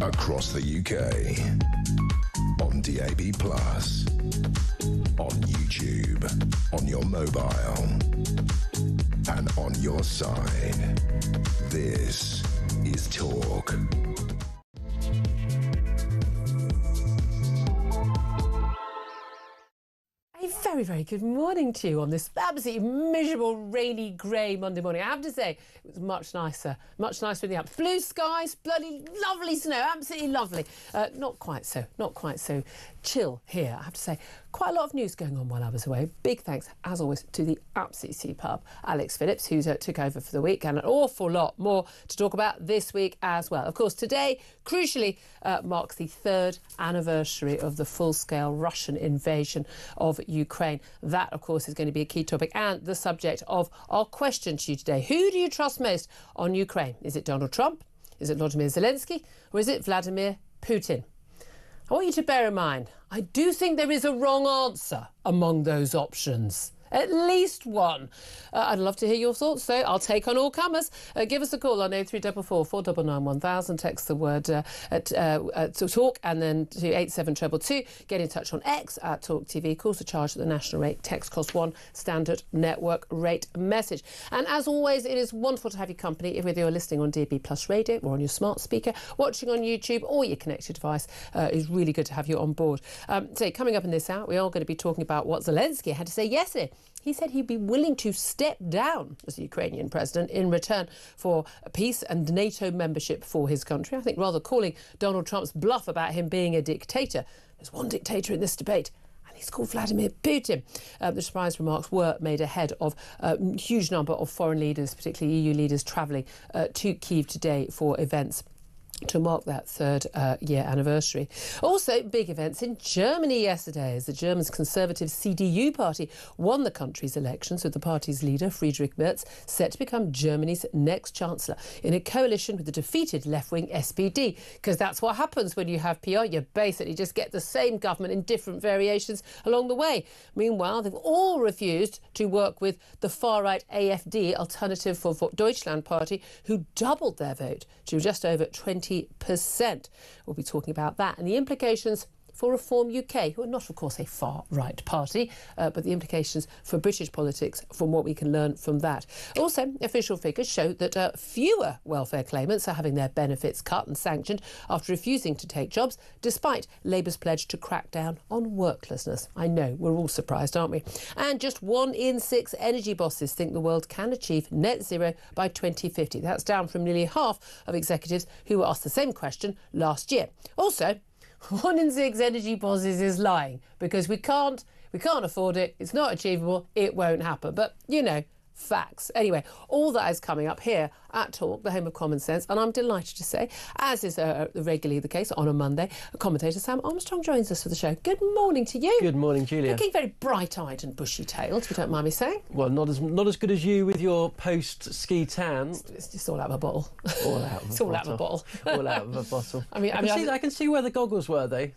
across the UK, on DAB+, on YouTube, on your mobile, and on your side. This is Talk. A very, very good morning to you on this absolutely miserable, rainy, grey Monday morning. I have to say, it was much nicer in the Alps. Blue skies, bloody lovely snow, absolutely lovely. Not quite so chill here, I have to say. Quite a lot of news going on while I was away. Big thanks, as always, to the absolutely superb Alex Phillips, who took over for the week, and an awful lot more to talk about this week as well. Of course, today, crucially, marks the 3rd anniversary of the full-scale Russian invasion of Ukraine. That, of course, is going to be a key topic and the subject of our question to you today. Who do you trust most on Ukraine? Is it Donald Trump? Is it Volodymyr Zelensky? Or is it Vladimir Putin? I want you to bear in mind, I do think there is a wrong answer among those options. At least one. I'd love to hear your thoughts, so I'll take on all comers. Give us a call on 0344 499 1000. Text the word to talk and then to 87222. Get in touch on X at talkTV. Calls are charged at the national rate. Text cost £1. Standard network rate message. And as always, it is wonderful to have your company, whether you're listening on DAB+ radio or on your smart speaker, watching on YouTube or your connected device. It's really good to have you on board. So coming up in this hour, we are going to be talking about what Zelensky had to say yesterday. He said he'd be willing to step down as the Ukrainian president in return for peace and NATO membership for his country. I think rather calling Donald Trump's bluff about him being a dictator. There's one dictator in this debate, and he's called Vladimir Putin. The surprise remarks were made ahead of a huge number of foreign leaders, particularly EU leaders, travelling to Kyiv today for events to mark that 3rd year anniversary. Also, big events in Germany yesterday as the German conservative CDU party won the country's elections, with the party's leader, Friedrich Merz, set to become Germany's next chancellor in a coalition with the defeated left-wing SPD. Because that's what happens when you have PR. You basically just get the same government in different variations along the way. Meanwhile, they've all refused to work with the far-right AfD, Alternative for Deutschland party, who doubled their vote to just over 20%. We'll be talking about that and the implications for Reform UK, who are not, of course, a far-right party, but the implications for British politics from what we can learn from that. Also, official figures show that fewer welfare claimants are having their benefits cut and sanctioned after refusing to take jobs, despite Labour's pledge to crack down on worklessness. I know, we're all surprised, aren't we? And just 1 in 6 energy bosses think the world can achieve net zero by 2050. That's down from nearly half of executives who were asked the same question last year. Also, 1 in 6 energy bosses is lying because we can't afford it. It's not achievable. It won't happen. But, you know, facts. Anyway, all that is coming up here at Talk, the home of common sense. And I'm delighted to say, as is regularly the case on a Monday, commentator Sam Armstrong joins us for the show. Good morning to you. Good morning, Julia. Looking very bright-eyed and bushy-tailed, if you don't mind me saying. Well, not as good as you with your post-ski tan. It's just all out of a bottle. All out of a It's bottle. all out of a bottle. All out of a bottle. I can see where the goggles were, though.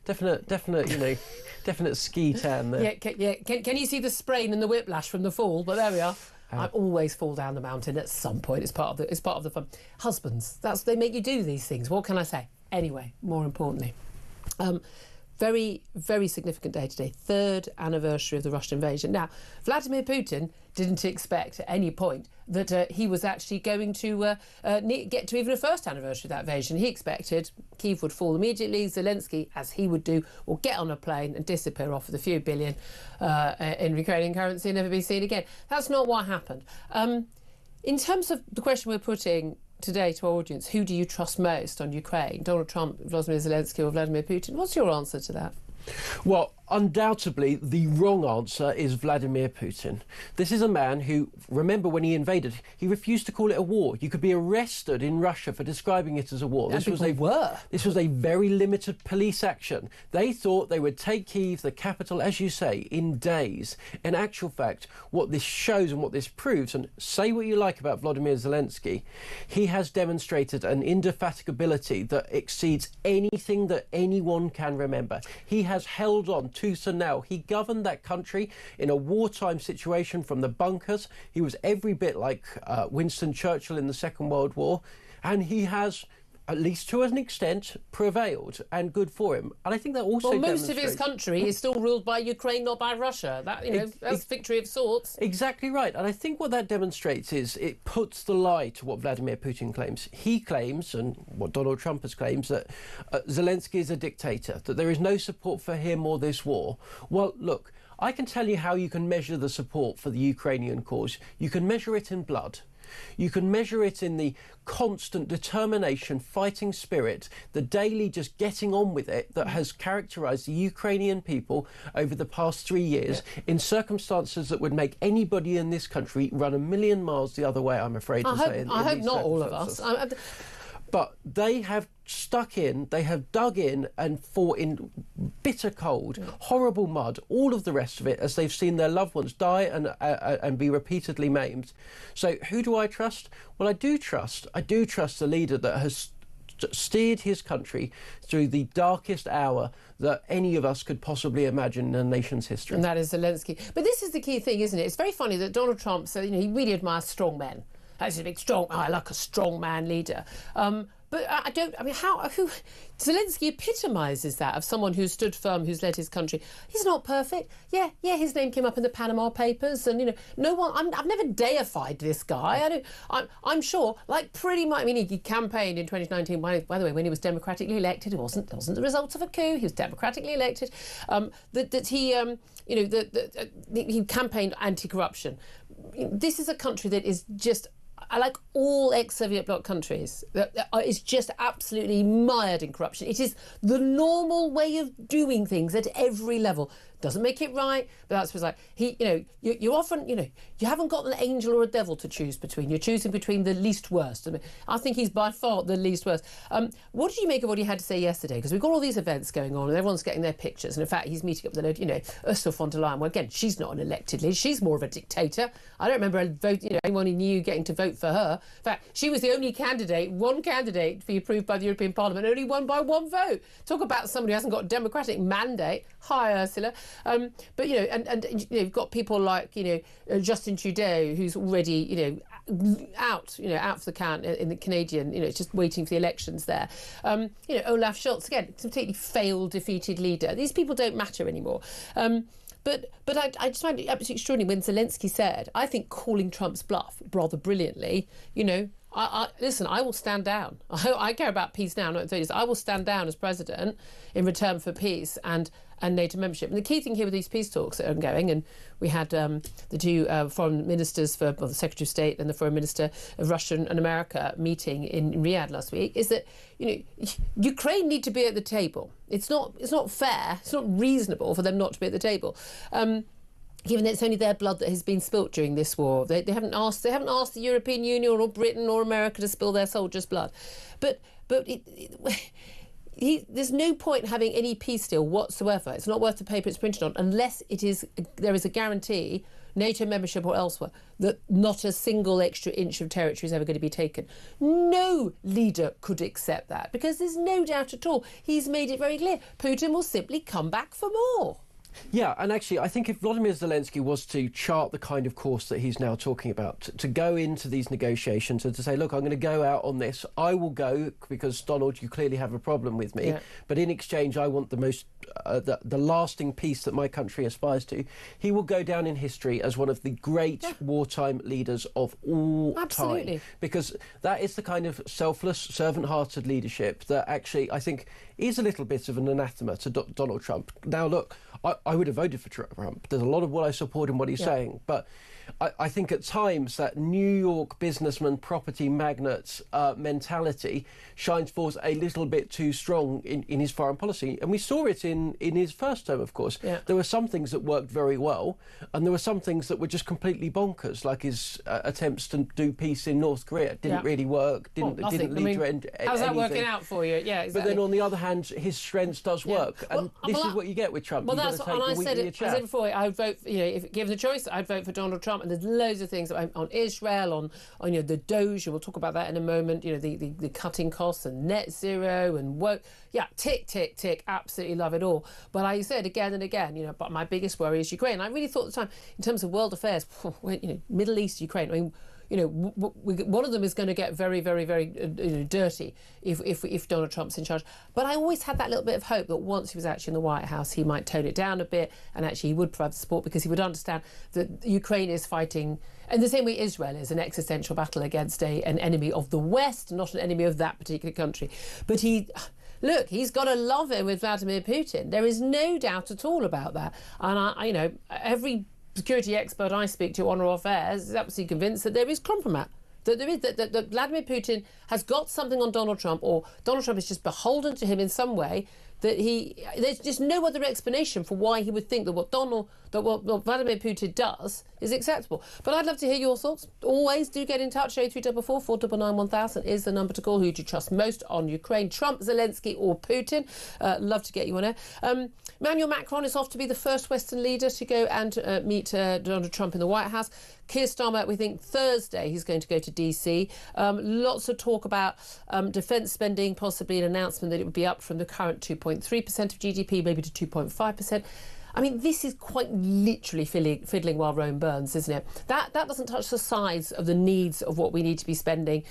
Definite, you know, definite ski tan there. Yeah. Can you see the sprain and the whiplash from the fall? But there we are. I always fall down the mountain at some point. It's part of the fun. Husbands, they make you do these things. What can I say? Anyway, more importantly, very, very significant day today. 3rd anniversary of the Russian invasion. Now, Vladimir Putin didn't expect at any point that he was actually going to get to even a 1st anniversary of that invasion. He expected Kyiv would fall immediately. Zelensky, as he would do, will get on a plane and disappear off with a few billion in Ukrainian currency and never be seen again. That's not what happened. In terms of the question we're putting today to our audience, who do you trust most on Ukraine? Donald Trump, Volodymyr Zelensky or Vladimir Putin? What's your answer to that? Well, undoubtedly, the wrong answer is Vladimir Putin. This is a man who, remember when he invaded, he refused to call it a war. You could be arrested in Russia for describing it as a war. This was a very limited police action. They thought they would take Kyiv, the capital, as you say, in days. In actual fact, what this shows and what this proves, and say what you like about Volodymyr Zelensky, he has demonstrated an indefatigability that exceeds anything that anyone can remember. He has held on tooth and nail. He governed that country in a wartime situation from the bunkers. He was every bit like Winston Churchill in the Second World War, and he has at least to an extent, prevailed, and good for him. And I think that also most of his country is still ruled by Ukraine, not by Russia. That, that's victory of sorts. Exactly right. And I think what that demonstrates is it puts the lie to what Vladimir Putin claims. He claims, and what Donald Trump has claims, that Zelensky is a dictator, that there is no support for him or this war. Well, look, I can tell you how you can measure the support for the Ukrainian cause. You can measure it in blood. You can measure it in the constant determination, fighting spirit, the daily just getting on with it that has characterised the Ukrainian people over the past 3 years in circumstances that would make anybody in this country run a million miles the other way, I'm afraid to say. I hope not all of us. But they have stuck in, they have dug in and fought in bitter cold, horrible mud, all of the rest of it, as they've seen their loved ones die and be repeatedly maimed. So who do I trust? Well, I do trust the leader that has steered his country through the darkest hour that any of us could possibly imagine in a nation's history. And that is Zelensky. But this is the key thing, isn't it? It's very funny that Donald Trump said, he really admires strong men. He's a big strong. I like a strong man leader. But who Zelensky epitomises that, of someone who's stood firm, who's led his country. He's not perfect. Yeah, his name came up in the Panama Papers, and no one. I've never deified this guy. I'm sure, like pretty much. I mean, he campaigned in 2019. By the way, when he was democratically elected, it wasn't the result of a coup. He was democratically elected. He campaigned anti-corruption. This is a country that is just, like all ex-Soviet bloc countries, is just absolutely mired in corruption. It is the normal way of doing things at every level. Doesn't make it right, but that's what's like. You often, you haven't got an angel or a devil to choose between. You're choosing between the least worst. I think he's by far the least worst. What did you make of what he had to say yesterday? Because we've got all these events going on and everyone's getting their pictures. And in fact, he's meeting up with Ursula von der Leyen. Well, again, she's not an elected leader. She's more of a dictator. I don't remember anyone who knew getting to vote for her. In fact, she was the only one candidate to be approved by the European Parliament, only won by one vote. Talk about somebody who hasn't got a democratic mandate. Hi, Ursula. But you've got people like Justin Trudeau, who's already out for the count in the Canadian. It's just waiting for the elections there. Olaf Scholz, again, completely failed, defeated leader. These people don't matter anymore. But I just find it absolutely extraordinary when Zelensky said, I think, calling Trump's bluff rather brilliantly, listen, I will stand down. I care about peace now, not in 30 years. I will stand down as president in return for peace and NATO membership. And the key thing here with these peace talks that are ongoing, and we had the two foreign ministers the Secretary of State and the Foreign Minister of Russia and America meeting in Riyadh last week, is that Ukraine need to be at the table. It's not fair, it's not reasonable for them not to be at the table. Given that it's only their blood that has been spilt during this war. They haven't asked the European Union or Britain or America to spill their soldiers' blood. But there's no point having any peace deal whatsoever. It's not worth the paper it's printed on unless there is a guarantee, NATO membership or elsewhere, that not a single extra inch of territory is ever going to be taken. No leader could accept that, because there's no doubt at all. He's made it very clear. Putin will simply come back for more. Yeah, and actually, I think if Volodymyr Zelensky was to chart the kind of course that he's now talking about, to go into these negotiations and to say, look, I'm going to go out on this, I will go because, Donald, you clearly have a problem with me, but in exchange, I want the most, the lasting peace that my country aspires to. He will go down in history as one of the great wartime leaders of all time. Because that is the kind of selfless, servant-hearted leadership that actually, I think, is a little bit of an anathema to Donald Trump. Now, look, I would have voted for Trump. There's a lot of what I support in what he's saying, but I think at times that New York businessman, property magnate mentality shines forth a little bit too strong in his foreign policy. And we saw it in his first term, of course. Yeah. There were some things that worked very well, and there were some things that were just completely bonkers, like his attempts to do peace in North Korea. Didn't really work, didn't lead to anything. How's that working out for you? Yeah, exactly. But then on the other hand, his strengths does work. And this is what you get with Trump. Well, that's what I said before. I would vote, if given the choice, I'd vote for Donald Trump. And there's loads of things on Israel, on the Doge, and we'll talk about that in a moment, the cutting costs and net zero and tick, absolutely love it all. But I said again and again, but my biggest worry is Ukraine. I really thought at the time, in terms of world affairs, Middle East, Ukraine, one of them is going to get very, very, very dirty if Donald Trump's in charge. But I always had that little bit of hope that once he was actually in the White House, he might tone it down a bit, and actually he would provide support, because he would understand that Ukraine is fighting, in the same way Israel is, an existential battle against an enemy of the West, not an enemy of that particular country. But he's got a love-in with Vladimir Putin. There is no doubt at all about that. And every security expert I speak to on our affairs is absolutely convinced that there is compromise. That Vladimir Putin has got something on Donald Trump, or Donald Trump is just beholden to him in some way, that there's just no other explanation for why he would think that what Vladimir Putin does is acceptable. But I'd love to hear your thoughts. Always do get in touch. 0344 499 1000 is the number to call. Who do you trust most on Ukraine? Trump, Zelensky or Putin? Love to get you on air. Emmanuel Macron is off to be the first Western leader to go and meet Donald Trump in the White House. Keir Starmer, we think Thursday he's going to go to DC. Lots of talk about defence spending, possibly an announcement that it would be up from the current 2.3% of GDP, maybe to 2.5%. I mean, this is quite literally fiddling while Rome burns, isn't it? That doesn't touch the size of the needs of what we need to be spending.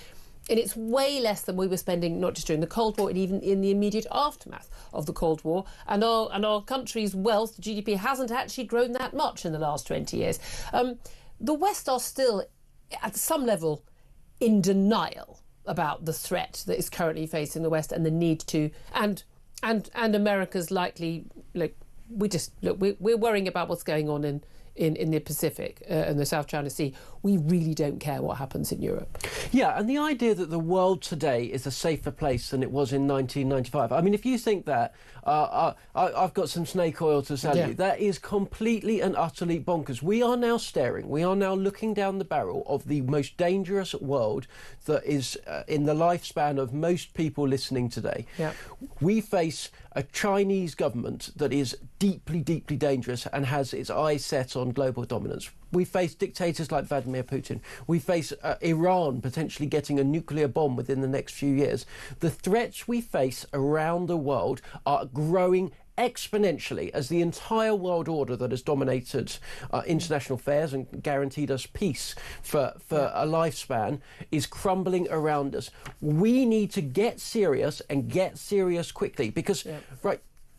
And it's way less than we were spending, not just during the Cold War, and even in the immediate aftermath of the Cold War. And our country's wealth, the GDP, hasn't actually grown that much in the last 20 years. The West are still, at some level, in denial about the threat that is currently facing the West and the need to, and America's likely, we're worrying about what's going on in the Pacific and the South China Sea. We really don't care what happens in Europe. Yeah, and the idea that the world today is a safer place than it was in 1995. I mean, if you think that, I've got some snake oil to sell you. That is completely and utterly bonkers. We are now looking down the barrel of the most dangerous world that is in the lifespan of most people listening today. Yeah. We face a Chinese government that is deeply, deeply dangerous and has its eyes set on global dominance. We face dictators like Vladimir Putin. We face Iran potentially getting a nuclear bomb within the next few years. The threats we face around the world are growing exponentially as the entire world order that has dominated international affairs and guaranteed us peace for a lifespan is crumbling around us. We need to get serious, and get serious quickly, because,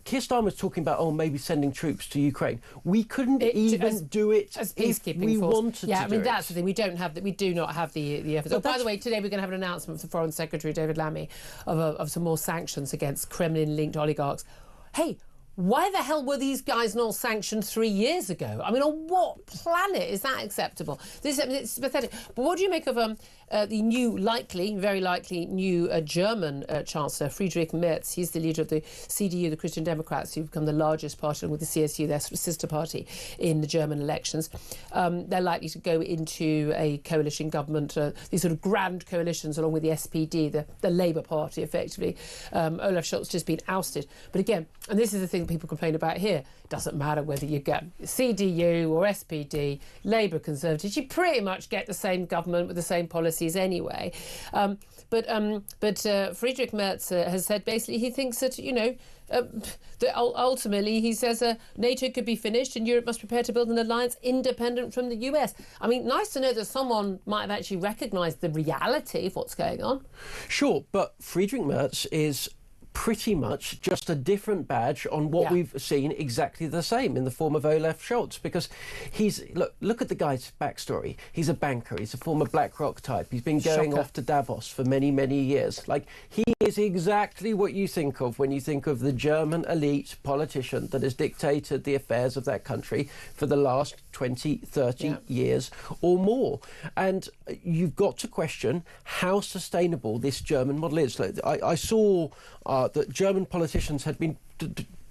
Keir Starmer's talking about, maybe sending troops to Ukraine. We couldn't even do it as if we wanted to. Yeah, I mean, that's the thing. We do not have the effort. By the way, today we're going to have an announcement from Foreign Secretary David Lammy of some more sanctions against Kremlin-linked oligarchs. Hey, why the hell were these guys not sanctioned 3 years ago? I mean, on what planet is that acceptable? It's pathetic. But what do you make of the new, very likely new German Chancellor, Friedrich Merz? He's the leader of the CDU, the Christian Democrats, who've become the largest party, along with the CSU, their sister party, in the German elections. They're likely to go into a coalition government, these sort of grand coalitions, along with the SPD, the Labour Party, effectively. Olaf Scholz just been ousted. But again, and this is the thing people complain about here, it doesn't matter whether you get CDU or SPD, Labour, Conservatives, you pretty much get the same government with the same policies anyway. But Friedrich Merz has said basically he thinks that, that ultimately he says NATO could be finished and Europe must prepare to build an alliance independent from the US. I mean, nice to know that someone might have actually recognised the reality of what's going on. Sure, but Friedrich Merz is pretty much just a different badge on what we've seen exactly the same in the form of Olaf Scholz, because look at the guy's backstory. He's a banker, he's a former BlackRock type, he's been going off to Davos for many, many years. He is exactly what you think of when you think of the German elite politician that has dictated the affairs of that country for the last 20, 30 years or more. And you've got to question how sustainable this German model is. I saw that German politicians had been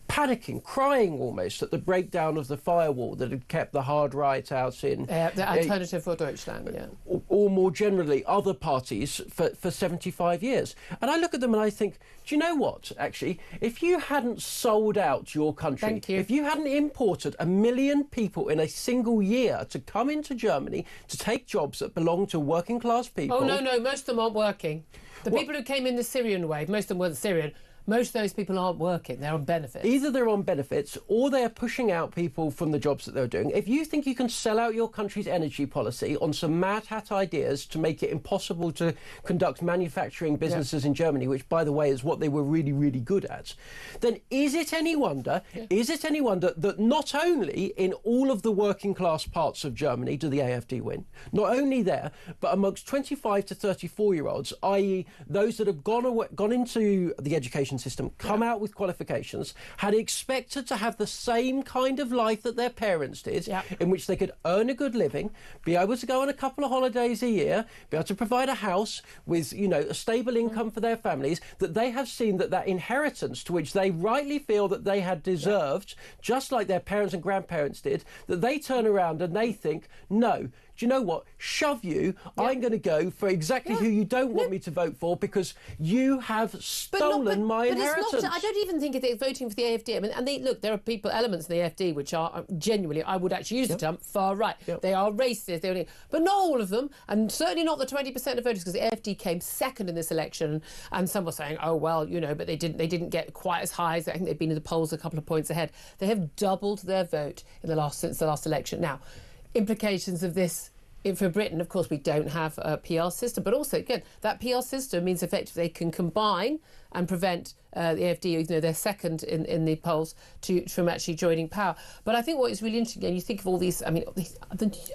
panicking, crying almost at the breakdown of the firewall that had kept the hard right out in... the Alternative for Deutschland, or more generally, other parties for 75 years. And I look at them and I think, do you know what, actually? If you hadn't sold out your country, if you hadn't imported 1 million people in a single year to come into Germany to take jobs that belong to working class people... Oh, no, most of them aren't working. The people who came in the Syrian wave, most of them weren't Syrian. Most of those people aren't working, they're on benefits. Either they're on benefits or they're pushing out people from the jobs that they're doing. If you think you can sell out your country's energy policy on some mad hat ideas to make it impossible to conduct manufacturing businesses in Germany, which, by the way, is what they were really, really good at, then is it any wonder that not only in all of the working class parts of Germany do the AfD win, not only there, but amongst 25 to 34-year-olds, i.e. those that have gone into the education system, come out with qualifications, had expected to have the same kind of life that their parents did, in which they could earn a good living, be able to go on a couple of holidays a year, be able to provide a house with, you know, a stable income for their families, that they have seen that inheritance to which they rightly feel that they had deserved, just like their parents and grandparents did, that they turn around and they think, no, do you know what? Shove you. I'm going to go for exactly who you don't want me to vote for because you have stolen my inheritance. It's not, I don't even think they're voting for the AfD. I mean, and look, there are elements in the AfD which are genuinely, I would actually use the term, far right. They are racist, but not all of them, and certainly not the 20% of voters, because the AfD came second in this election, and some were saying, oh well, you know, but they didn't get quite as high as I think they've been in the polls a couple of points ahead. They have doubled their vote since the last election. Now, implications of this for Britain, of course, we don't have a PR system, but also, again, that PR system means effectively they can combine and prevent the AfD, even though they're second in the polls, from actually joining power. But I think what is really interesting, and you think of all these, I mean,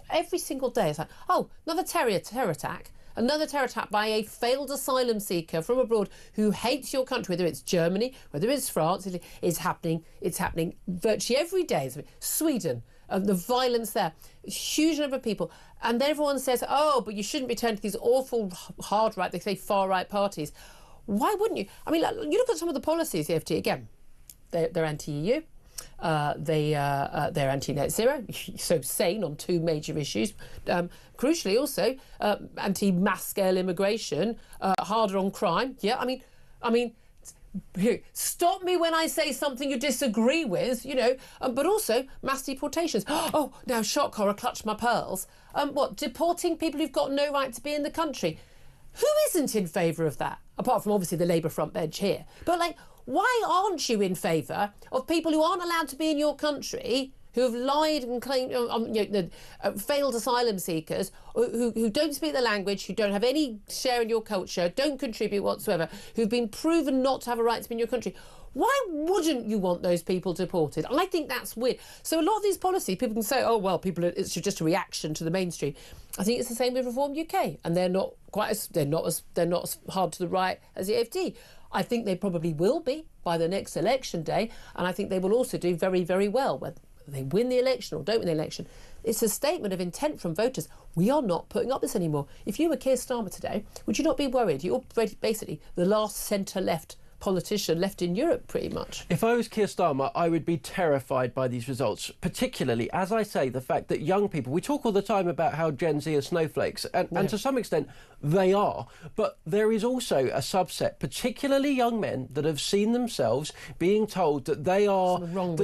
every single day it's like, oh, another terror attack. Another terror attack by a failed asylum seeker from abroad who hates your country, whether it's Germany, whether it's France. It's happening virtually every day. Sweden, the violence there, huge number of people. And then everyone says, oh, but you shouldn't return to these awful hard right, they say far right parties. Why wouldn't you? I mean, you look at some of the policies, the FT, again, they're anti-EU. They're anti-net zero, so sane on two major issues. Crucially, also anti-mass scale immigration, harder on crime. Yeah, I mean, stop me when I say something you disagree with, you know. But also mass deportations. Oh, now shock horror, clutch my pearls. Deporting people who've got no right to be in the country? Who isn't in favour of that? Apart from obviously the Labour front bench here, but like. Why aren't you in favour of people who aren't allowed to be in your country, who have lied and claimed, failed asylum seekers, who don't speak the language, who don't have any share in your culture, don't contribute whatsoever, who've been proven not to have a right to be in your country? Why wouldn't you want those people deported? I think that's weird. So a lot of these policies, people can say, oh, well, it's just a reaction to the mainstream. I think it's the same with Reform UK, and they're not as hard to the right as the AfD. I think they probably will be by the next election day, and I think they will also do very, very well, whether they win the election or don't win the election. It's a statement of intent from voters. We are not putting up this anymore. If you were Keir Starmer today, would you not be worried? You're basically the last centre-left politician left in Europe, pretty much. If I was Keir Starmer, I would be terrified by these results, particularly, as I say, the fact that young people, we talk all the time about how Gen Z are snowflakes, and to some extent they are, but there is also a subset, particularly young men, that have seen themselves being told that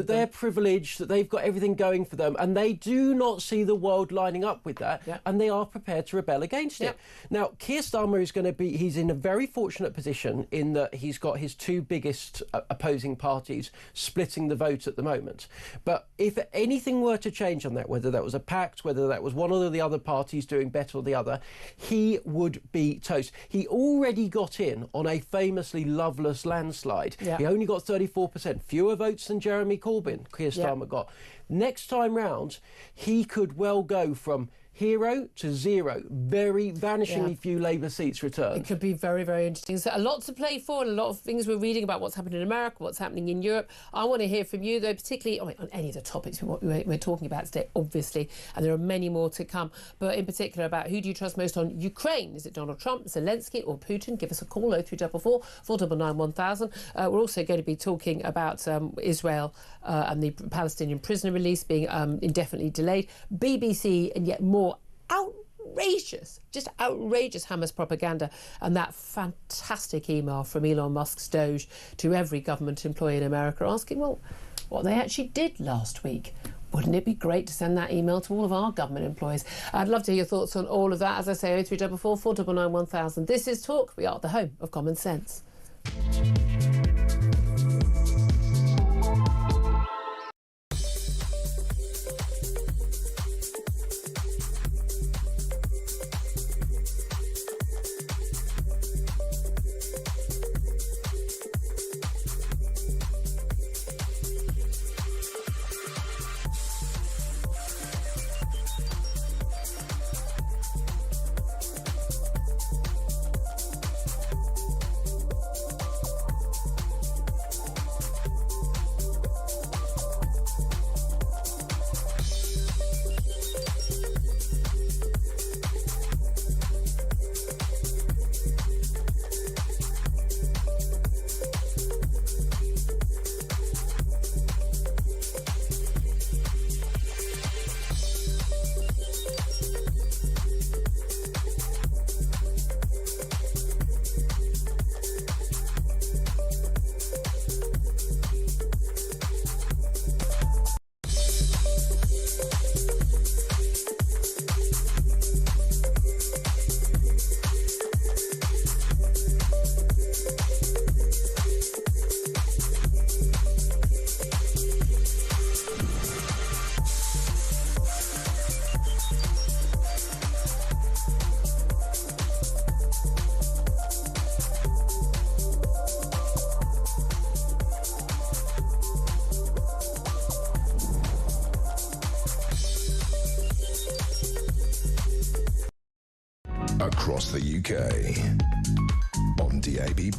they're privileged, that they've got everything going for them, and they do not see the world lining up with that, and they are prepared to rebel against it. Now, Keir Starmer is going to be, he's in a very fortunate position in that he's got his two biggest opposing parties splitting the vote at the moment. But if anything were to change on that, whether that was a pact, whether that was one or the other parties doing better or the other, he would be toast. He already got in on a famously loveless landslide. He only got 34%, fewer votes than Jeremy Corbyn, Keir Starmer got. Next time round, he could well go from hero to zero. Very vanishingly few Labour seats returned. It could be very, very interesting. So a lot to play for, and a lot of things we're reading about what's happening in America, what's happening in Europe. I want to hear from you, though, particularly on any of the topics we're talking about today, obviously, and there are many more to come. But in particular about who do you trust most on Ukraine? Is it Donald Trump, Zelensky or Putin? Give us a call, 0344 499 1000. We're also going to be talking about Israel and the Palestinian prisoner release being indefinitely delayed. BBC and yet more outrageous Hamas propaganda, and that fantastic email from Elon Musk's Doge to every government employee in America asking, well, what they actually did last week. Wouldn't it be great to send that email to all of our government employees? I'd love to hear your thoughts on all of that. As I say, 0344 499 1000. This is Talk. We are the home of common sense. across the UK, on DAB+,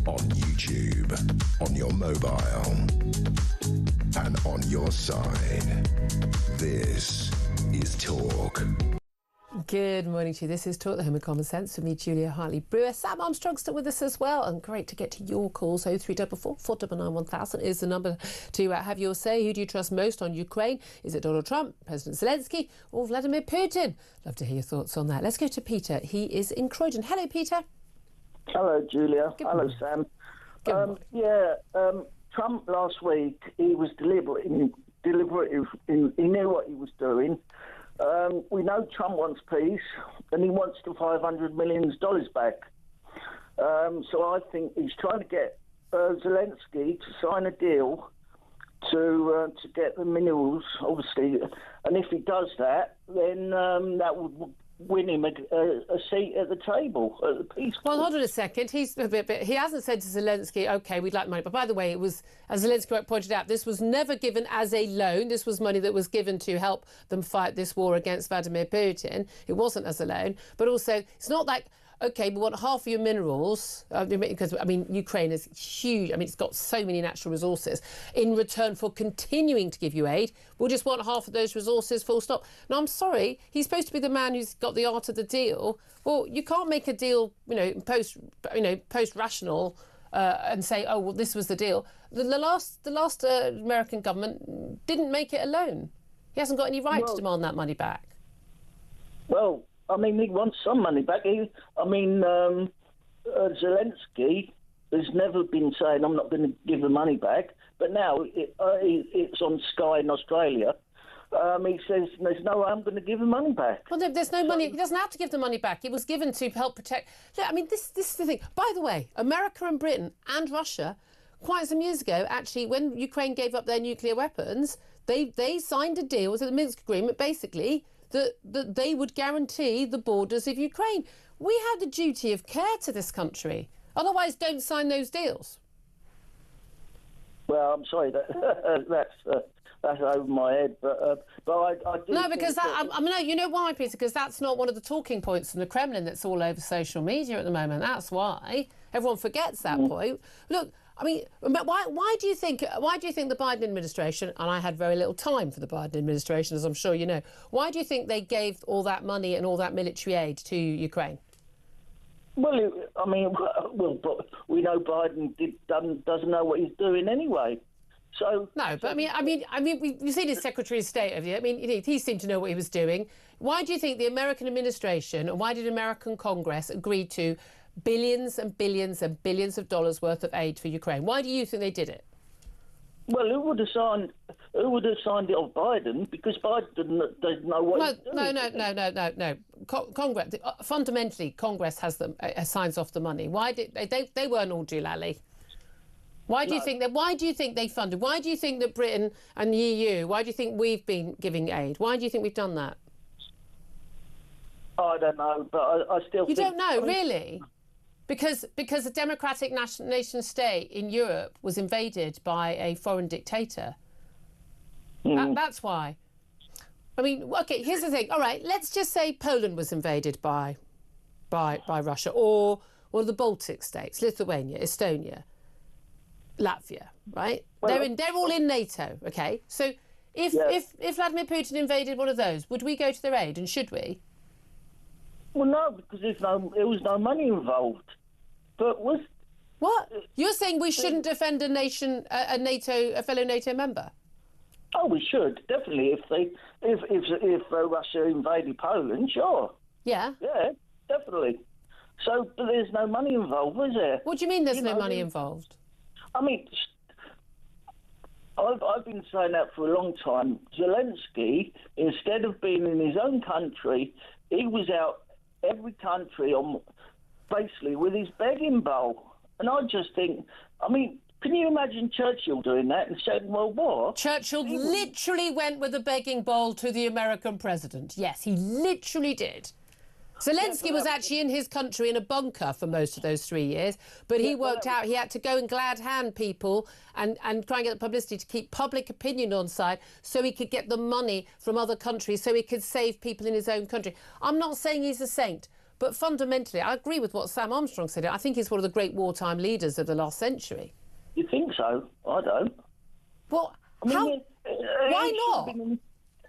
on YouTube, on your mobile, and on your side. This is Talk. Good morning to you. This is Talk, the Home of Common Sense, for me, Julia Hartley-Brewer. Sam Armstrong's still with us as well, and great to get to your calls. 0344 499 1000 is the number to have your say. Who do you trust most on Ukraine? Is it Donald Trump, President Zelensky, or Vladimir Putin? Love to hear your thoughts on that. Let's go to Peter. He is in Croydon. Hello, Peter. Hello, Julia. Good Hello, morning. Sam. Trump last week, he was deliberate. He knew what he was doing. We know Trump wants peace, and he wants the $500 million back. So I think he's trying to get Zelensky to sign a deal to get the minerals, obviously. And if he does that, then that would win him a seat at the table at the peace. Well, hold on a second. He hasn't said to Zelensky, OK, we'd like money. But by the way, it was, as Zelensky pointed out, this was never given as a loan. This was money that was given to help them fight this war against Vladimir Putin. It wasn't as a loan. But also, it's not like, OK, we want half of your minerals, because, I mean, Ukraine is huge. I mean, it's got so many natural resources. In return for continuing to give you aid, we'll just want half of those resources, full stop. Now, I'm sorry, he's supposed to be the man who's got the art of the deal. Well, you can't make a deal, post-rational and say, oh, well, this was the deal. The last American government didn't make it alone. He hasn't got any right to demand that money back. Well, I mean, he wants some money back. Zelensky has never been saying, I'm not going to give the money back. But now it's on Sky in Australia. He says, there's no way I'm going to give the money back. Well, there's no money. He doesn't have to give the money back. It was given to help protect. Look, I mean, this is the thing. By the way, America and Britain and Russia, quite some years ago, actually, when Ukraine gave up their nuclear weapons, they signed a deal, it was the Minsk Agreement, basically, that they would guarantee the borders of Ukraine. We have a duty of care to this country. Otherwise, don't sign those deals. Well, I'm sorry, that's over my head, but I do. No, because you know why, Peter? Because that's not one of the talking points from the Kremlin that's all over social media at the moment. That's why everyone forgets that point. Look, I mean, why do you think the Biden administration, and I had very little time for the Biden administration, as I'm sure you know, why do you think they gave all that money and all that military aid to Ukraine? Well, we know Biden doesn't know what he's doing anyway. So no, but I mean, we've seen his Secretary of State, have you? I mean, he seemed to know what he was doing. Why do you think the American administration, and why did American Congress agree to billions and billions and billions of dollars worth of aid for Ukraine? Why do you think they did it? Well, who would have signed it off Biden? Because Biden doesn't know what he's doing. No. Congress, fundamentally, Congress has them signs off the money. Why did they weren't all doolally? Why do you think that? Why do you think they funded? Why do you think that Britain and the EU? Why do you think we've been giving aid? Why do you think we've done that? I don't know, but I still. You don't know, really? Because a democratic nation state in Europe was invaded by a foreign dictator. That's why. I mean, OK, here's the thing. All right, let's just say Poland was invaded by Russia, or the Baltic states, Lithuania, Estonia, Latvia, right? Well, they're all in NATO, OK? So if Vladimir Putin invaded one of those, would we go to their aid, and should we? Well, no, because there was no money involved. But what? You're saying we shouldn't defend a nation, a fellow NATO member? Oh, we should definitely. If Russia invaded Poland, sure. Yeah. Yeah, definitely. So, but there's no money involved, is there? What do you mean? There's no money involved? I mean, I've been saying that for a long time. Zelensky, instead of being in his own country, he was out every country basically with his begging bowl. And I just think, I mean, can you imagine Churchill doing that in the Second World War? Churchill literally went with a begging bowl to the American president. Yes, he literally did. Zelensky was actually in his country in a bunker for most of those 3 years, but he worked out he had to go and glad hand people and try and get the publicity to keep public opinion on side so he could get the money from other countries so he could save people in his own country. I'm not saying he's a saint, but fundamentally, I agree with what Sam Armstrong said. I think he's one of the great wartime leaders of the last century. You think so? I don't. Well, I mean, why not?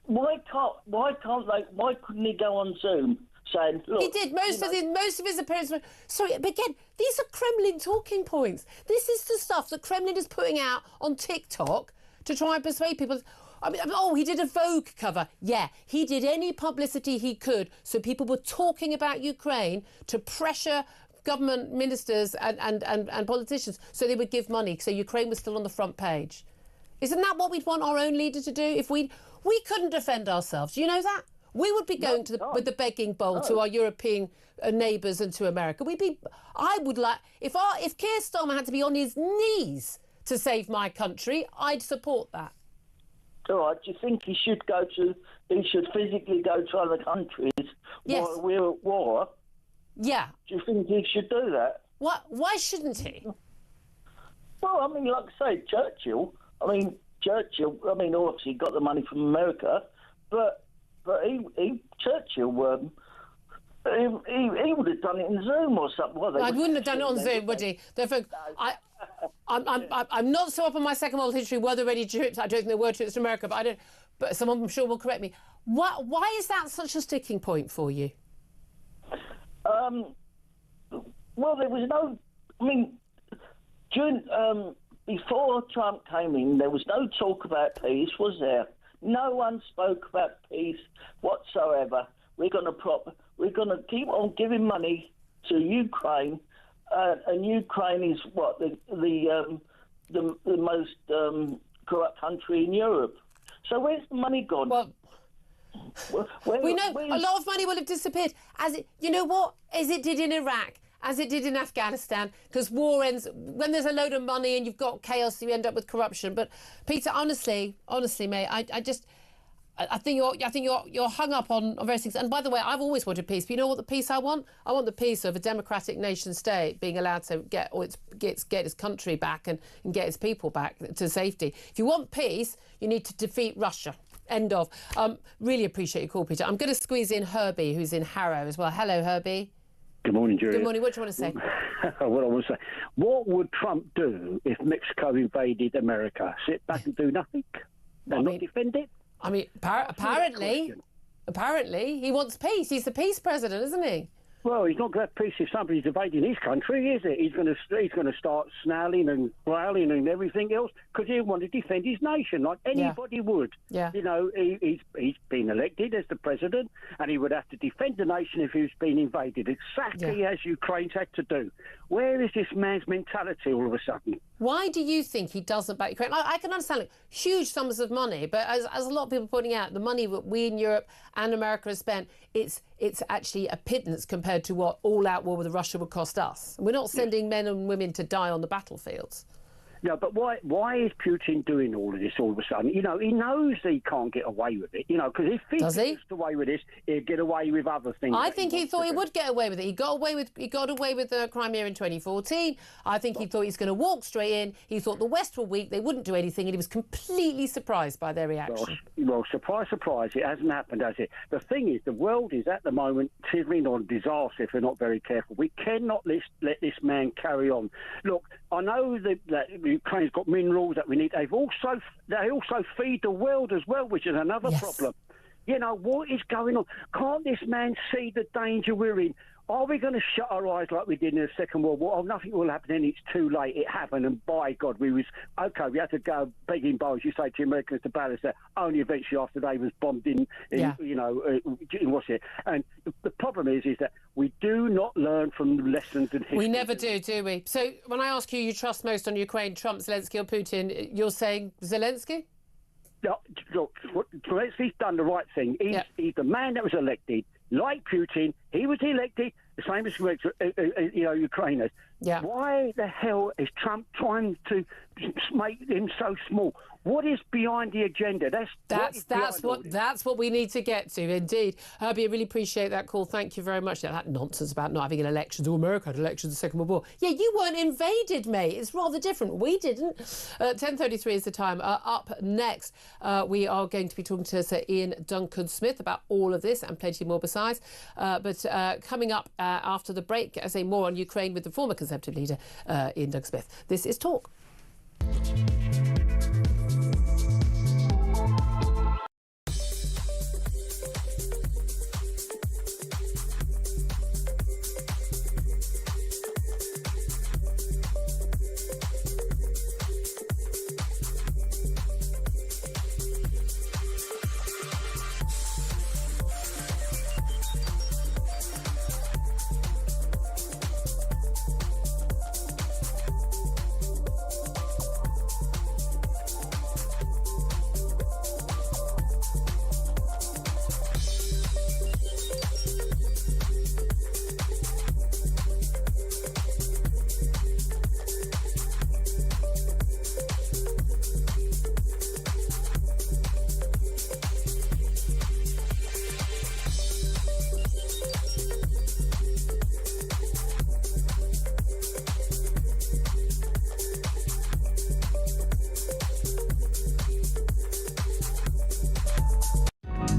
Why can't they? Why couldn't he go on Zoom saying, look? He did. Most of his appearances were... Sorry, but again, these are Kremlin talking points. This is the stuff that Kremlin is putting out on TikTok to try and persuade people. I mean, oh, he did a Vogue cover. Yeah, he did any publicity he could so people were talking about Ukraine to pressure government ministers and politicians so they would give money so Ukraine was still on the front page. Isn't that what we'd want our own leader to do? If we couldn't defend ourselves, do you know that? We would be going with the begging bowl to our European neighbours and to America. I would like, if Keir Starmer had to be on his knees to save my country, I'd support that. All right, do you think he should physically go to other countries while we're at war? Yeah. Do you think he should do that? What? Why shouldn't he? Well, I mean, like I say, Churchill, obviously got the money from America, but Churchill, he would have done it in Zoom or something. Well, I wouldn't have done it on Zoom, would he? Therefore, I'm not so up on my Second World History. Were there any troops? I don't think there were troops to America, but I don't. But someone, I'm sure, will correct me. Why is that such a sticking point for you? Well, there was no. I mean, before Trump came in, there was no talk about peace, was there? No one spoke about peace whatsoever. We're going to keep on giving money to Ukraine, and Ukraine is what the most corrupt country in Europe. So where's the money gone? Well, we know a lot of money will have disappeared, as it did in Iraq, as it did in Afghanistan, because war ends when there's a load of money and you've got chaos, you end up with corruption. But Peter, honestly, mate, I think you're hung up on various things. And by the way, I've always wanted peace. But you know what the peace I want? I want the peace of a democratic nation state being allowed to get its country back and get its people back to safety. If you want peace, you need to defeat Russia. End of. Really appreciate your call, Peter. I'm going to squeeze in Herbie, who's in Harrow as well. Hello, Herbie. Good morning, Julia. Good morning. What do you want to say? What I want to say. What would Trump do if Mexico invaded America? Sit back and do nothing? And not defend it? I mean, apparently he wants peace. He's the peace president, isn't he? Well, he's not going to have peace if somebody's invading his country, is it? He's going to start snarling and growling and everything else because he'll want to defend his nation like anybody would. Yeah. You know, he's been elected as the president, and he would have to defend the nation if he was being invaded, exactly as Ukraine's had to do. Where is this man's mentality all of a sudden? Why do you think he doesn't back Ukraine? I can understand huge sums of money, but as a lot of people are pointing out, the money that we in Europe and America have spent, it's actually a pittance compared to what all-out war with Russia would cost us. We're not sending men and women to die on the battlefields. No, but why is Putin doing all of this all of a sudden? You know, he knows he can't get away with it, you know, because if he gets away with this, he'll get away with other things. I think he thought he would get away with it. He got away with Crimea in 2014. I think he thought he was going to walk straight in. He thought the West were weak, they wouldn't do anything, and he was completely surprised by their reaction. Well, surprise, surprise, it hasn't happened, has it? The thing is, the world is at the moment teetering on disaster if we're not very careful. We cannot let this man carry on. Look, I know that Ukraine's got minerals that we need. They also feed the world as well, which is another problem. You know, what is going on? Can't this man see the danger we're in? Are we going to shut our eyes like we did in the Second World War? Oh, nothing will happen, and it's too late. It happened, and by God, we had to go begging bows, you say, to Americans to balance that. Only eventually after they was bombed in what's it? And the problem is that we do not learn from the lessons in history. We never do we? So when I ask you trust most on Ukraine, Trump, Zelensky or Putin, you're saying Zelensky? No, look, Zelensky's done the right thing. He's the man that was elected. Like Putin, he was elected the same as Ukrainers. Yeah. Why the hell is Trump trying to make them so small? What is behind the agenda? That's what we need to get to, indeed. Herbie, I really appreciate that call. Thank you very much. That nonsense about not having elections. Oh, America had elections in the Second World War. Yeah, you weren't invaded, mate. It's rather different. We didn't. 10:33 is the time. Up next, we are going to be talking to Sir Ian Duncan-Smith about all of this and plenty more besides. But coming up after the break, I say more on Ukraine with the former Conservative leader, Ian Duncan-Smith. This is Talk.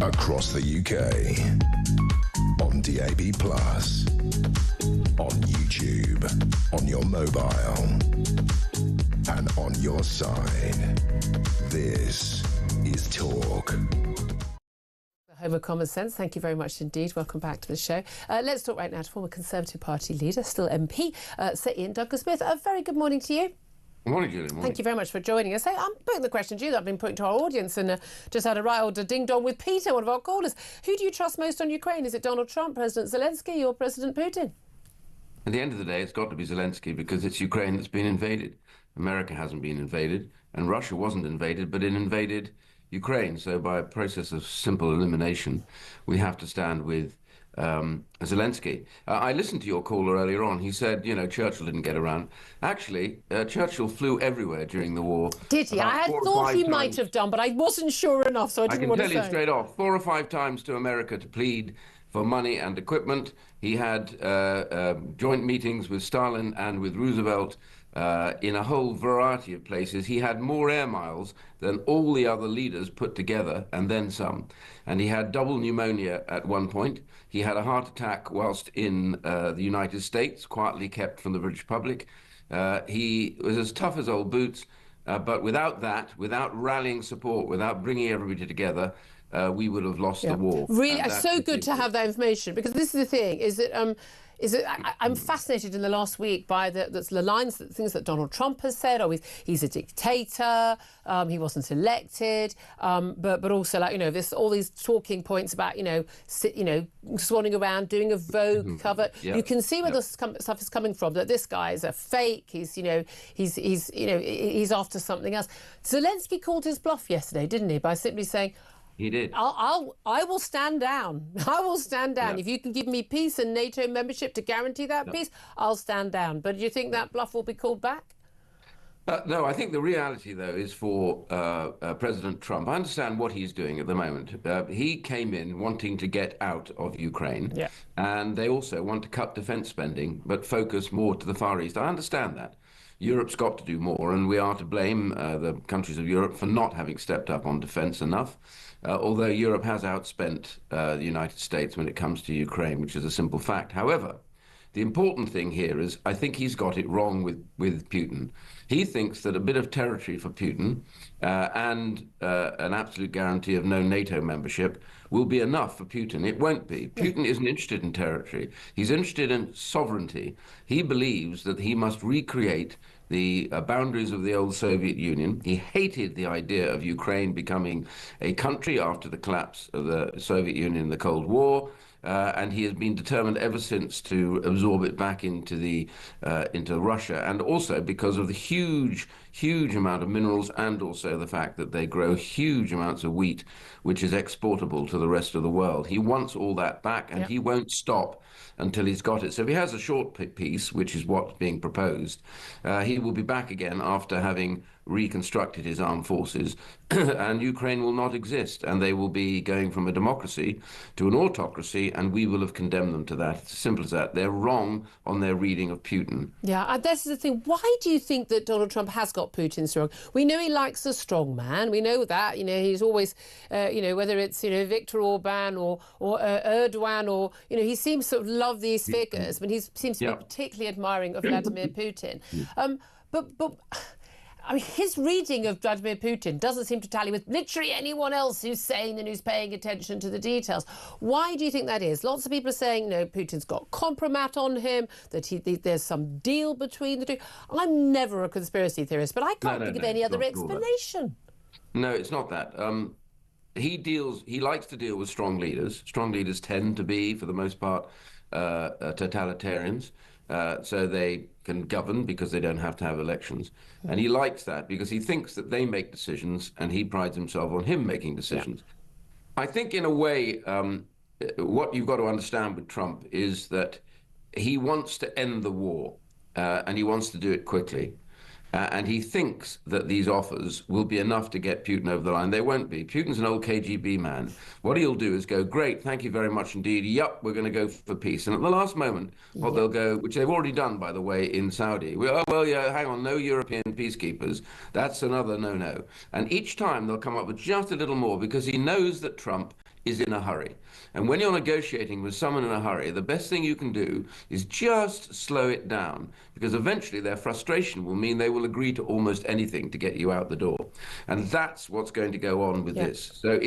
Across the UK, on DAB+, on YouTube, on your mobile, and on your side. This is Talk. Home of Common Sense. Thank you very much indeed. Welcome back to the show. Let's talk right now to former Conservative Party leader, still MP, Sir Ian Duncan-Smith. A very good morning to you. Good morning, Julie. Thank you very much for joining us. Hey, I'm putting the question to you that I've been putting to our audience and just had a right old ding-dong with Peter, one of our callers. Who do you trust most on Ukraine? Is it Donald Trump, President Zelensky or President Putin? At the end of the day, it's got to be Zelensky because it's Ukraine that's been invaded. America hasn't been invaded, and Russia wasn't invaded, but it invaded Ukraine. So by a process of simple elimination, we have to stand with Zelensky. I listened to your caller earlier on. He said, you know, Churchill didn't get around. Actually, Churchill flew everywhere during the war. Did he? I had thought he might have done, but I wasn't sure enough, so I didn't want to say. I can tell you straight off, 4 or 5 times to America to plead for money and equipment. He had joint meetings with Stalin and with Roosevelt in a whole variety of places. He had more air miles than all the other leaders put together, and then some. And he had double pneumonia at one point. He had a heart attack whilst in the United States, quietly kept from the British public. He was as tough as old boots, but without that, without rallying support, without bringing everybody together, we would have lost the war. Really, it's so good to have that information, because this is the thing, is that I'm fascinated in the last week by the lines, the things that Donald Trump has said. Oh, he's a dictator. He wasn't elected. But also, like, you know, all these talking points about, swanning around, doing a Vogue cover. Yeah. You can see where this stuff is coming from. That this guy is a fake. He's after something else. Zelensky called his bluff yesterday, didn't he? By simply saying, he did. I will stand down. I will stand down. Yeah. If you can give me peace and NATO membership to guarantee that peace, I'll stand down. But do you think that bluff will be called back? No, I think the reality, though, is for President Trump. I understand what he's doing at the moment. He came in wanting to get out of Ukraine, and they also want to cut defence spending, but focus more to the Far East. I understand that. Europe's got to do more, and we are to blame the countries of Europe for not having stepped up on defence enough. Although Europe has outspent the United States when it comes to Ukraine, which is a simple fact. However, the important thing here is I think he's got it wrong with Putin. He thinks that a bit of territory for Putin and an absolute guarantee of no NATO membership will be enough for Putin. It won't be. Putin isn't interested in territory. He's interested in sovereignty. He believes that he must recreate the boundaries of the old Soviet Union. He hated the idea of Ukraine becoming a country after the collapse of the Soviet Union in the Cold War. And he has been determined ever since to absorb it back into Russia, and also because of the huge huge amount of minerals, and also the fact that they grow huge amounts of wheat, which is exportable to the rest of the world. He wants all that back, and he won't stop until he's got it. So if he has a short peace, which is what's being proposed, he will be back again after having reconstructed his armed forces, and Ukraine will not exist, and they will be going from a democracy to an autocracy, and we will have condemned them to that. It's as simple as that. They're wrong on their reading of Putin. Yeah, and this is the thing. Why do you think that Donald Trump has got Putin so wrong? We know he likes a strong man. We know that. He's always, whether it's, Viktor Orban or Erdogan, or, he seems to sort of love these figures, but he seems to be particularly admiring of Vladimir Putin. But his reading of Vladimir Putin doesn't seem to tally with literally anyone else who's sane and who's paying attention to the details. Why do you think that is? Lots of people are saying, Putin's got compromat on him, that there's some deal between the two. I'm never a conspiracy theorist, but I can't think of any other explanation. No, it's not that. He likes to deal with strong leaders. Strong leaders tend to be, for the most part, totalitarians. So they can govern because they don't have to have elections. And he likes that because he thinks that they make decisions, and he prides himself on him making decisions. I think, in a way, what you've got to understand with Trump is that he wants to end the war, and he wants to do it quickly. And he thinks that these offers will be enough to get Putin over the line. They won't be. Putin's an old KGB man. What he'll do is go, great, thank you very much indeed. Yup, we're going to go for peace. And at the last moment, what they'll go, which they've already done, by the way, in Saudi. Hang on, no European peacekeepers. That's another no-no. And each time they'll come up with just a little more, because he knows that Trump is in a hurry. And when you're negotiating with someone in a hurry, the best thing you can do is just slow it down, because eventually their frustration will mean they will agree to almost anything to get you out the door. And that's what's going to go on with this. So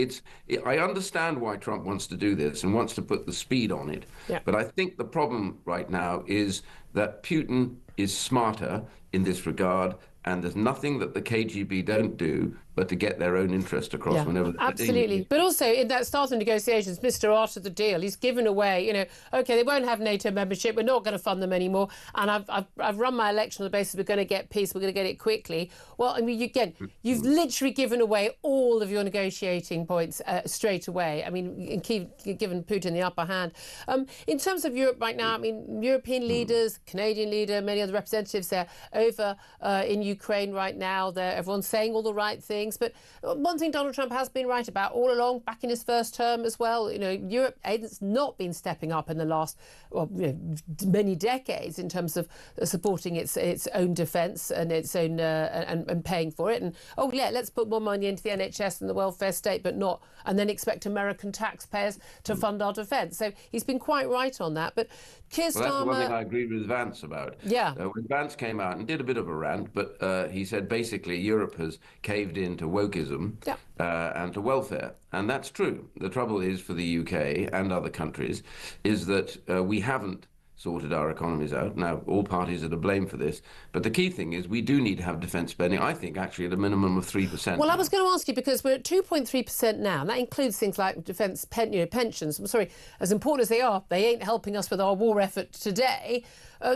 I understand why Trump wants to do this and wants to put the speed on it. But I think the problem right now is that Putin is smarter in this regard, and there's nothing that the KGB don't do but to get their own interest across whenever they're absolutely. But also, in that start of negotiations, Mr. Art of the deal, he's given away, OK, they won't have NATO membership, we're not going to fund them anymore, and I've run my election on the basis we're going to get peace, we're going to get it quickly. Well, I mean, you've literally given away all of your negotiating points straight away. I mean, given Putin the upper hand. In terms of Europe right now, I mean, European leaders, Canadian leader, many other representatives there over in Ukraine right now, everyone's saying all the right things. But one thing Donald Trump has been right about all along, back in his first term as well, Europe has not been stepping up in the last many decades in terms of supporting its own defence and its own and paying for it. And let's put more money into the NHS and the welfare state, but not, and then expect American taxpayers to fund our defence. So he's been quite right on that. But Keir Starmer... That's the one thing I agreed with Vance about. When Vance came out and did a bit of a rant, but he said basically Europe has caved in to wokeism and to welfare. And that's true. The trouble is, for the UK and other countries, is that we haven't sorted our economies out. Now, all parties are to blame for this, but the key thing is we do need to have defence spending, I think, actually at a minimum of 3%. Well, I was going to ask you, because we're at 2.3% now, and that includes things like defence pensions. I'm sorry, as important as they are, they ain't helping us with our war effort today.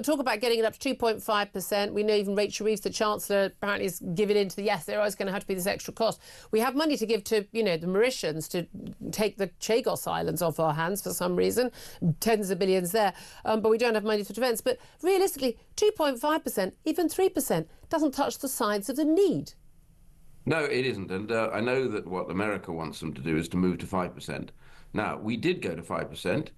Talk about getting it up to 2.5%. We know even Rachel Reeves, the Chancellor, apparently is giving in to the yes, there is going to have to be this extra cost. We have money to give to, the Mauritians to take the Chagos Islands off our hands for some reason, tens of billions there, but we don't have money for defence. But realistically, 2.5%, even 3%, doesn't touch the sides of the need. No, it isn't. And I know that what America wants them to do is to move to 5%. Now, we did go to 5%.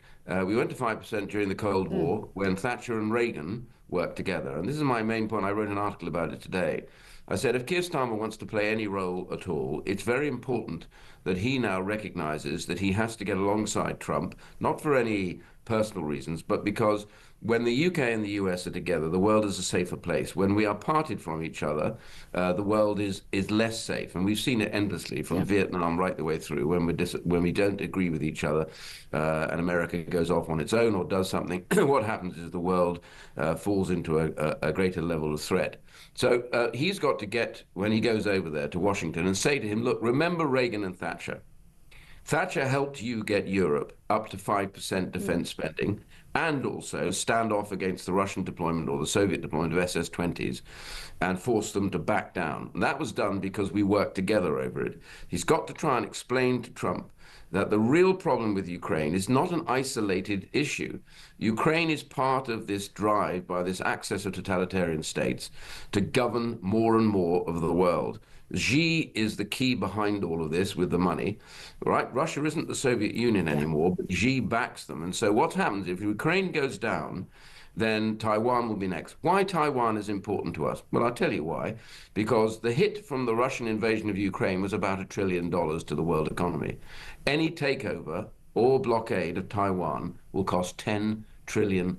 We went to 5% during the Cold War when Thatcher and Reagan worked together. And this is my main point. I wrote an article about it today. I said, if Keir Starmer wants to play any role at all, it's very important that he now recognises that he has to get alongside Trump, not for any personal reasons, but because when the UK and the US are together, the world is a safer place. When we are parted from each other, the world is less safe. And we've seen it endlessly from Vietnam right the way through. When we don't agree with each other and America goes off on its own or does something, what happens is the world falls into a greater level of threat. So he's got to get, when he goes over there to Washington, and say to him, look, remember Reagan and Thatcher. Thatcher helped you get Europe up to 5% defense spending, and also stand off against the Russian deployment or the Soviet deployment of SS-20s and force them to back down. And that was done because we worked together over it. He's got to try and explain to Trump that the real problem with Ukraine is not an isolated issue. Ukraine is part of this drive by this axis of totalitarian states to govern more and more of the world. Xi is the key behind all of this with the money, right? Russia isn't the Soviet Union anymore, but Xi backs them. And so what happens if Ukraine goes down, then Taiwan will be next. Why Taiwan is important to us? Well, I'll tell you why. Because the hit from the Russian invasion of Ukraine was about $1 trillion to the world economy. Any takeover or blockade of Taiwan will cost $10 trillion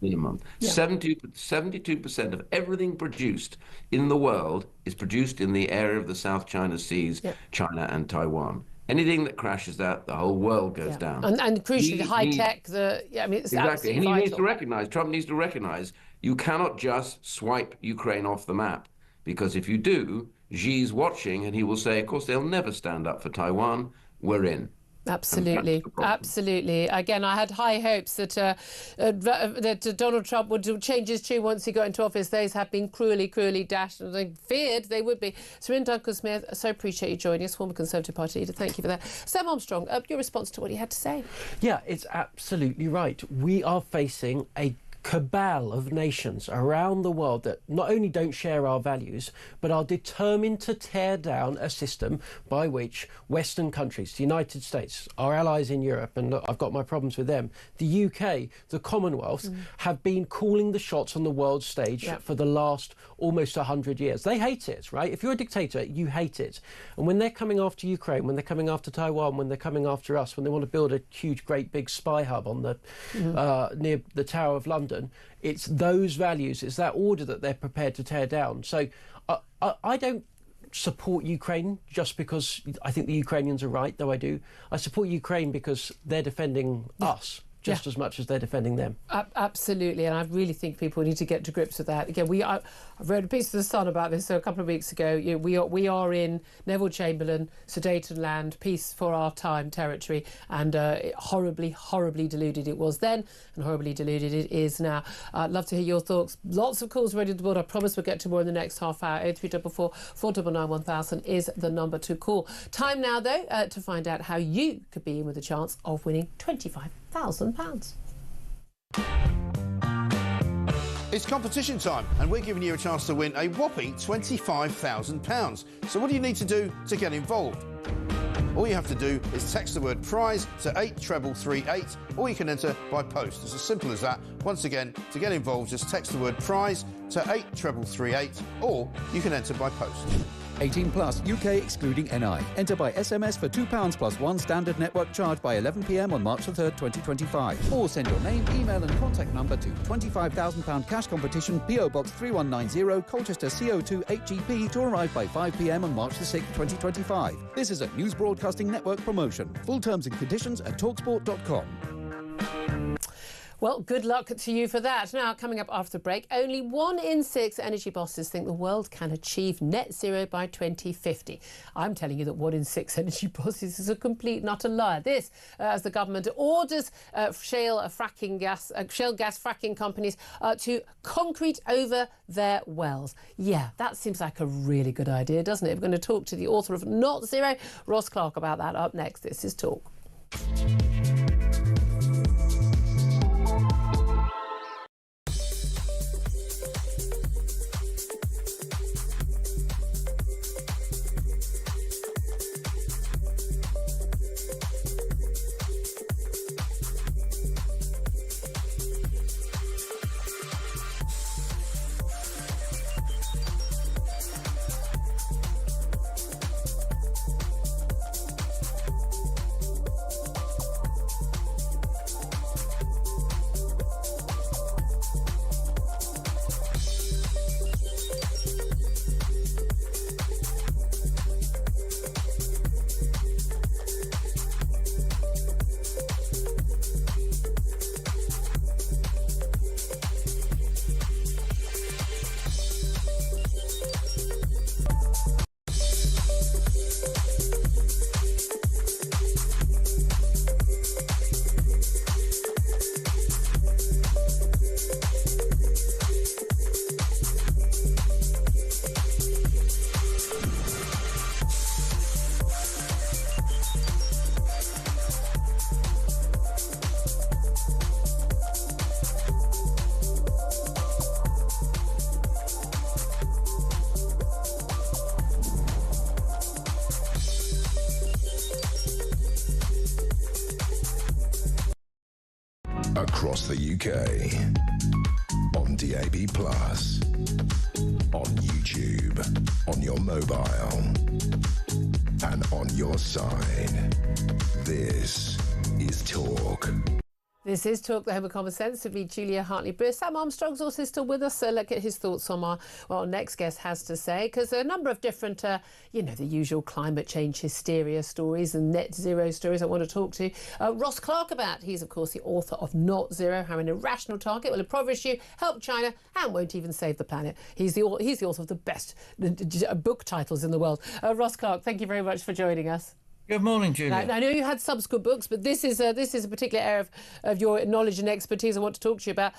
minimum. 72% of everything produced in the world is produced in the area of the South China Seas, China and Taiwan. Anything that crashes that, the whole world goes down. And crucially, the high tech, it's exactly. And he vital. needs to recognize, Trump needs to recognize, you cannot just swipe Ukraine off the map. Because if you do, Xi's watching and he will say, of course, they'll never stand up for Taiwan. We're in. Absolutely, absolutely. Again, I had high hopes that Donald Trump would change his tune once he got into office. Those have been cruelly dashed, and I feared they would be. Sir Duncan-Smith, I so appreciate you joining us, former Conservative Party leader. Thank you for that. Sam Armstrong, your response to what he had to say? Yeah, it's absolutely right. We are facing a cabal of nations around the world that not only don't share our values, but are determined to tear down a system by which Western countries, the United States, our allies in Europe, and I've got my problems with them, the UK, the Commonwealth, have been calling the shots on the world stage for the last almost 100 years. They hate it, right? If you're a dictator, you hate it. And when they're coming after Ukraine, when they're coming after Taiwan, when they're coming after us, when they want to build a huge, great big spy hub on the near the Tower of London, it's those values, it's that order that they're prepared to tear down. So I don't support Ukraine just because I think the Ukrainians are right, though I do. I support Ukraine because they're defending us just as much as they're defending them. Absolutely, and I really think people need to get to grips with that. Again, I wrote a piece of The Sun about this a couple of weeks ago. We are in Neville Chamberlain, Sudetenland, peace for our time territory, and horribly deluded it was then, and horribly deluded it is now. I'd love to hear your thoughts. Lots of calls ready to board. I promise we'll get to more in the next half hour. 0344 499 1000 is the number to call. Time now, though, to find out how you could be in with a chance of winning £25,000. It's competition time, and we're giving you a chance to win a whopping £25,000. So what do you need to do to get involved? All you have to do is text the word prize to 83338, or you can enter by post. It's as simple as that. Once again, to get involved, just text the word prize to 83338, or you can enter by post. 18 plus, UK excluding NI. Enter by SMS for £2 plus one standard network charge by 11 p.m. on March the 3rd, 2025. Or send your name, email and contact number to £25,000 cash competition, PO Box 3190, Colchester CO2 8GP, to arrive by 5 p.m. on March the 6th, 2025. This is a News Broadcasting Network promotion. Full terms and conditions at talksport.com. Well, good luck to you for that. Now, coming up after the break, only 1 in 6 energy bosses think the world can achieve net zero by 2050. I'm telling you that 1 in 6 energy bosses is a complete and utter liar. This, as the government orders shale gas fracking companies to concrete over their wells. Yeah, that seems like a really good idea, doesn't it? We're going to talk to the author of Not Zero, Ross Clark, about that up next. This is Talk. across the UK, on DAB+, on YouTube, on your mobile, and on your side. This is Talk. This is Talk, the Home of Common Sense, with me, Julia Hartley-Brewer. Sam Armstrong's also still with us, so let's get his thoughts on what our next guest has to say, because there are a number of different, the usual climate change hysteria stories and net zero stories I want to talk to Ross Clark about. He's, of course, the author of Not Zero, How an Irrational Target Will Impoverish You, Help China, and Won't Even Save the Planet. He's the author of the best book titles in the world. Ross Clark, thank you very much for joining us. Good morning, Julia. Now, I know you had subsequent books, but this is a particular area of your knowledge and expertise I want to talk to you about.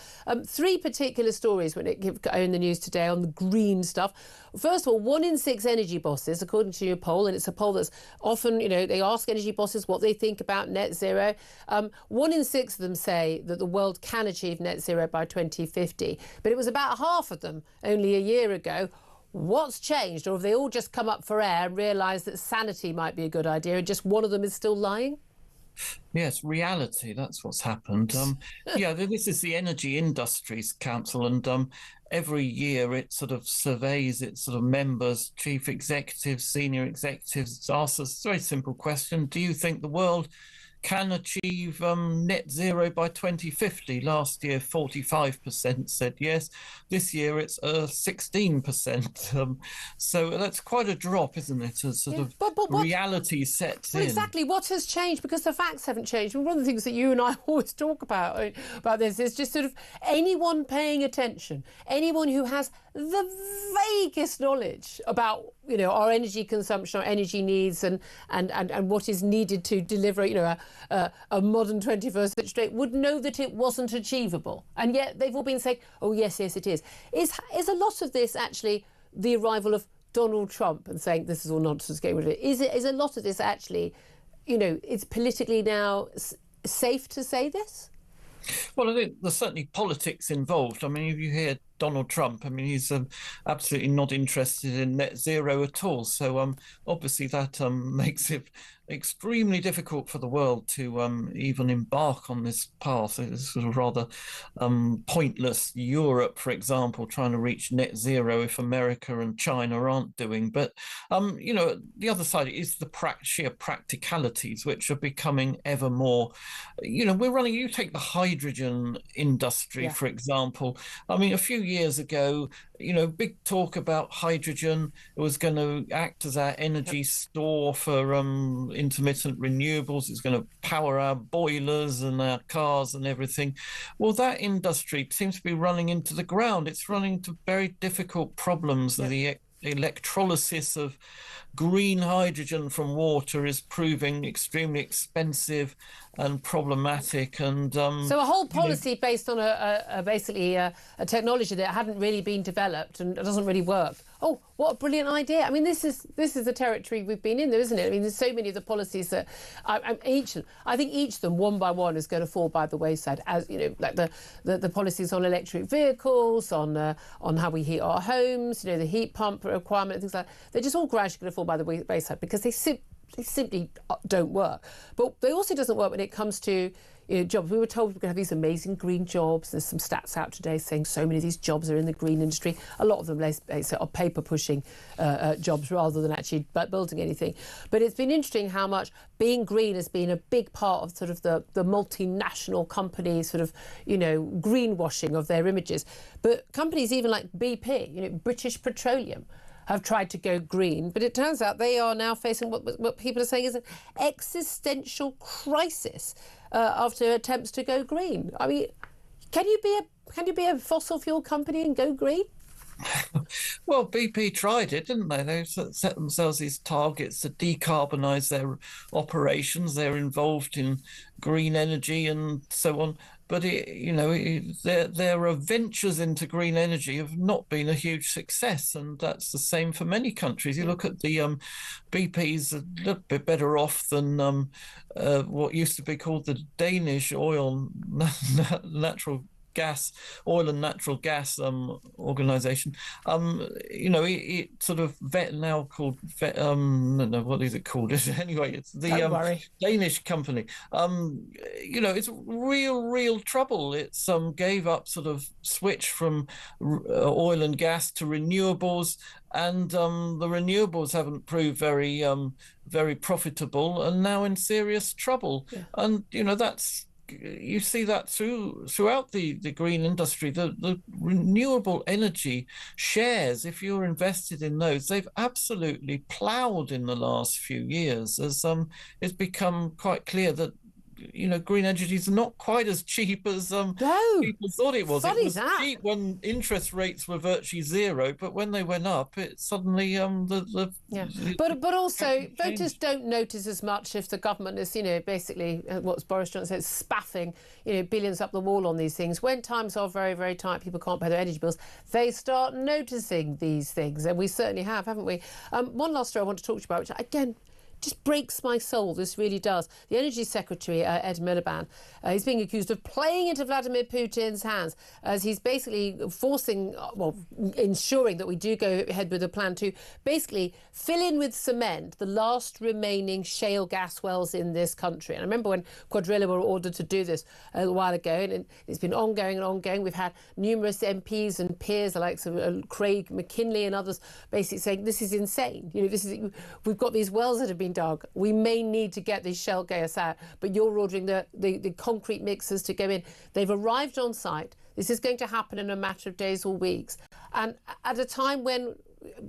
Three particular stories when it are in the news today on the green stuff. First of all, 1 in 6 energy bosses, according to your poll, and it's a poll that's often, they ask energy bosses what they think about net zero. 1 in 6 of them say that the world can achieve net zero by 2050, but it was about half of them only a year ago. What's changed, or have they all just come up for air and realised that sanity might be a good idea and just one of them is still lying? Yes, reality, that's what's happened. This is the Energy Industries Council, and every year it sort of surveys its sort of members, chief executives, senior executives, asks us a very simple question: do you think the world can achieve net zero by 2050? Last year, 45% said yes. This year, it's 16%. So that's quite a drop, isn't it? As sort of reality sets in. Exactly. What has changed? Because the facts haven't changed. And one of the things that you and I always talk about this is just sort of anyone paying attention, anyone who has the vaguest knowledge about our energy consumption, our energy needs, and what is needed to deliver a modern 21st century state would know that it wasn't achievable. And yet they've all been saying, oh yes, it is. Is a lot of this actually the arrival of Donald Trump and saying this is all nonsense, get rid of it? Is a lot of this actually, it's politically now safe to say this? Well, I think there's certainly politics involved. I mean, if you hear Donald Trump, I mean, he's absolutely not interested in net zero at all. So obviously that makes it extremely difficult for the world to even embark on this path. It's sort of rather pointless. Europe, for example, trying to reach net zero if America and China aren't doing. But, the other side is the sheer practicalities, which are becoming ever more, you take the hydrogen industry, for example. I mean, a few years ago, big talk about hydrogen. It was going to act as our energy store for intermittent renewables. It's going to power our boilers and our cars and everything. Well, that industry seems to be running into the ground. It's running into very difficult problems. The electrolysis of green hydrogen from water is proving extremely expensive and problematic, and so a whole policy based on a technology that hadn't really been developed and doesn't really work. Oh, what a brilliant idea! I mean, this is the territory we've been in, though, isn't it? I mean, there's so many of the policies that I think each of them, one by one, is going to fall by the wayside. As like the policies on electric vehicles, on how we heat our homes, the heat pump requirement, and things like that. They're just all gradually going to fall by the wayside because they simply don't work. But they also doesn't work when it comes to jobs. We were told we're going to have these amazing green jobs. There's some stats out today saying so many of these jobs are in the green industry. A lot of them are paper pushing jobs rather than actually building anything. But it's been interesting how much being green has been a big part of sort of the multinational companies sort of greenwashing of their images. But companies even like BP, British Petroleum, have tried to go green, but it turns out they are now facing what people are saying is an existential crisis after attempts to go green. I mean, can you be a fossil fuel company and go green? Well, BP tried it, didn't they? They set themselves these targets to decarbonise their operations. They're involved in green energy and so on. But their ventures into green energy have not been a huge success, and that's the same for many countries. You look at the BP's a little bit better off than what used to be called the Danish oil natural oil and natural gas organization. It sort of now called no, what is it called? Anyway, it's the Danish company. It's real trouble. It's gave up sort of switch from oil and gas to renewables, and the renewables haven't proved very profitable, and now in serious trouble. Yeah. And you see that throughout the green industry. The renewable energy shares, if you're invested in those, they've absolutely ploughed in the last few years, as it's become quite clear that green energy is not quite as cheap as people thought it was. It was cheap when interest rates were virtually zero, but when they went up, it suddenly But also, voters don't notice as much if the government is, basically what Boris Johnson said, spaffing, billions up the wall on these things. When times are very, very tight, people can't pay their energy bills, they start noticing these things, and we certainly have, haven't we? One last story I want to talk to you about, which again just breaks my soul. This really does. The Energy Secretary, Ed Miliband, he's being accused of playing into Vladimir Putin's hands, as he's basically ensuring that we do go ahead with a plan to basically fill in with cement the last remaining shale gas wells in this country. And I remember when Quadrilla were ordered to do this a little while ago, and it's been ongoing and ongoing. We've had numerous MPs and peers, like Craig McKinley and others, basically saying this is insane. We've got these wells that have been dug. We may need to get these shale gas out, but you're ordering the concrete mixers to go in. They've arrived on site. This is going to happen in a matter of days or weeks. And at a time when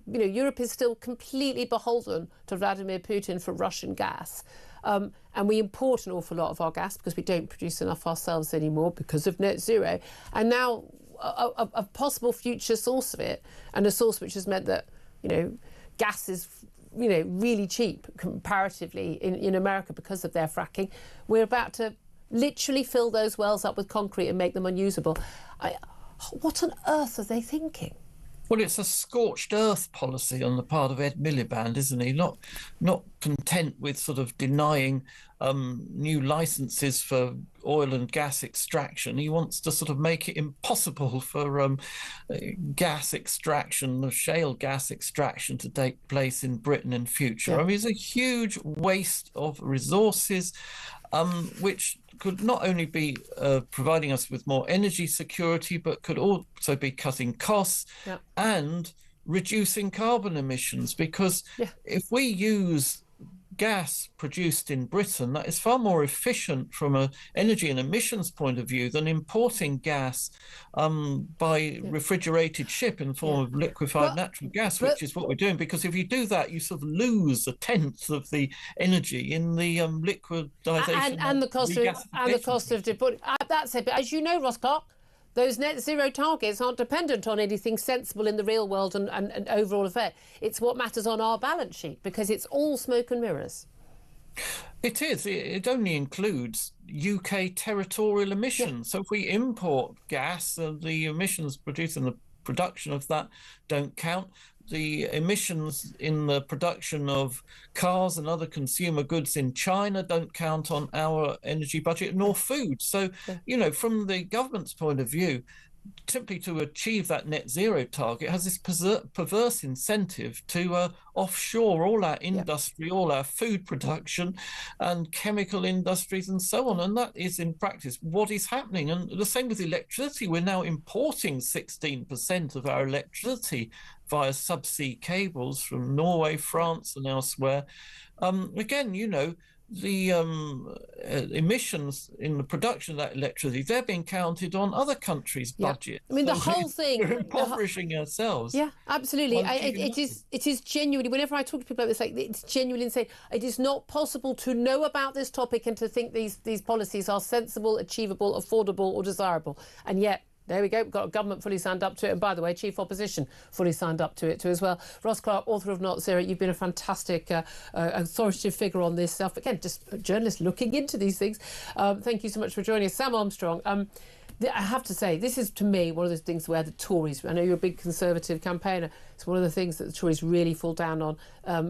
Europe is still completely beholden to Vladimir Putin for Russian gas. And we import an awful lot of our gas because we don't produce enough ourselves anymore because of net zero. And now a possible future source of it, and a source which has meant that, gas is really cheap comparatively in America because of their fracking. We're about to literally fill those wells up with concrete and make them unusable. What on earth are they thinking? Well, it's a scorched earth policy on the part of Ed Miliband, isn't he? Not content with sort of denying new licenses for oil and gas extraction. He wants to sort of make it impossible for gas extraction, the shale gas extraction, to take place in Britain in future. Yeah. I mean, it's a huge waste of resources, which could not only be providing us with more energy security, but could also be cutting costs and reducing carbon emissions. Because if we use gas produced in Britain, that is far more efficient from an energy and emissions point of view than importing gas by refrigerated ship in the form of liquefied natural gas, which is what we're doing. Because if you do that, you sort of lose a tenth of the energy in the liquidization and the cost of deporting. That's it. But as you know, Ross Clark, those net zero targets aren't dependent on anything sensible in the real world and overall effect. It's what matters on our balance sheet, because it's all smoke and mirrors. It is. It only includes UK territorial emissions. Yeah. So if we import gas, the emissions produced in the production of that don't count. The emissions in the production of cars and other consumer goods in China don't count on our energy budget, nor food. So, from the government's point of view, simply to achieve that net zero target has this perverse incentive to offshore all our industry, all our food production and chemical industries and so on. And that is in practice what is happening. And the same with electricity. We're now importing 16% of our electricity via subsea cables from Norway, France and elsewhere. Again, the emissions in the production of that electricity, they're being counted on other countries' budgets. I mean, the whole thing... We're impoverishing ourselves. Yeah, absolutely. It is genuinely, whenever I talk to people about this, it's genuinely insane. It is not possible to know about this topic and to think these policies are sensible, achievable, affordable or desirable. And yet, there we go. We've got a government fully signed up to it. And by the way, chief opposition fully signed up to it too as well. Ross Clark, author of Not Zero. You've been a fantastic authoritative figure on this stuff. Again, just a journalist looking into these things. Thank you so much for joining us. Sam Armstrong, I have to say, this is, to me, one of those things where the Tories, I know you're a big Conservative campaigner, it's one of the things that the Tories really fall down on.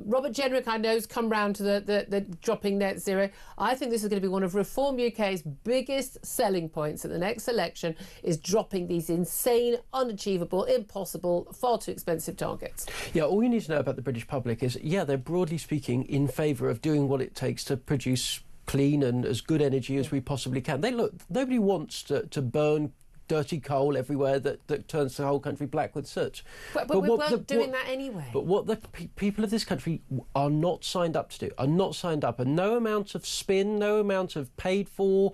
Robert Jenrick, I know, has come round to the dropping net zero. I think this is going to be one of Reform UK's biggest selling points at the next election, is dropping these insane, unachievable, impossible, far too expensive targets. Yeah, all you need to know about the British public is, yeah, they're broadly speaking in favour of doing what it takes to produce clean and as good energy as we possibly can. Nobody wants to burn dirty coal everywhere that turns the whole country black with soot. But we weren't doing that anyway. But what the people of this country are not signed up to do, are not signed up, and no amount of spin, no amount of paid for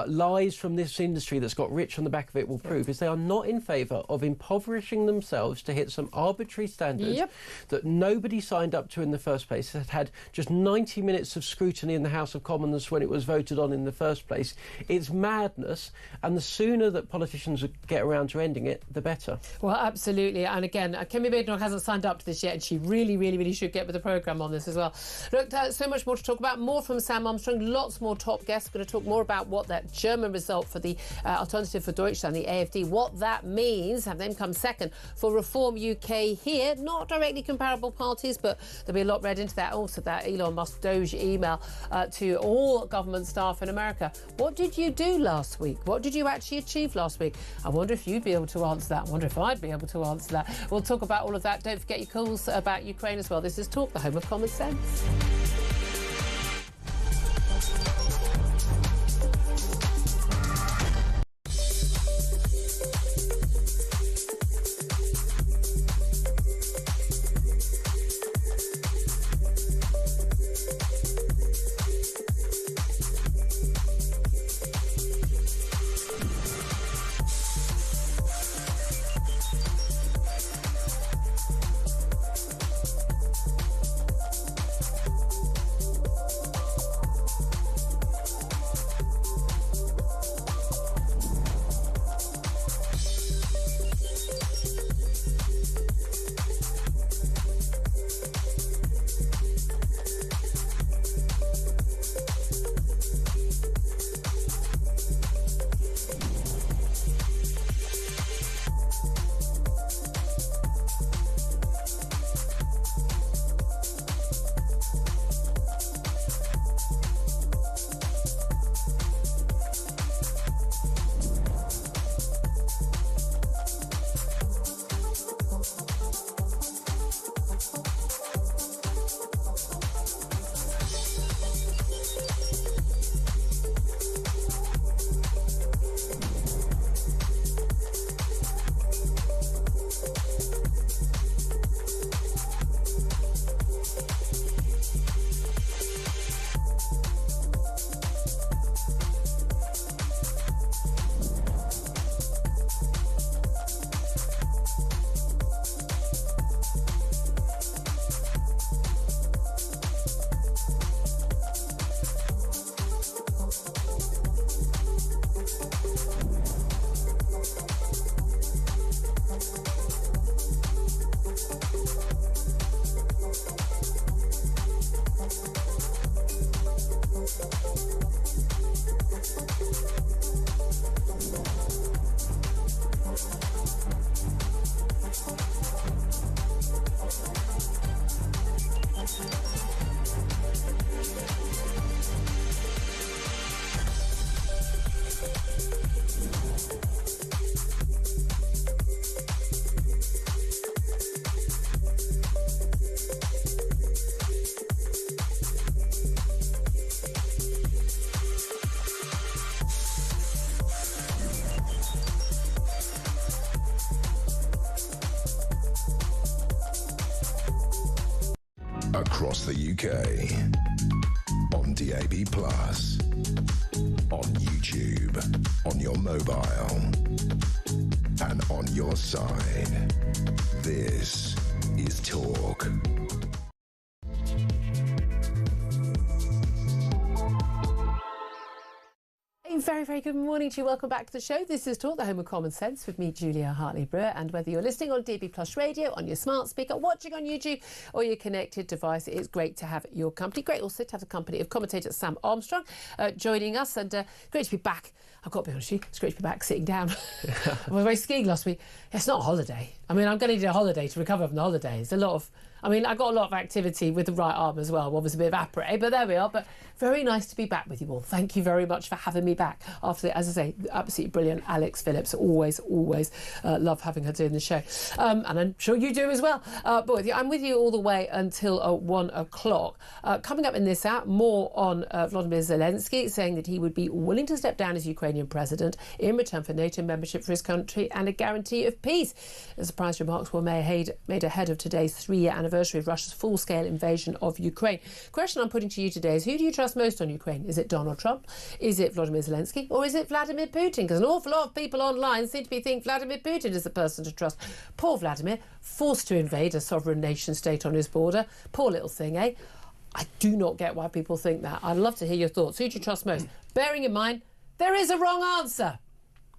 lies from this industry that's got rich on the back of it will prove, is they are not in favour of impoverishing themselves to hit some arbitrary standard that nobody signed up to in the first place. It had just 90 minutes of scrutiny in the House of Commons when it was voted on in the first place. It's madness, and the sooner that politicians get around to ending it, the better. Well, absolutely. And again, Kemi Badenoch hasn't signed up to this yet, and she really, really, really should get with the programme on this as well. Look, so much more to talk about. More from Sam Armstrong, lots more top guests. We're going to talk more about what that German result for the Alternative for Deutschland, the AfD, what that means, have them come second for Reform UK here. Not directly comparable parties, but there'll be a lot read into that. Also, that Elon Musk Doge email to all government staff in America. What did you do last week? What did you actually achieve last week? I wonder if you'd be able to answer that. I wonder if I'd be able to answer that. We'll talk about all of that. Don't forget your calls about Ukraine as well. This is Talk, the home of common sense. Across the UK, on DAB+, on YouTube, on your mobile, and on your side. This is Talk. Very, very good morning to you. Welcome back to the show. This is Talk, the home of common sense with me, Julia Hartley-Brewer. And whether you're listening on DB Plus Radio, on your smart speaker, watching on YouTube or your connected device, it is great to have your company. Great also to have the company of commentator Sam Armstrong joining us. And great to be back. I've got to be honest with you, it's great to be back sitting down. I was away skiing last week. It's not a holiday. I mean, I'm going to need a holiday to recover from the holidays. I got a lot of activity with the right arm as well. Obviously a bit of après, but there we are. But very nice to be back with you all. Thank you very much for having me back after, as I say, absolutely brilliant Alex Phillips. Always love having her doing the show. And I'm sure you do as well. But I'm with you all the way until 1 o'clock. Coming up in this hour, more on Volodymyr Zelensky saying that he would be willing to step down as Ukrainian president in return for NATO membership for his country and a guarantee of peace. The surprise remarks were made ahead of today's 3-year anniversary of Russia's full-scale invasion of Ukraine. The question I'm putting to you today is, who do you trust most on Ukraine? Is it Donald Trump? Is it Volodymyr Zelensky? Or is it Vladimir Putin? Because an awful lot of people online seem to think Vladimir Putin is the person to trust. Poor Vladimir, forced to invade a sovereign nation state on his border. Poor little thing, eh? I do not get why people think that. I'd love to hear your thoughts. Who do you trust most? Bearing in mind, there is a wrong answer.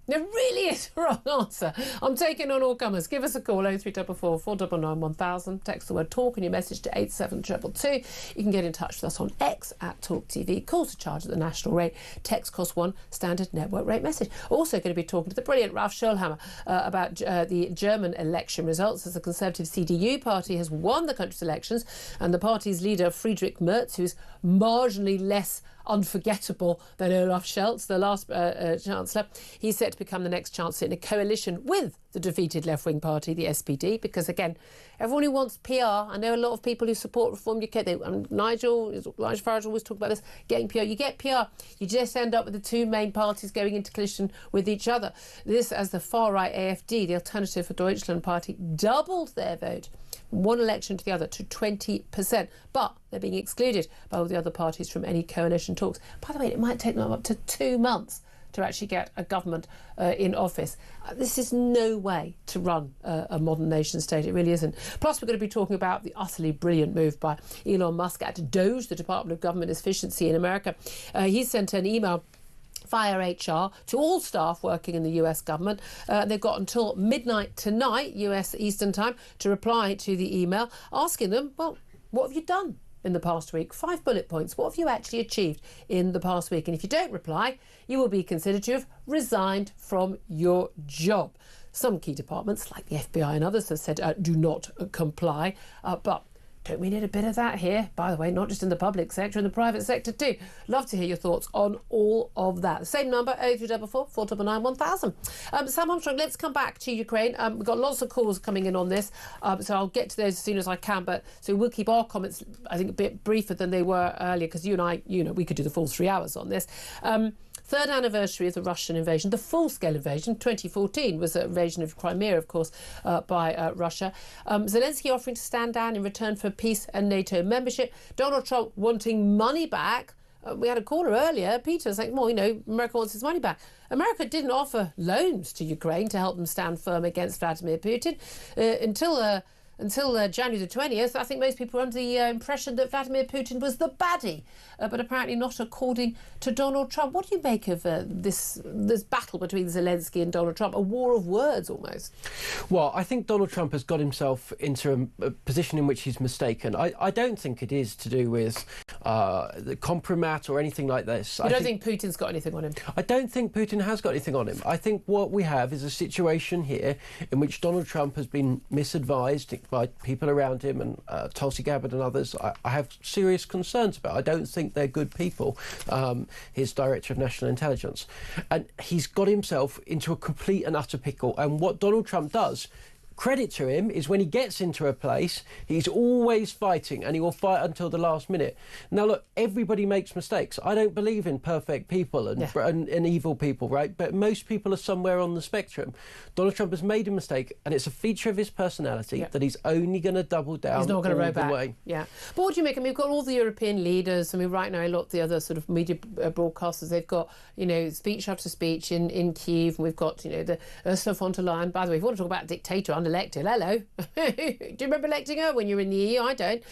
There really is a wrong answer. I'm taking on all comers. Give us a call, 0344 499 1000. Text the word talk and your message to 87222. You can get in touch with us on X at talkTV. Calls are charged at the national rate. Text costs £1, standard network rate message. Also going to be talking to the brilliant Ralph Schulhammer about the German election results, as the Conservative CDU party has won the country's elections, and the party's leader, Friedrich Merz, who's marginally less unforgettable than Olaf Scholz, the last Chancellor. He's set to become the next Chancellor in a coalition with the defeated left-wing party, the SPD, because, again, everyone who wants PR, I know a lot of people who support Reform UK, Nigel Farage always talk about this, getting PR. You get PR, you just end up with the two main parties going into coalition with each other. This, as the far-right AfD, the Alternative for Deutschland party, doubled their vote from one election to the other to 20%. But they're being excluded by all the other parties from any coalition talks. By the way, it might take them up to 2 months to actually get a government in office. This is no way to run a modern nation state. It really isn't. Plus, we're going to be talking about the utterly brilliant move by Elon Musk at DOGE, the Department of Government Efficiency in America. He sent an email via HR to all staff working in the US government. They've got until midnight tonight, US Eastern Time, to reply to the email, asking them, well, what have you done in the past week? 5 bullet points. What have you actually achieved in the past week? And if you don't reply, you will be considered to have resigned from your job. Some key departments, like the FBI and others, have said do not comply. But don't we need a bit of that here? By the way, not just in the public sector, in the private sector too. Love to hear your thoughts on all of that. Same number, 0344 499 1000. Sam Armstrong, let's come back to Ukraine. We've got lots of calls coming in on this, so I'll get to those as soon as I can. But so we'll keep our comments, I think, a bit briefer than they were earlier, because you and I, we could do the full 3 hours on this. Third anniversary of the Russian invasion, the full-scale invasion. 2014 was an invasion of Crimea, of course, by Russia. Zelensky offering to stand down in return for peace and NATO membership. Donald Trump wanting money back. We had a caller earlier, Peter, saying, well, America wants its money back. America didn't offer loans to Ukraine to help them stand firm against Vladimir Putin until January the 20th. I think most people were under the impression that Vladimir Putin was the baddie, but apparently not according to Donald Trump. What do you make of this battle between Zelensky and Donald Trump? A war of words, almost. Well, I think Donald Trump has got himself into a position in which he's mistaken. I don't think it is to do with the compromat or anything like this. You don't think Putin's got anything on him? I don't think Putin has got anything on him. I think what we have is a situation here in which Donald Trump has been misadvised by people around him, and Tulsi Gabbard and others. I have serious concerns about. I don't think they're good people. His Director of National Intelligence. And he's got himself into a complete and utter pickle. And what Donald Trump does, credit to him, is when he gets into a place, he's always fighting, and he will fight until the last minute. Now, look, everybody makes mistakes. I don't believe in perfect people and evil people, right? But most people are somewhere on the spectrum. Donald Trump has made a mistake, and it's a feature of his personality that he's only going to double down. He's not going to row back. Way. Yeah. But what do you make? I mean, we've got all the European leaders. I mean, right now, a lot of the other sort of media broadcasters, they've got, speech after speech in Kyiv. And we've got, the Ursula von der Leyen. By the way, if you want to talk about a dictator unelected, hello. Do you remember electing her when you were in the EU? I don't.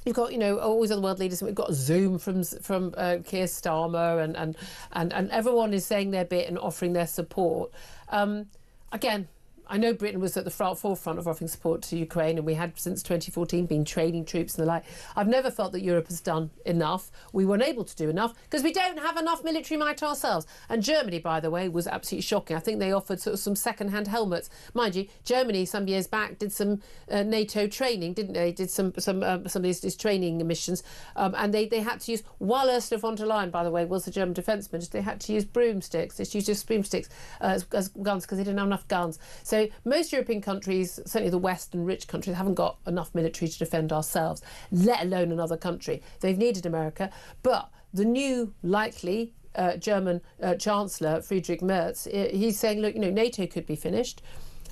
You've got, always other world leaders. We've got Zoom from Keir Starmer, and everyone is saying their bit and offering their support. Again, I know Britain was at the forefront of offering support to Ukraine, and we had since 2014 been training troops and the like. I've never felt that Europe has done enough. We weren't able to do enough because we don't have enough military might ourselves. And Germany, by the way, was absolutely shocking. I think they offered sort of some second-hand helmets. Mind you, Germany some years back did some NATO training, didn't they? Did some of these training missions, and they had to use, while Ursula von der Leyen, by the way, was the German defence minister, they had to use broomsticks. They used just broomsticks as guns because they didn't have enough guns. So most European countries, certainly the Western rich countries, haven't got enough military to defend ourselves, let alone another country. They've needed America. But the new, likely German Chancellor, Friedrich Merz, he's saying, look, NATO could be finished.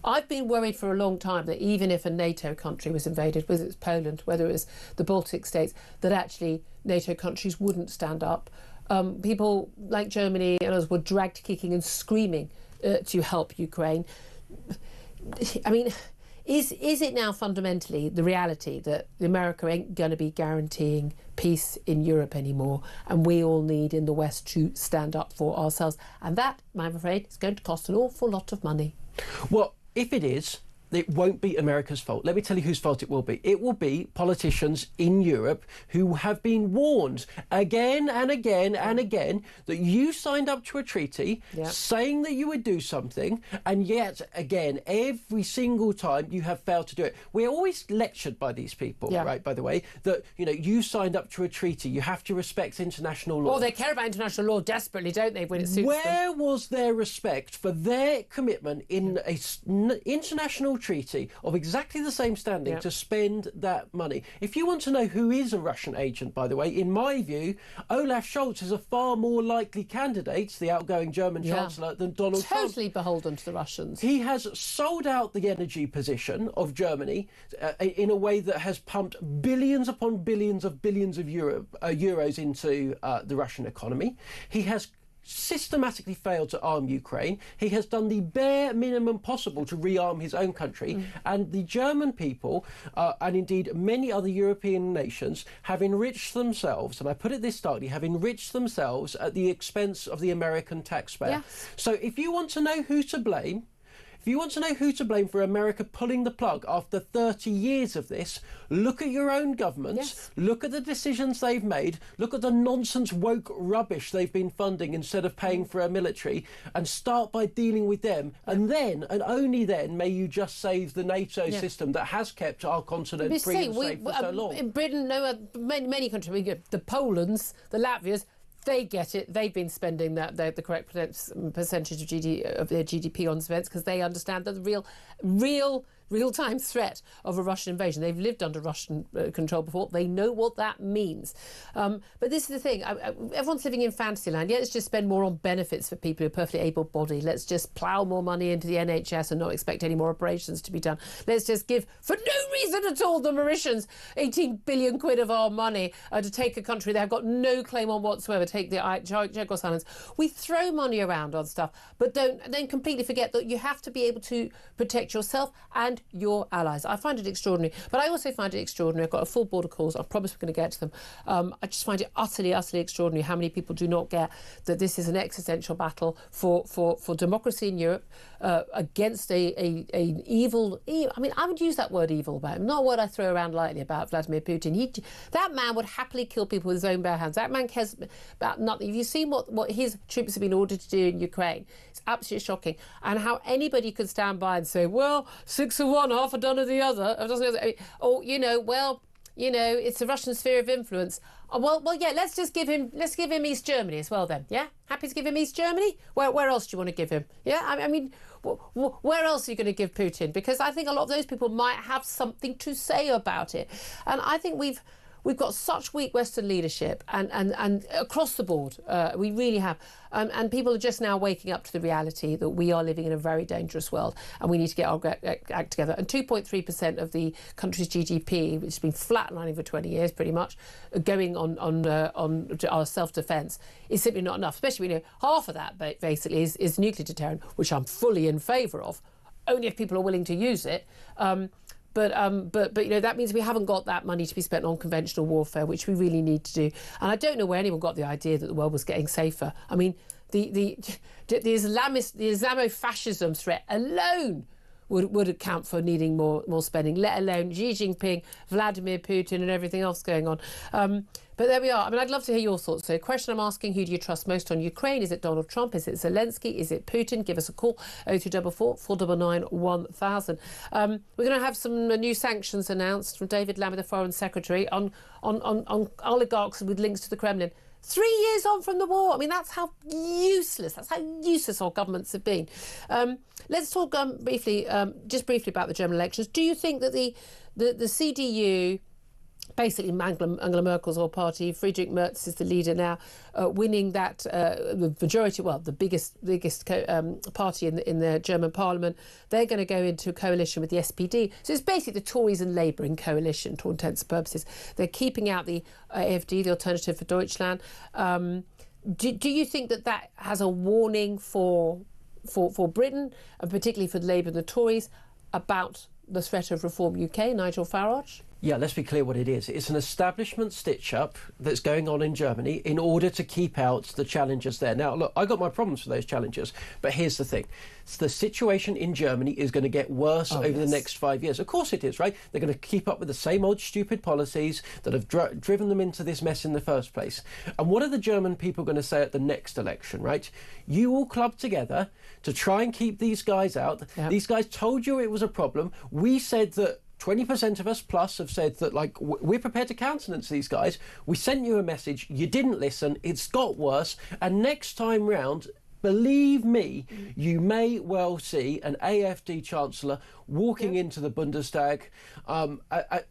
I've been worried for a long time that even if a NATO country was invaded, whether it's Poland, whether it was the Baltic states, that actually NATO countries wouldn't stand up. People like Germany and others were dragged kicking and screaming to help Ukraine. I mean, is it now fundamentally the reality that America ain't going to be guaranteeing peace in Europe anymore, and we all need in the West to stand up for ourselves? And that, I'm afraid, is going to cost an awful lot of money. Well, if it is, it won't be America's fault. Let me tell you whose fault it will be. It will be politicians in Europe who have been warned again and again and again that you signed up to a treaty saying that you would do something, and yet again every single time you have failed to do it. We're always lectured by these people, right, by the way, that you signed up to a treaty, you have to respect international law. Well, they care about international law desperately, don't they, when it suits them? Where was their respect for their commitment in an international treaty of exactly the same standing to spend that money? If you want to know who is a Russian agent, by the way, in my view, Olaf Scholz is a far more likely candidate, the outgoing German Chancellor, than Donald Trump. Totally beholden to the Russians. He has sold out the energy position of Germany in a way that has pumped billions upon billions of euros into the Russian economy. He has systematically failed to arm Ukraine. He has done the bare minimum possible to rearm his own country, and the German people and indeed many other European nations have enriched themselves, and I put it this starkly, have enriched themselves at the expense of the American taxpayer. So if you want to know who to blame, if you want to know who to blame for America pulling the plug after 30 years of this, look at your own governments, look at the decisions they've made, look at the nonsense woke rubbish they've been funding instead of paying for a military, and start by dealing with them. And then, and only then, may you just save the NATO system that has kept our continent free and safe for so long. In Britain, many countries, the Polands, the Latvias, they get it. They've been spending the correct percentage of their GDP on defence because they understand that the real-time threat of a Russian invasion. They've lived under Russian control before. They know what that means. But this is the thing. Everyone's living in fantasy land. Let's just spend more on benefits for people who are perfectly able-bodied. Let's just plough more money into the NHS and not expect any more operations to be done. Let's just give, for no reason at all, the Mauritians 18 billion quid of our money to take a country they have got no claim on whatsoever, take the Chagos Islands. We throw money around on stuff, but then completely forget that you have to be able to protect yourself and your allies. I find it extraordinary, but I also find it extraordinary. I've got a full board of calls. I promise we're going to get to them. I just find it utterly extraordinary how many people do not get that this is an existential battle for democracy in Europe against an evil. I mean, I would use that word evil about him, not a word I throw around lightly about Vladimir Putin. That man would happily kill people with his own bare hands. That man cares about nothing. If you've seen what his troops have been ordered to do in Ukraine, it's absolutely shocking. And how anybody could stand by and say, well, 6 of one, half a done of the other, or it's the Russian sphere of influence. Let's give him East Germany as well then. Yeah, happy to give him East Germany. Where else do you want to give him? Yeah, I mean, where else are you going to give Putin? Because I think a lot of those people might have something to say about it, and I think we've got such weak Western leadership and across the board, we really have. And people are just now waking up to the reality that we are living in a very dangerous world and we need to get our act together. And 2.3% of the country's GDP, which has been flatlining for 20 years pretty much, going on our self-defence is simply not enough. Especially when half of that basically is nuclear deterrent, which I'm fully in favour of, only if people are willing to use it. But that means we haven't got that money to be spent on conventional warfare, which we really need to do. And I don't know where anyone got the idea that the world was getting safer. I mean, the Islamofascism threat alone would account for needing more spending, let alone Xi Jinping, Vladimir Putin and everything else going on. But there we are. I mean, I'd love to hear your thoughts. So question I'm asking, who do you trust most on Ukraine? Is it Donald Trump? Is it Zelensky? Is it Putin? Give us a call, 0344 499 1000. We're going to have some new sanctions announced from David Lammy, the Foreign Secretary, on oligarchs with links to the Kremlin. 3 years on from the war. I mean, that's how useless our governments have been. Let's talk briefly about the German elections. Do you think that the CDU, basically Angela Merkel's old party, Friedrich Merz is the leader now, winning that the majority, well, the biggest party in the German parliament, they're going to go into a coalition with the SPD. So it's basically the Tories and Labour in coalition, to all intents and purposes. They're keeping out the AfD, the Alternative for Deutschland. Do you think that has a warning for Britain, and particularly for Labour and the Tories, about the threat of Reform UK, Nigel Farage? Yeah, let's be clear what it is. It's an establishment stitch-up that's going on in Germany in order to keep out the challengers there. Now, look, I got my problems with those challengers, but here's the thing. The situation in Germany is going to get worse over the next 5 years. Of course it is, right? They're going to keep up with the same old stupid policies that have driven them into this mess in the first place. And what are the German people going to say at the next election, right? You all clubbed together to try and keep these guys out. Yep. These guys told you it was a problem. We said that 20% of us plus have said that, like, we're prepared to countenance these guys. We sent you a message. You didn't listen. It's got worse. And next time round, believe me, you may well see an AfD Chancellor walking into the Bundestag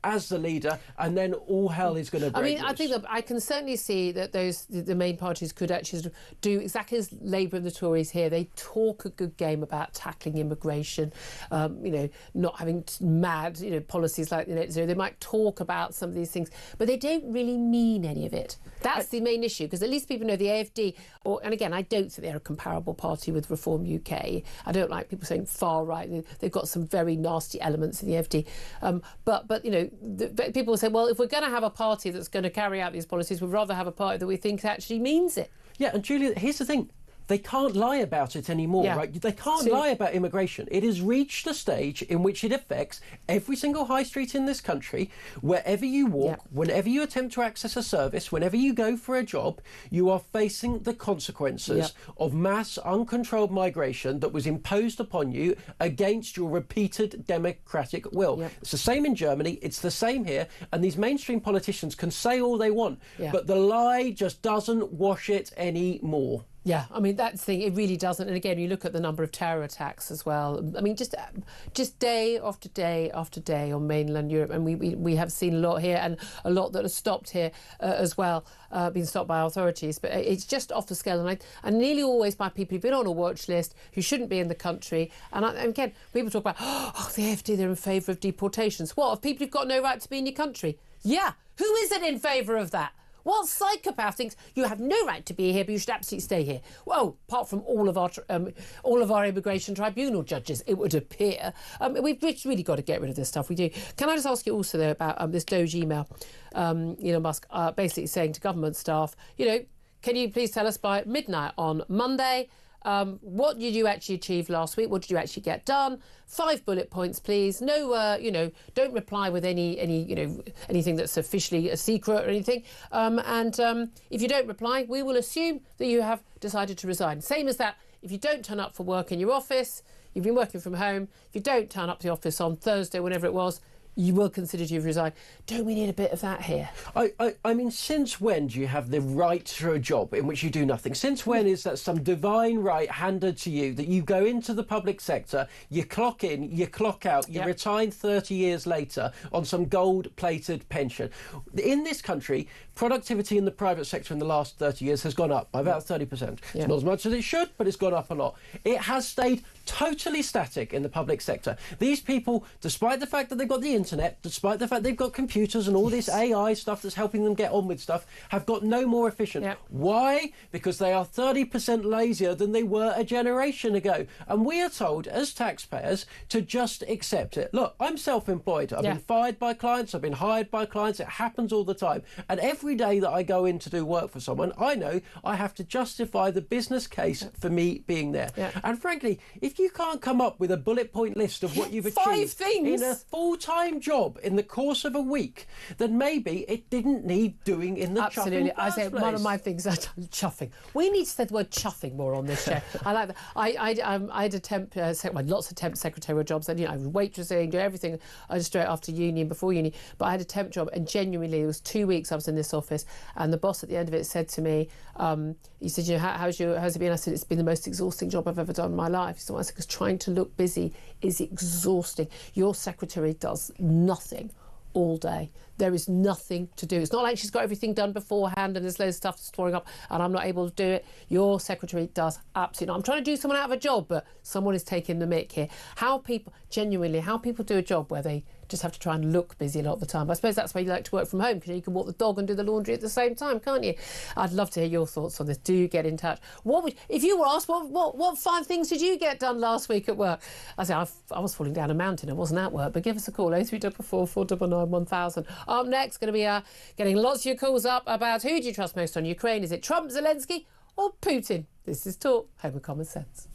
as the leader, and then all hell is going to break loose. I think that I can certainly see that the main parties could actually do exactly as Labour and the Tories here. They talk a good game about tackling immigration, not having mad, policies like the net zero. They might talk about some of these things, but they don't really mean any of it. That's the main issue, because at least people know the AfD, and again, I don't think they're a comparable party with Reform UK. I don't like people saying far right. They've got some very nasty elements in the AfD. But people will say, well, if we're going to have a party that's going to carry out these policies, we'd rather have a party that we think actually means it. Yeah, and Julia, here's the thing. They can't lie about it anymore, right? They can't lie about immigration. It has reached a stage in which it affects every single high street in this country. Wherever you walk, whenever you attempt to access a service, whenever you go for a job, you are facing the consequences of mass, uncontrolled migration that was imposed upon you against your repeated democratic will. It's the same in Germany. It's the same here. And these mainstream politicians can say all they want, but the lie just doesn't wash it anymore. Yeah, I mean, that's the thing, it really doesn't. And again, you look at the number of terror attacks as well. I mean, just day after day after day on mainland Europe. And we have seen a lot here, and a lot that are stopped here as well, being stopped by authorities. But it's just off the scale. And nearly always by people who've been on a watch list, who shouldn't be in the country. And again, people talk about, the AfD, they're in favour of deportations. What, of people who've got no right to be in your country? Yeah, who isn't in favour of that? What psychopath thinks you have no right to be here, but you should absolutely stay here? Well, apart from all of our immigration tribunal judges, it would appear. We've really got to get rid of this stuff. We do. Can I just ask you also, though, about this Doge email? Elon Musk basically saying to government staff, can you please tell us by midnight on Monday, what did you actually achieve last week? What did you actually get done? 5 bullet points, please. No, don't reply with anything that's officially a secret or anything. If you don't reply, we will assume that you have decided to resign. Same as that, if you don't turn up for work in your office, you've been working from home, if you don't turn up to the office on Thursday, whenever it was, you will consider you've resigned. Don't we need a bit of that here? I mean, since when do you have the right to a job in which you do nothing? Since when is that some divine right handed to you that you go into the public sector, you clock in, you clock out, you retire 30 years later on some gold-plated pension? In this country, productivity in the private sector in the last 30 years has gone up by about 30%. It's not as much as it should, but it's gone up a lot. It has stayed totally static in the public sector. These people, despite the fact that they've got the internet, despite the fact they've got computers and all this AI stuff that's helping them get on with stuff, have got no more efficient. Yep. Why? Because they are 30% lazier than they were a generation ago. And we are told, as taxpayers, to just accept it. Look, I'm self-employed. I've been fired by clients. I've been hired by clients. It happens all the time. And every day that I go in to do work for someone, I know I have to justify the business case for me being there. And frankly, if you can't come up with a bullet point list of what you've achieved in a full-time job in the course of a week, then maybe it didn't need doing in the Absolutely. chuffing first place. One of my things is chuffing. We need to say the word chuffing more on this show. I like that. I had a temp, lots of temp secretarial jobs, and I was waitressing, do everything straight after uni and before uni. But I had a temp job, and genuinely, it was 2 weeks I was in this office, and the boss at the end of it said to me, he said, how's it been? I said, it's been the most exhausting job I've ever done in my life. So I said, because trying to look busy is exhausting. Your secretary does nothing all day. There is nothing to do. It's not like she's got everything done beforehand and there's loads of stuff storing up and I'm not able to do it. Your secretary does absolutely not. I'm trying to do someone out of a job, but someone is taking the mick here. How people do a job where they just have to try and look busy a lot of the time. I suppose that's why you like to work from home, because you can walk the dog and do the laundry at the same time, can't you? I'd love to hear your thoughts on this. Do get in touch. If you were asked, what 5 things did you get done last week at work? I say I was falling down a mountain. I wasn't at work, but give us a call, 0344 499 1000. Up next, going to be getting lots of your calls up about who do you trust most on Ukraine? Is it Trump, Zelensky or Putin? This is Talk, Home of Common Sense.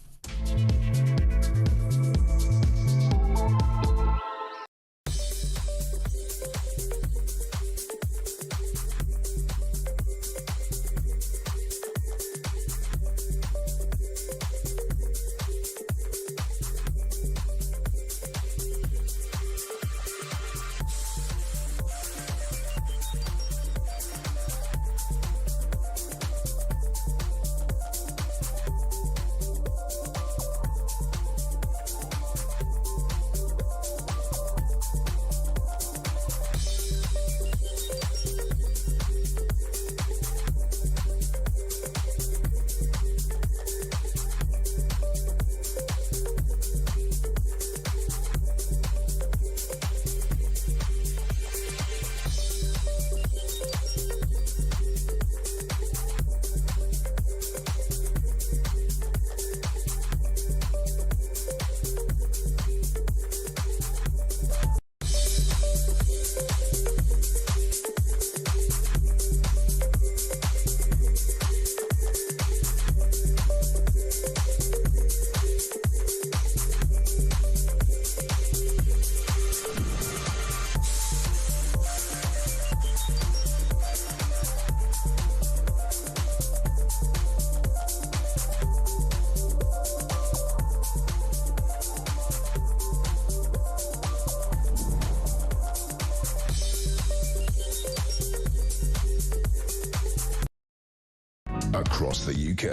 Across the UK,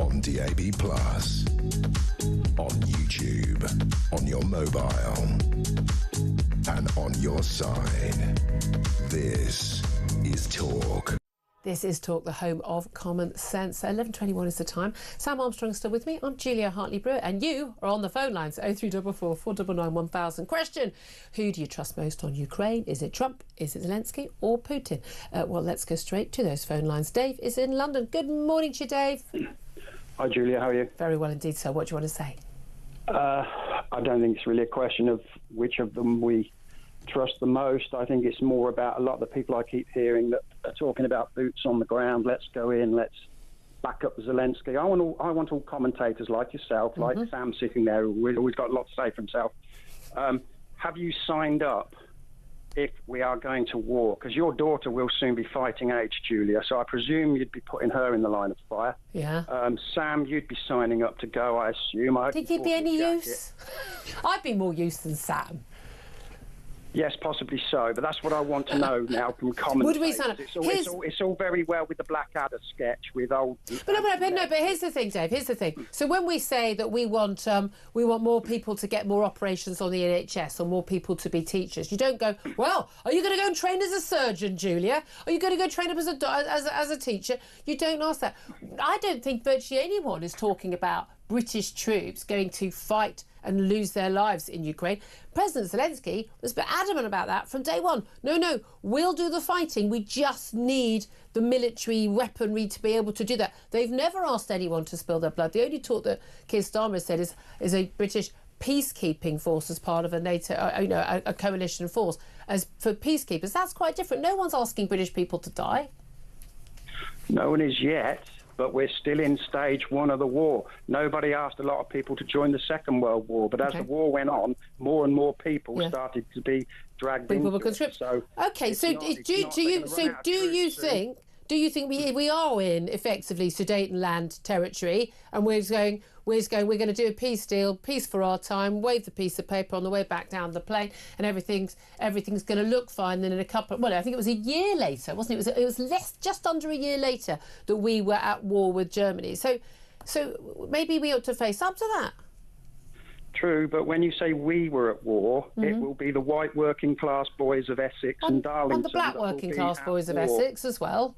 on DAB+, on YouTube, on your mobile, and on your side. This is Talk. This is Talk, the home of common sense. 11:21 is the time. Sam Armstrong's still with me. I'm Julia Hartley-Brewer, and you are on the phone lines. 0344 499 1000. Question: who do you trust most on Ukraine? Is it Trump? Is it Zelensky or Putin? Well, let's go straight to those phone lines. Dave is in London. Good morning to you, Dave. Hi, Julia. How are you? Very well indeed, sir. What do you want to say? I don't think it's really a question of which of them we trust the most. I think it's more about a lot of the people I keep hearing that are talking about boots on the ground. Let's go in. Let's back up Zelensky. I want all commentators like yourself, like Sam sitting there, who always got a lot to say for himself. Have you signed up if we are going to war? Because your daughter will soon be fighting age, Julia, so I presume you'd be putting her in the line of fire. Yeah. Sam, you'd be signing up to go, I assume. Think he'd be any use? I'd be more use than Sam. Yes, possibly so, but that's what I want to know now from commentators. Would we sign up? It's all very well with the Blackadder sketch with old. But here's the thing, Dave. Here's the thing. So when we say that we want more people to get more operations on the NHS or more people to be teachers, you don't go, well, are you going to go and train as a surgeon, Julia? Are you going to go train up as a teacher? You don't ask that. I don't think virtually anyone is talking about British troops going to fight and lose their lives in Ukraine. President Zelensky was adamant about that from day one. No, we'll do the fighting. We just need the military weaponry to be able to do that. They've never asked anyone to spill their blood. The only talk that Keir Starmer said is a British peacekeeping force as part of a NATO, a coalition force as for peacekeepers. That's quite different. No one's asking British people to die. No one is yet, but we're still in stage 1 of the war. Nobody asked a lot of people to join the Second World War, but as the war went on, more and more people started to be dragged into it. So do you think we are in effectively Sudetenland territory, and we're going to do a peace deal, peace for our time, wave the piece of paper on the way back down the plane, and everything's going to look fine. Then in a couple, I think it was a year later, wasn't it? It was just under a year later that we were at war with Germany. So maybe we ought to face up to that. True, but when you say we were at war, it will be the white working class boys of Essex and Darlington. And the black working class boys of Essex as well.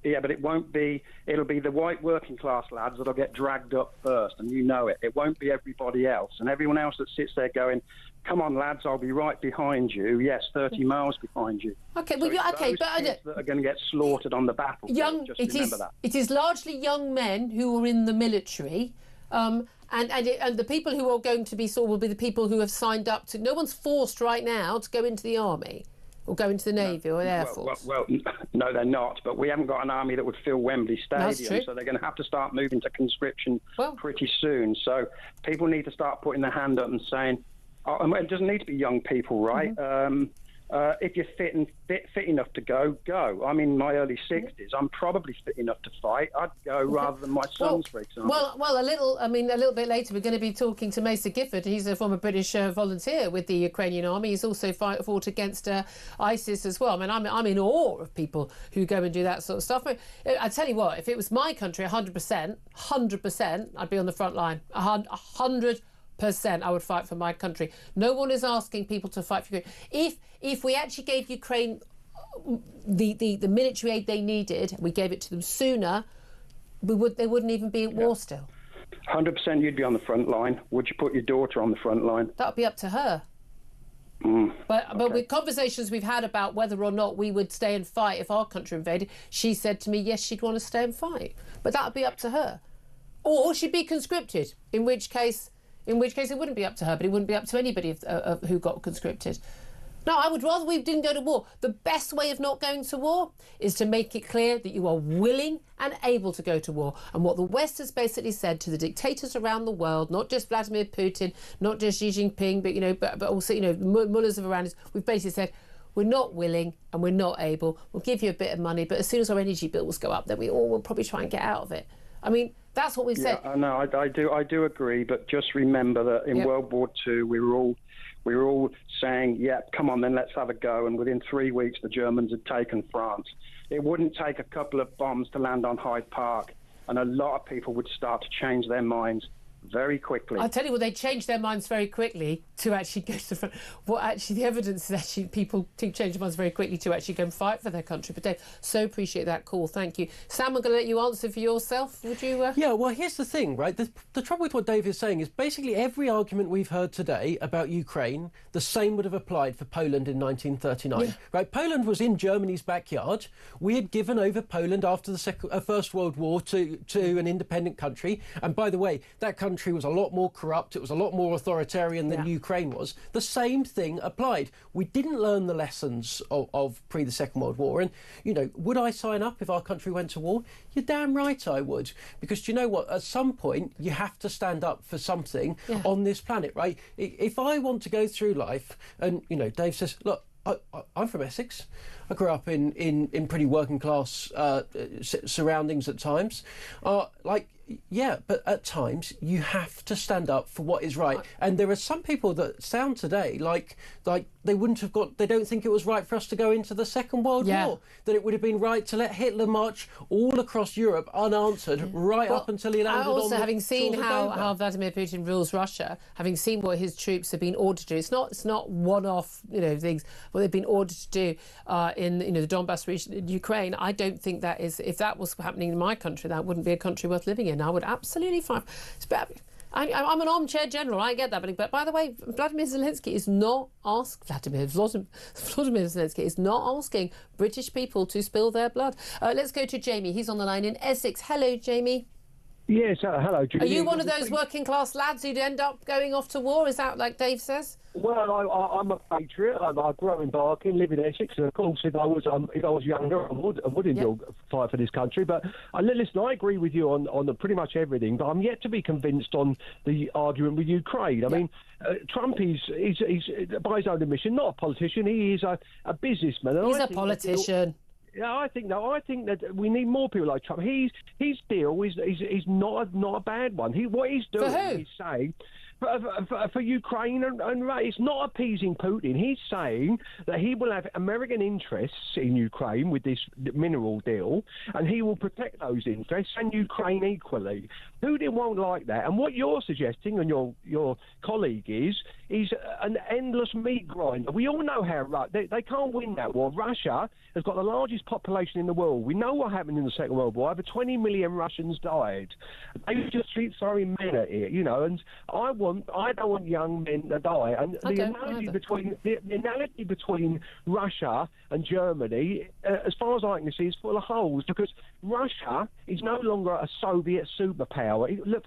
Yeah, but it won't be. It'll be the white working class lads that'll get dragged up first, and you know it. It won't be everybody else, and everyone else that sits there going, "Come on, lads, I'll be right behind you." Yes, 30 miles behind you. Okay, but that are going to get slaughtered on the battlefield. Remember that. It is largely young men who are in the military. And the people who are going to be will be the people who have signed up to. No one's forced right now to go into the army or go into the Navy or the Air Force. Well, no, they're not. But we haven't got an army that would fill Wembley Stadium, so they're going to have to start moving to conscription pretty soon. So people need to start putting their hand up and saying, it doesn't need to be young people, right? If you're fit enough to go. I'm in my early 60s. I'm probably fit enough to fight. I'd go rather than my sons, for example. Well, a little bit later, we're going to be talking to Mesa Gifford. He's a former British volunteer with the Ukrainian army. He's also fought against ISIS as well. I mean, I'm in awe of people who go and do that sort of stuff. I tell you what, if it was my country, 100%, I'd be on the front line. 100%. I would fight for my country. No one is asking people to fight for Ukraine. If we actually gave Ukraine the military aid they needed, we gave it to them sooner, they wouldn't even be at war still. 100% you'd be on the front line. Would you put your daughter on the front line? That would be up to her. But with conversations we've had about whether or not we would stay and fight if our country invaded, she said to me, yes, she'd want to stay and fight. But that would be up to her. Or she'd be conscripted, in which case it wouldn't be up to her, but it wouldn't be up to anybody who got conscripted. No, I would rather we didn't go to war. The best way of not going to war is to make it clear that you are willing and able to go to war. And what the West has basically said to the dictators around the world, not just Vladimir Putin, not just Xi Jinping, but also mullahs of Iran, we've basically said, we're not willing and we're not able. We'll give you a bit of money, but as soon as our energy bills go up, then we all will probably try and get out of it. I mean, that's what we've said. I know, I do agree, but just remember that in World War II, we were all saying, yeah, come on, then let's have a go. And within 3 weeks, the Germans had taken France. It wouldn't take a couple of bombs to land on Hyde Park, and a lot of people would start to change their minds very quickly. I'll tell you what, they changed their minds very quickly to actually go to the front. The evidence is actually people change their minds very quickly to actually go and fight for their country. But Dave, so appreciate that call. Thank you. Sam, I'm going to let you answer for yourself. Would you? Yeah, well, here's the thing, right? The trouble with what Dave is saying is basically every argument we've heard today about Ukraine, the same would have applied for Poland in 1939. Right? Poland was in Germany's backyard. We had given over Poland after the First World War to an independent country. And by the way, that country was a lot more corrupt, it was a lot more authoritarian than Ukraine was. The same thing applied. We didn't learn the lessons of pre the Second World War. And, would I sign up if our country went to war? You're damn right I would. Because do you know what? At some point, you have to stand up for something on this planet, right? If I want to go through life and, Dave says, look, I'm from Essex. I grew up in pretty working class surroundings at times. But at times you have to stand up for what is right. And there are some people that sound today like they wouldn't have they don't think it was right for us to go into the Second World War. That it would have been right to let Hitler march all across Europe unanswered up until he landed also, on having seen how Vladimir Putin rules Russia, having seen what his troops have been ordered to do, it's not one-off things what they've been ordered to do in the Donbass region in Ukraine. I don't think that is, if that was happening in my country, that wouldn't be a country worth living in. I would absolutely fight. I'm an armchair general, I get that, but by the way, Vladimir Zelensky is not asking British people to spill their blood. Let's go to Jamie. He's on the line in Essex. Hello, Jamie. Yes, hello, Julie. Are you one of those working class lads who'd end up going off to war? Is that like Dave says? Well, I'm a patriot. I grew up in Barking, live in Essex, and of course, if I was younger, I would enjoy fight for this country. But listen, I agree with you on pretty much everything. But I'm yet to be convinced on the argument with Ukraine. I mean, Trump is by his own admission not a politician. He is a businessman. He's a politician. Yeah, I think that we need more people like Trump. His deal is not a bad one. What he's doing, he's saying. For Ukraine, and it's not appeasing Putin. He's saying that he will have American interests in Ukraine with this mineral deal, and he will protect those interests and Ukraine equally. Putin won't like that. And what you're suggesting, and your colleague is an endless meat grinder. We all know how they can't win that war. Russia has got the largest population in the world. We know what happened in the Second World War. Over 20 million Russians died. They just keep throwing men at it, and I don't want young men to die. And the analogy between Russia and Germany, as far as I can see, is full of holes, because Russia is no longer a Soviet superpower. Look,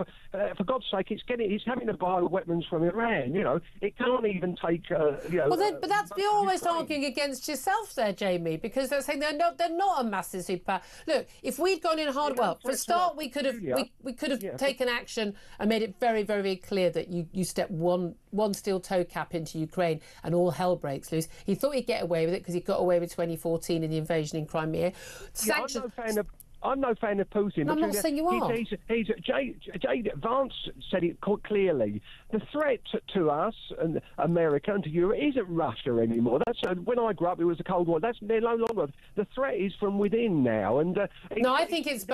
for God's sake, it's having to buy weapons from Iran. It can't even take. But you're almost arguing against yourself there, Jamie, because they're saying they're not a massive superpower. Look, if we'd gone in hard, for a start, we could have taken action and made it very, very, very clear that you step one steel toe cap into Ukraine and all hell breaks loose. He thought he'd get away with it because he got away with 2014 in the invasion in Crimea. I'm no fan of Putin. I'm not saying you are. J.D. Vance said it quite clearly. The threat to us and America and to Europe isn't Russia anymore. That's when I grew up, it was the Cold War. They're no longer. The threat is from within now. And I think it's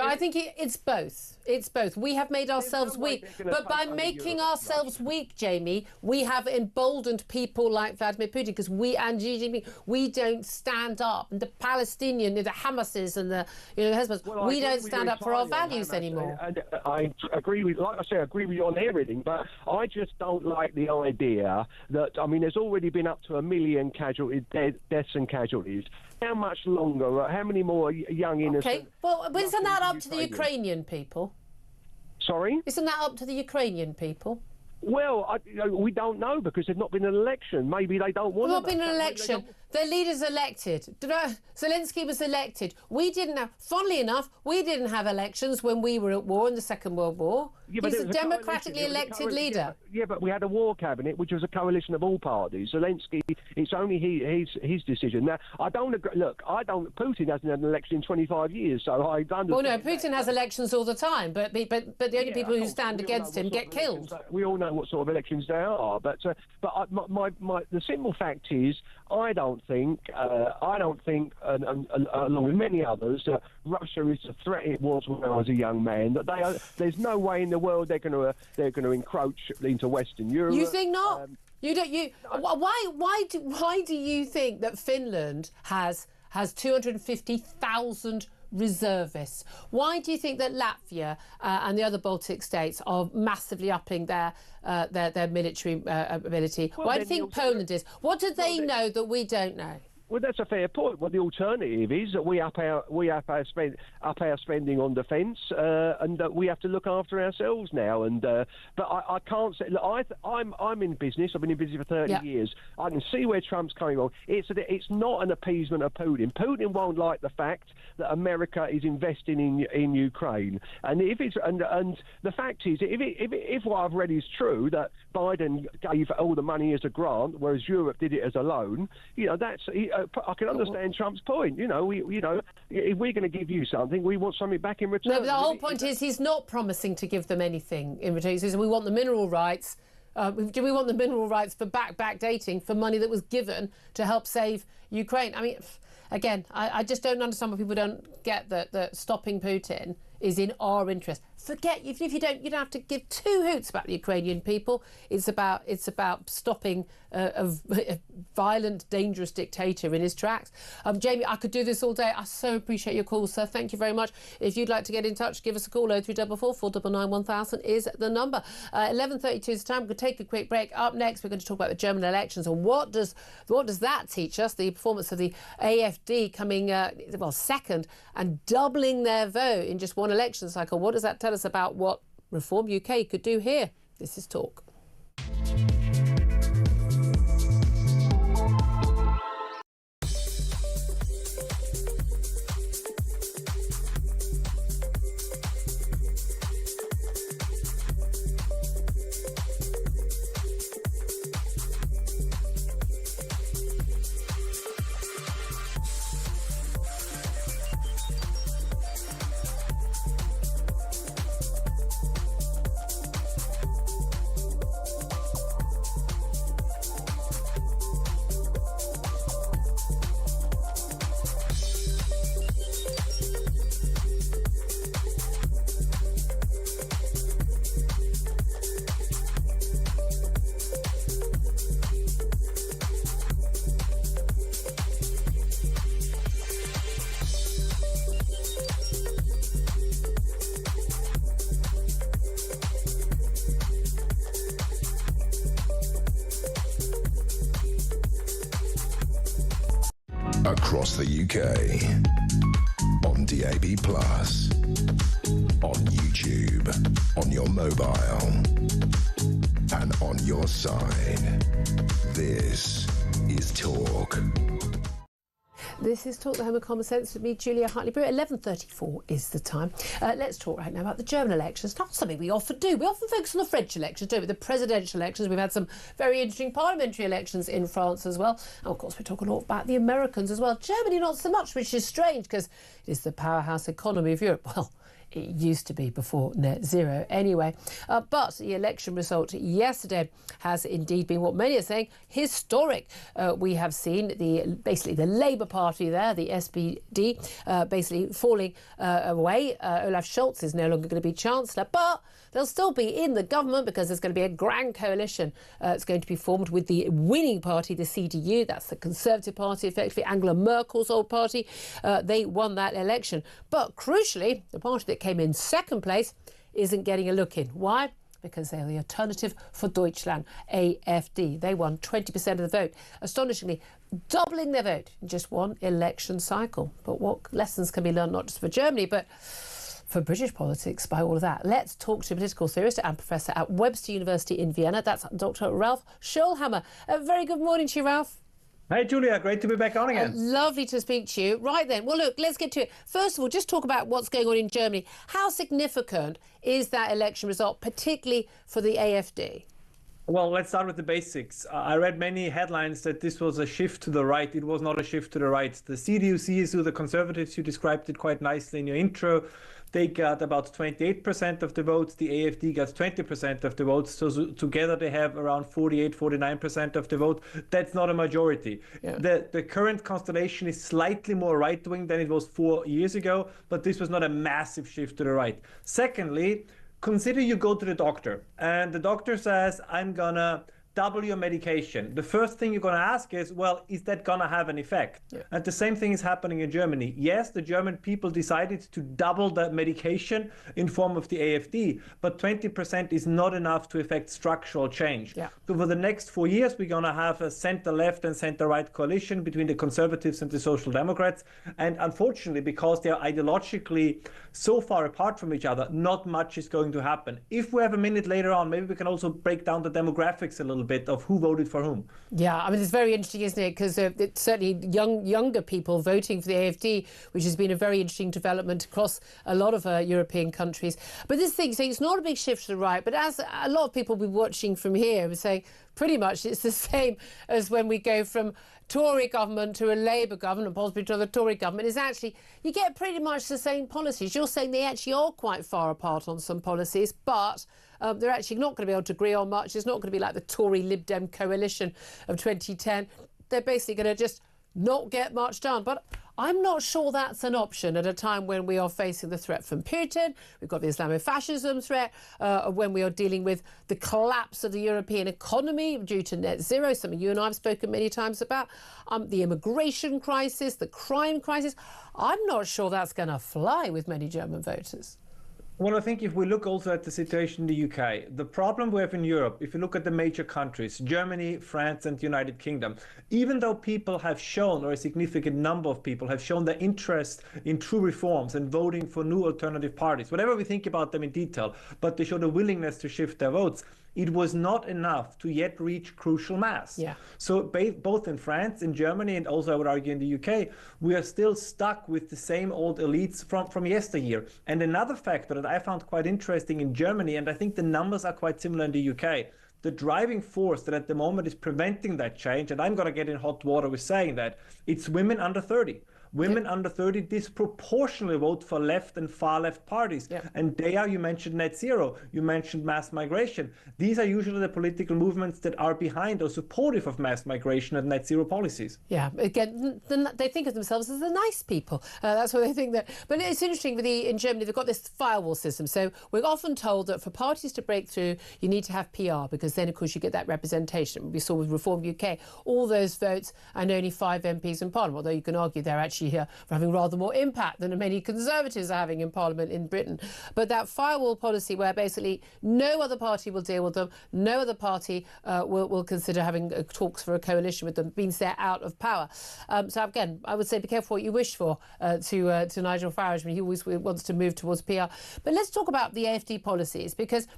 both. It's both. We have made ourselves weak, but by making ourselves weak, Jamie, we have emboldened people like Vladimir Putin, because we and Xi Jinping, we don't stand up. And the Palestinian, the Hamases and the Hezbollah, we don't stand up for our values anymore. And I agree with, like I say, I agree with you on everything, but I just don't like the idea that, there's already been up to 1 million deaths and casualties. How much longer? How many more young innocent? Okay, well, isn't that up to the Ukrainian people? Sorry? Isn't that up to the Ukrainian people? Well, we don't know, because there's not been an election. Maybe they don't want. There's not been an election. Their leader's elected. Zelensky was elected. We didn't have. Funnily enough, we didn't have elections when we were at war in the Second World War. He's a democratically elected leader. Yeah, but we had a war cabinet, which was a coalition of all parties. Zelensky, it's only his decision. Now, I don't agree. Look, Putin hasn't had an election in 25 years, so I don't. Well, no, Putin has elections all the time, but the only people who stand against him get killed. We all know what sort of elections there are, but the simple fact is, I don't think, along with many others, Russia is the threat it was when I was a young man. That there's no way in the world they're going to encroach into Western Europe. You think not? Why do you think that Finland has 250,000 reservists? Why do you think that Latvia and the other Baltic states are massively upping their military ability? Why do you think Poland is? What do they know that we don't know? Well, that's a fair point. Well, the alternative is that we up our spending on defence, and that we have to look after ourselves now. And but I can't say. Look, I'm in business. I've been in business for 30 years. I can see where Trump's coming on. It's not an appeasement of Putin. Putin won't like the fact that America is investing in Ukraine. And if it's and the fact is, if what I've read is true, that Biden gave all the money as a grant, whereas Europe did it as a loan, that's. I can understand Trump's point. If we're going to give you something, we want something back in return. No, but the whole point is he's not promising to give them anything in return. He says we want the mineral rights. Do we want the mineral rights for backdating for money that was given to help save Ukraine? Again, I just don't understand why people don't get that stopping Putin is in our interest. forget, if you don't have to give two hoots about the Ukrainian people. It's about stopping a violent, dangerous dictator in his tracks. Jamie, I could do this all day. I so appreciate your call, sir. Thank you very much. If you'd like to get in touch, give us a call. 0344 499 1000 is the number. 11:32 is the time. We'll take a quick break. Up next, we're going to talk about the German elections and what does that teach us? The performance of the AfD coming second and doubling their vote in just one election cycle. What does that tell us about what Reform UK could do here? This is Talk. Across the UK, on DAB+, on YouTube, on your mobile, and on your side. This is Talk. This is Talk, the Home of Common Sense with me, Julia Hartley-Brewer. 11:34 is the time. Let's talk right now about the German elections. Not something we often do. We often focus on the French elections, don't we? The presidential elections. We've had some very interesting parliamentary elections in France as well. And of course, we talk a lot about the Americans as well. Germany, not so much, which is strange because it is the powerhouse economy of Europe. Well, it used to be before net zero anyway. But the election result yesterday has indeed been what many are saying historic. We have seen basically the Labour Party there, the SPD, basically falling away. Olaf Scholz is no longer going to be Chancellor, but they'll still be in the government because there's going to be a grand coalition. It's going to be formed with the winning party, the CDU. That's the Conservative Party, effectively Angela Merkel's old party. They won that election. But crucially, the party that came in second place isn't getting a look in. Why? Because they're the Alternative for Deutschland, AfD. They won 20% of the vote. Astonishingly, doubling their vote in just one election cycle. But what lessons can be learned not just for Germany, but for British politics by all of that? Let's talk to a political theorist and professor at Webster University in Vienna. That's Dr. Ralph Schulhammer. A very good morning to you, Ralph. Hey, Julia, great to be back on again. Lovely to speak to you. Right then, well, look, let's get to it. First of all, just talk about what's going on in Germany. How significant is that election result, particularly for the AfD? Well, let's start with the basics. I read many headlines that this was a shift to the right. It was not a shift to the right. The CDU, CSU, the Conservatives, you described it quite nicely in your intro. They got about 28% of the votes. The AfD got 20% of the votes. So together they have around 48, 49% of the vote. That's not a majority. Yeah. The current constellation is slightly more right-wing than it was 4 years ago, but this was not a massive shift to the right. Secondly, consider you go to the doctor and the doctor says, I'm gonna double your medication. The first thing you're going to ask is, well, is that going to have an effect? Yeah. And the same thing is happening in Germany. Yes, the German people decided to double the medication in form of the AfD, but 20% is not enough to affect structural change. Yeah. So for the next 4 years, we're going to have a center-left and center-right coalition between the Conservatives and the Social Democrats. And unfortunately, because they're ideologically so far apart from each other, not much is going to happen. If we have a minute later on, maybe we can also break down the demographics a little bit of who voted for whom. Yeah, I mean, it's very interesting, isn't it? Because it's certainly younger people voting for the AfD, which has been a very interesting development across a lot of European countries. But this thing, so it's not a big shift to the right, but as a lot of people will be watching from here, are saying pretty much it's the same as when we go from Tory government to a Labour government and possibly to the Tory government. Is actually, you get pretty much the same policies. You're saying they actually are quite far apart on some policies, but they're actually not going to be able to agree on much. It's not going to be like the Tory Lib Dem coalition of 2010. They're basically going to just not get much done. But I'm not sure that's an option at a time when we are facing the threat from Putin. We've got the Islamofascism threat, when we are dealing with the collapse of the European economy due to net zero, something you and I have spoken many times about, the immigration crisis, the crime crisis. I'm not sure that's going to fly with many German voters. Well, I think if we look also at the situation in the UK, the problem we have in Europe, if you look at the major countries, Germany, France and the United Kingdom, even though people have shown, or a significant number of people have shown their interest in true reforms and voting for new alternative parties, whatever we think about them in detail, but they showed a willingness to shift their votes, it was not enough to yet reach crucial mass. Yeah. So both in France, in Germany, and also I would argue in the UK, we are still stuck with the same old elites from yesteryear. And another factor that I found quite interesting in Germany, and I think the numbers are quite similar in the UK, the driving force that at the moment is preventing that change, and I'm going to get in hot water with saying that, it's women under 30. Women under 30 disproportionately vote for left and far left parties. And they are, you mentioned net zero, you mentioned mass migration. These are usually the political movements that are behind or supportive of mass migration and net zero policies. Yeah, again, they think of themselves as the nice people. That's what they think that. But it's interesting, in Germany, they've got this firewall system. So we're often told that for parties to break through, you need to have PR, because then, of course, you get that representation. We saw with Reform UK, all those votes and only 5 MPs in Parliament, although you can argue they're actually here for having rather more impact than many Conservatives are having in Parliament in Britain. But that firewall policy where basically no other party will deal with them, no other party will consider having talks for a coalition with them, being set out of power. So again, I would say be careful what you wish for to Nigel Farage. I mean, he always wants to move towards PR. But let's talk about the AfD policies, because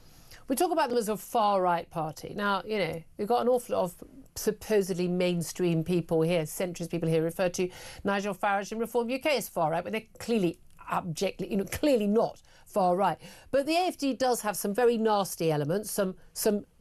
we talk about them as a far-right party. Now, you know, we've got an awful lot of supposedly mainstream people here, centrist people here, refer to Nigel Farage and Reform UK as far-right, but they're clearly abjectly, clearly not far-right. But the AfD does have some very nasty elements, some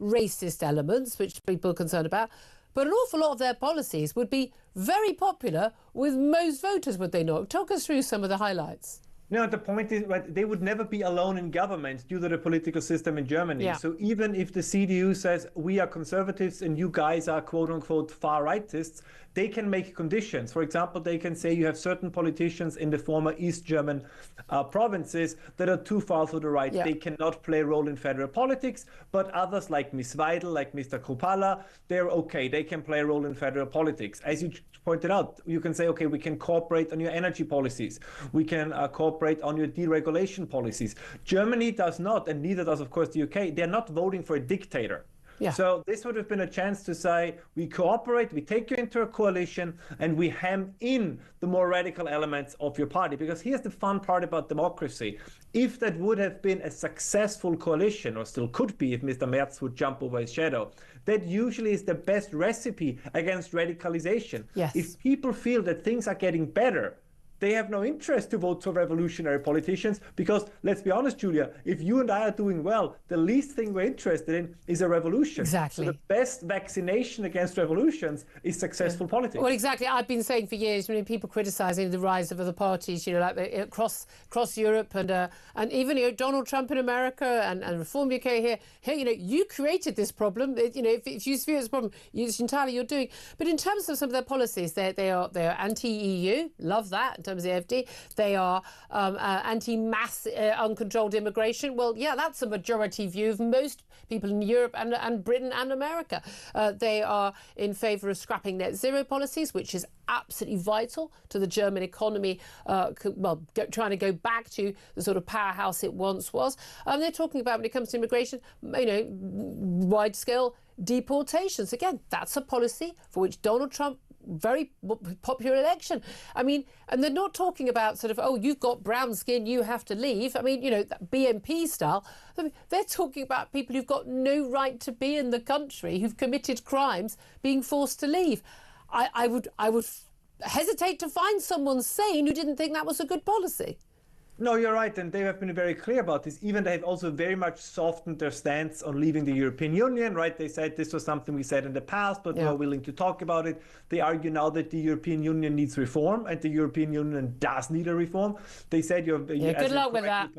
racist elements, which people are concerned about. But an awful lot of their policies would be very popular with most voters, would they not? Talk us through some of the highlights. No, the point is, right, they would never be alone in government due to the political system in Germany. Yeah. So even if the CDU says we are conservatives and you guys are quote unquote far rightists, they can make conditions. For example, they can say you have certain politicians in the former East German provinces that are too far to the right. Yeah. They cannot play a role in federal politics, but others like Ms. Weidel, like Mr. Kruppalla, they're okay. They can play a role in federal politics. As you pointed out, you can say, okay, we can cooperate on your energy policies. We can cooperate on your deregulation policies. Germany does not, and neither does, of course, the UK. They're not voting for a dictator. Yeah. So this would have been a chance to say, we cooperate, we take you into a coalition, and we hem in the more radical elements of your party. Because here's the fun part about democracy. If that would have been a successful coalition, or still could be if Mr. Merz would jump over his shadow, that usually is the best recipe against radicalization. Yes. If people feel that things are getting better, they have no interest to vote for revolutionary politicians because, let's be honest, Julia, if you and I are doing well, the least thing we're interested in is a revolution. Exactly. So the best vaccination against revolutions is successful politics. Well, exactly. I've been saying for years, people criticising the rise of other parties, like across Europe and even Donald Trump in America and Reform UK here, you created this problem. If you view it as a problem, it's entirely your doing. But in terms of some of their policies, they are anti-EU. Love that. In terms of the AfD, they are anti-mass uncontrolled immigration. Well, yeah, that's a majority view of most people in Europe and Britain and America. They are in favour of scrapping net zero policies, which is absolutely vital to the German economy, trying to go back to the sort of powerhouse it once was. They're talking about, when it comes to immigration, wide-scale deportations. Again, that's a policy for which Donald Trump, very popular election. And they're not talking about sort of, oh, you've got brown skin, you have to leave. BNP style. They're talking about people who've got no right to be in the country, who've committed crimes, being forced to leave. I would hesitate to find someone sane who didn't think that was a good policy. No, you're right, and they have been very clear about this. Even they have also very much softened their stance on leaving the European Union, right? They said this was something we said in the past, but we are willing to talk about it. They argue now that the European Union needs reform, and the European Union does need a reform. They said, good luck with that.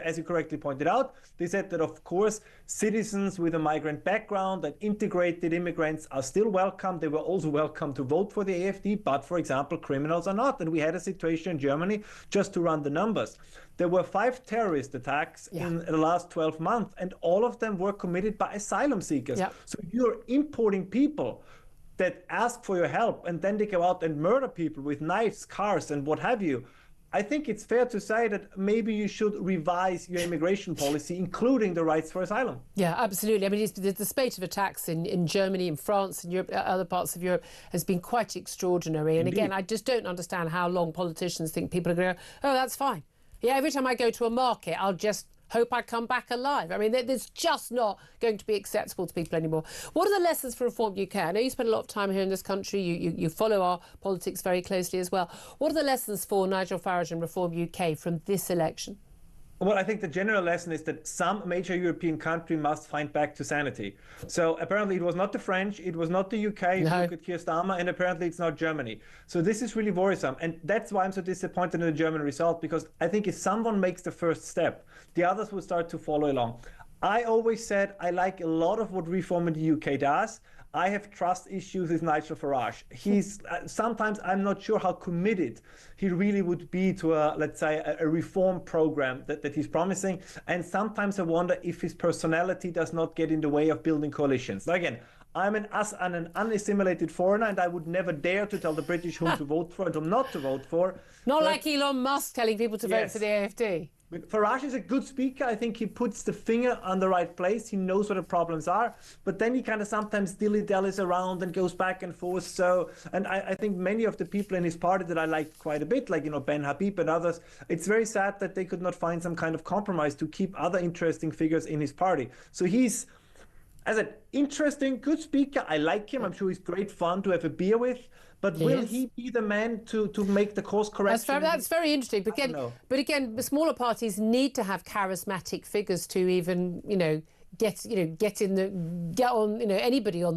As you correctly pointed out, they said that, of course, citizens with a migrant background and integrated immigrants are still welcome. They were also welcome to vote for the AfD, but, for example, criminals are not. And we had a situation in Germany, just to run the numbers. There were 5 terrorist attacks in the last 12 months, and all of them were committed by asylum seekers. So you're importing people that ask for your help, and then they go out and murder people with knives, cars, and what have you. I think it's fair to say that maybe you should revise your immigration policy, including the rights for asylum. Yeah, absolutely. I mean, the spate of attacks in Germany, in France, and Europe, other parts of Europe has been quite extraordinary. And again, I just don't understand how long politicians think people are going to go, oh, that's fine. Yeah, every time I go to a market, I'll just hope I come back alive. I mean, it's just not going to be acceptable to people anymore. What are the lessons for Reform UK? I know you spend a lot of time here in this country. You follow our politics very closely as well. What are the lessons for Nigel Farage and Reform UK from this election? Well, I think the general lesson is that some major European country must find back to sanity. So apparently it was not the French, it was not the UK, no. Look at Keir Starmer, and apparently it's not Germany. So this is really worrisome. And that's why I'm so disappointed in the German result, because I think if someone makes the first step, the others will start to follow along. I always said I like a lot of what Reform in the UK does. I have trust issues with Nigel Farage. He's sometimes I'm not sure how committed he really would be to let's say a reform program that he's promising. And sometimes I wonder if his personality does not get in the way of building coalitions. Now, again, I'm an unassimilated foreigner, and I would never dare to tell the British whom to vote for and whom not to vote for. Not like Elon Musk telling people to vote for the AfD. Farage is a good speaker. I think he puts the finger on the right place. He knows what the problems are, but then he kind of sometimes dilly-dallies around and goes back and forth. So, and I think many of the people in his party that I like quite a bit, like, Ben Habib and others, it's very sad that they could not find some kind of compromise to keep other interesting figures in his party. So he's, as an interesting, good speaker. I like him. I'm sure he's great fun to have a beer with. But will he be the man to make the course correction? That's very interesting. But again, the smaller parties need to have charismatic figures to even, get on anybody on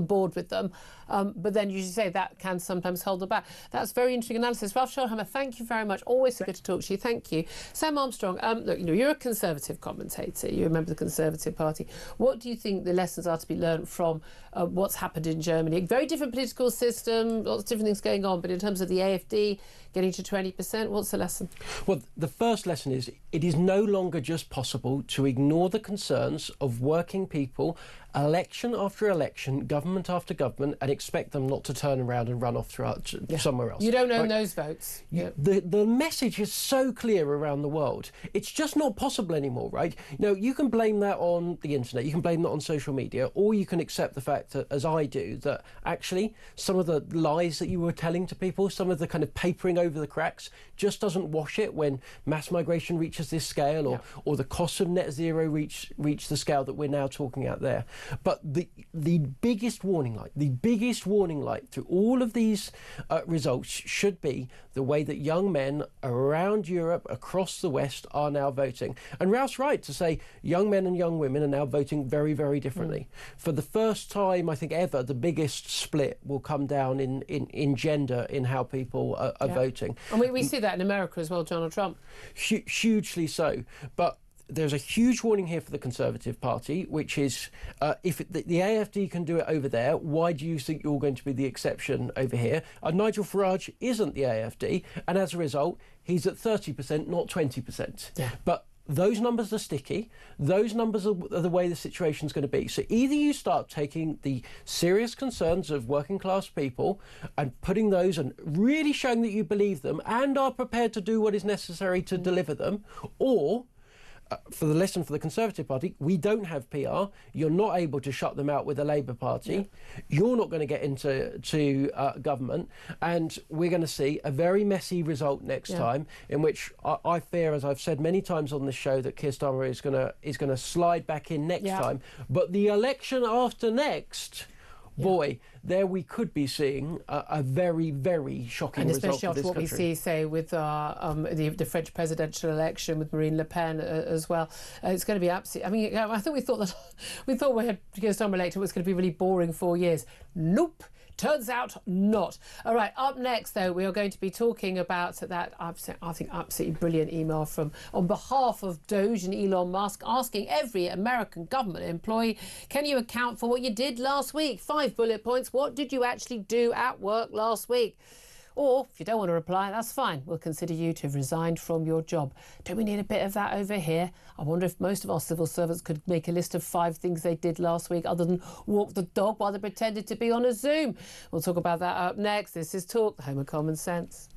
board with them. But then you say that can sometimes hold them back. That's very interesting analysis. Ralph Scholhammer, thank you very much. Always so good to talk to you. Thank you. Sam Armstrong, look, you're a Conservative commentator. You're a member of the Conservative Party. What do you think the lessons are to be learned from what's happened in Germany? Very different political system, lots of different things going on. But in terms of the AfD getting to 20%, what's the lesson? Well, the first lesson is it is no longer just possible to ignore the concerns of working people election after election, government after government, and expect them not to turn around and run off throughout somewhere else. You don't own those votes. The message is so clear around the world. It's just not possible anymore, right? You can blame that on the internet, you can blame that on social media, or you can accept the fact that, as I do, that actually some of the lies that you were telling to people, some of the kind of papering over the cracks, just doesn't wash it when mass migration reaches this scale, or the costs of net zero reach the scale that we're now talking out there. But the biggest warning light through all of these results should be the way that young men around Europe, across the West, are now voting. And Ralph's right to say young men and young women are now voting very, very differently. For the first time, I think ever, the biggest split will come down in gender in how people are voting. And we see that in America as well, Donald Trump. Hugely so. But there's a huge warning here for the Conservative Party, which is if the AfD can do it over there, why do you think you're going to be the exception over here? Nigel Farage isn't the AfD, and as a result, he's at 30%, not 20%. Yeah. But those numbers are sticky. Those numbers are the way the situation's going to be. So either you start taking the serious concerns of working class people and putting those and really showing that you believe them and are prepared to do what is necessary to deliver them, or for the lesson for the Conservative Party, we don't have PR. You're not able to shut them out with the Labour Party. Yeah. You're not going to get into government, and we're going to see a very messy result next time, in which I fear, as I've said many times on this show, that Keir Starmer is going to slide back in next time. But the election after next boy, there we could be seeing a very, very shocking result for this country. And especially after what we see, say, with the French presidential election with Marine Le Pen as well. It's going to be absolutely... I mean, I think we thought we had to go somewhere later. It was going to be really boring 4 years. Nope. Turns out not. All right, up next, though, we are going to be talking about that, I think, absolutely brilliant email on behalf of Doge and Elon Musk, asking every American government employee, can you account for what you did last week? 5 bullet points. What did you actually do at work last week? Or, if you don't want to reply, that's fine. We'll consider you to have resigned from your job. Don't we need a bit of that over here? I wonder if most of our civil servants could make a list of 5 things they did last week other than walk the dog while they pretended to be on a Zoom. We'll talk about that up next. This is Talk, the home of common sense.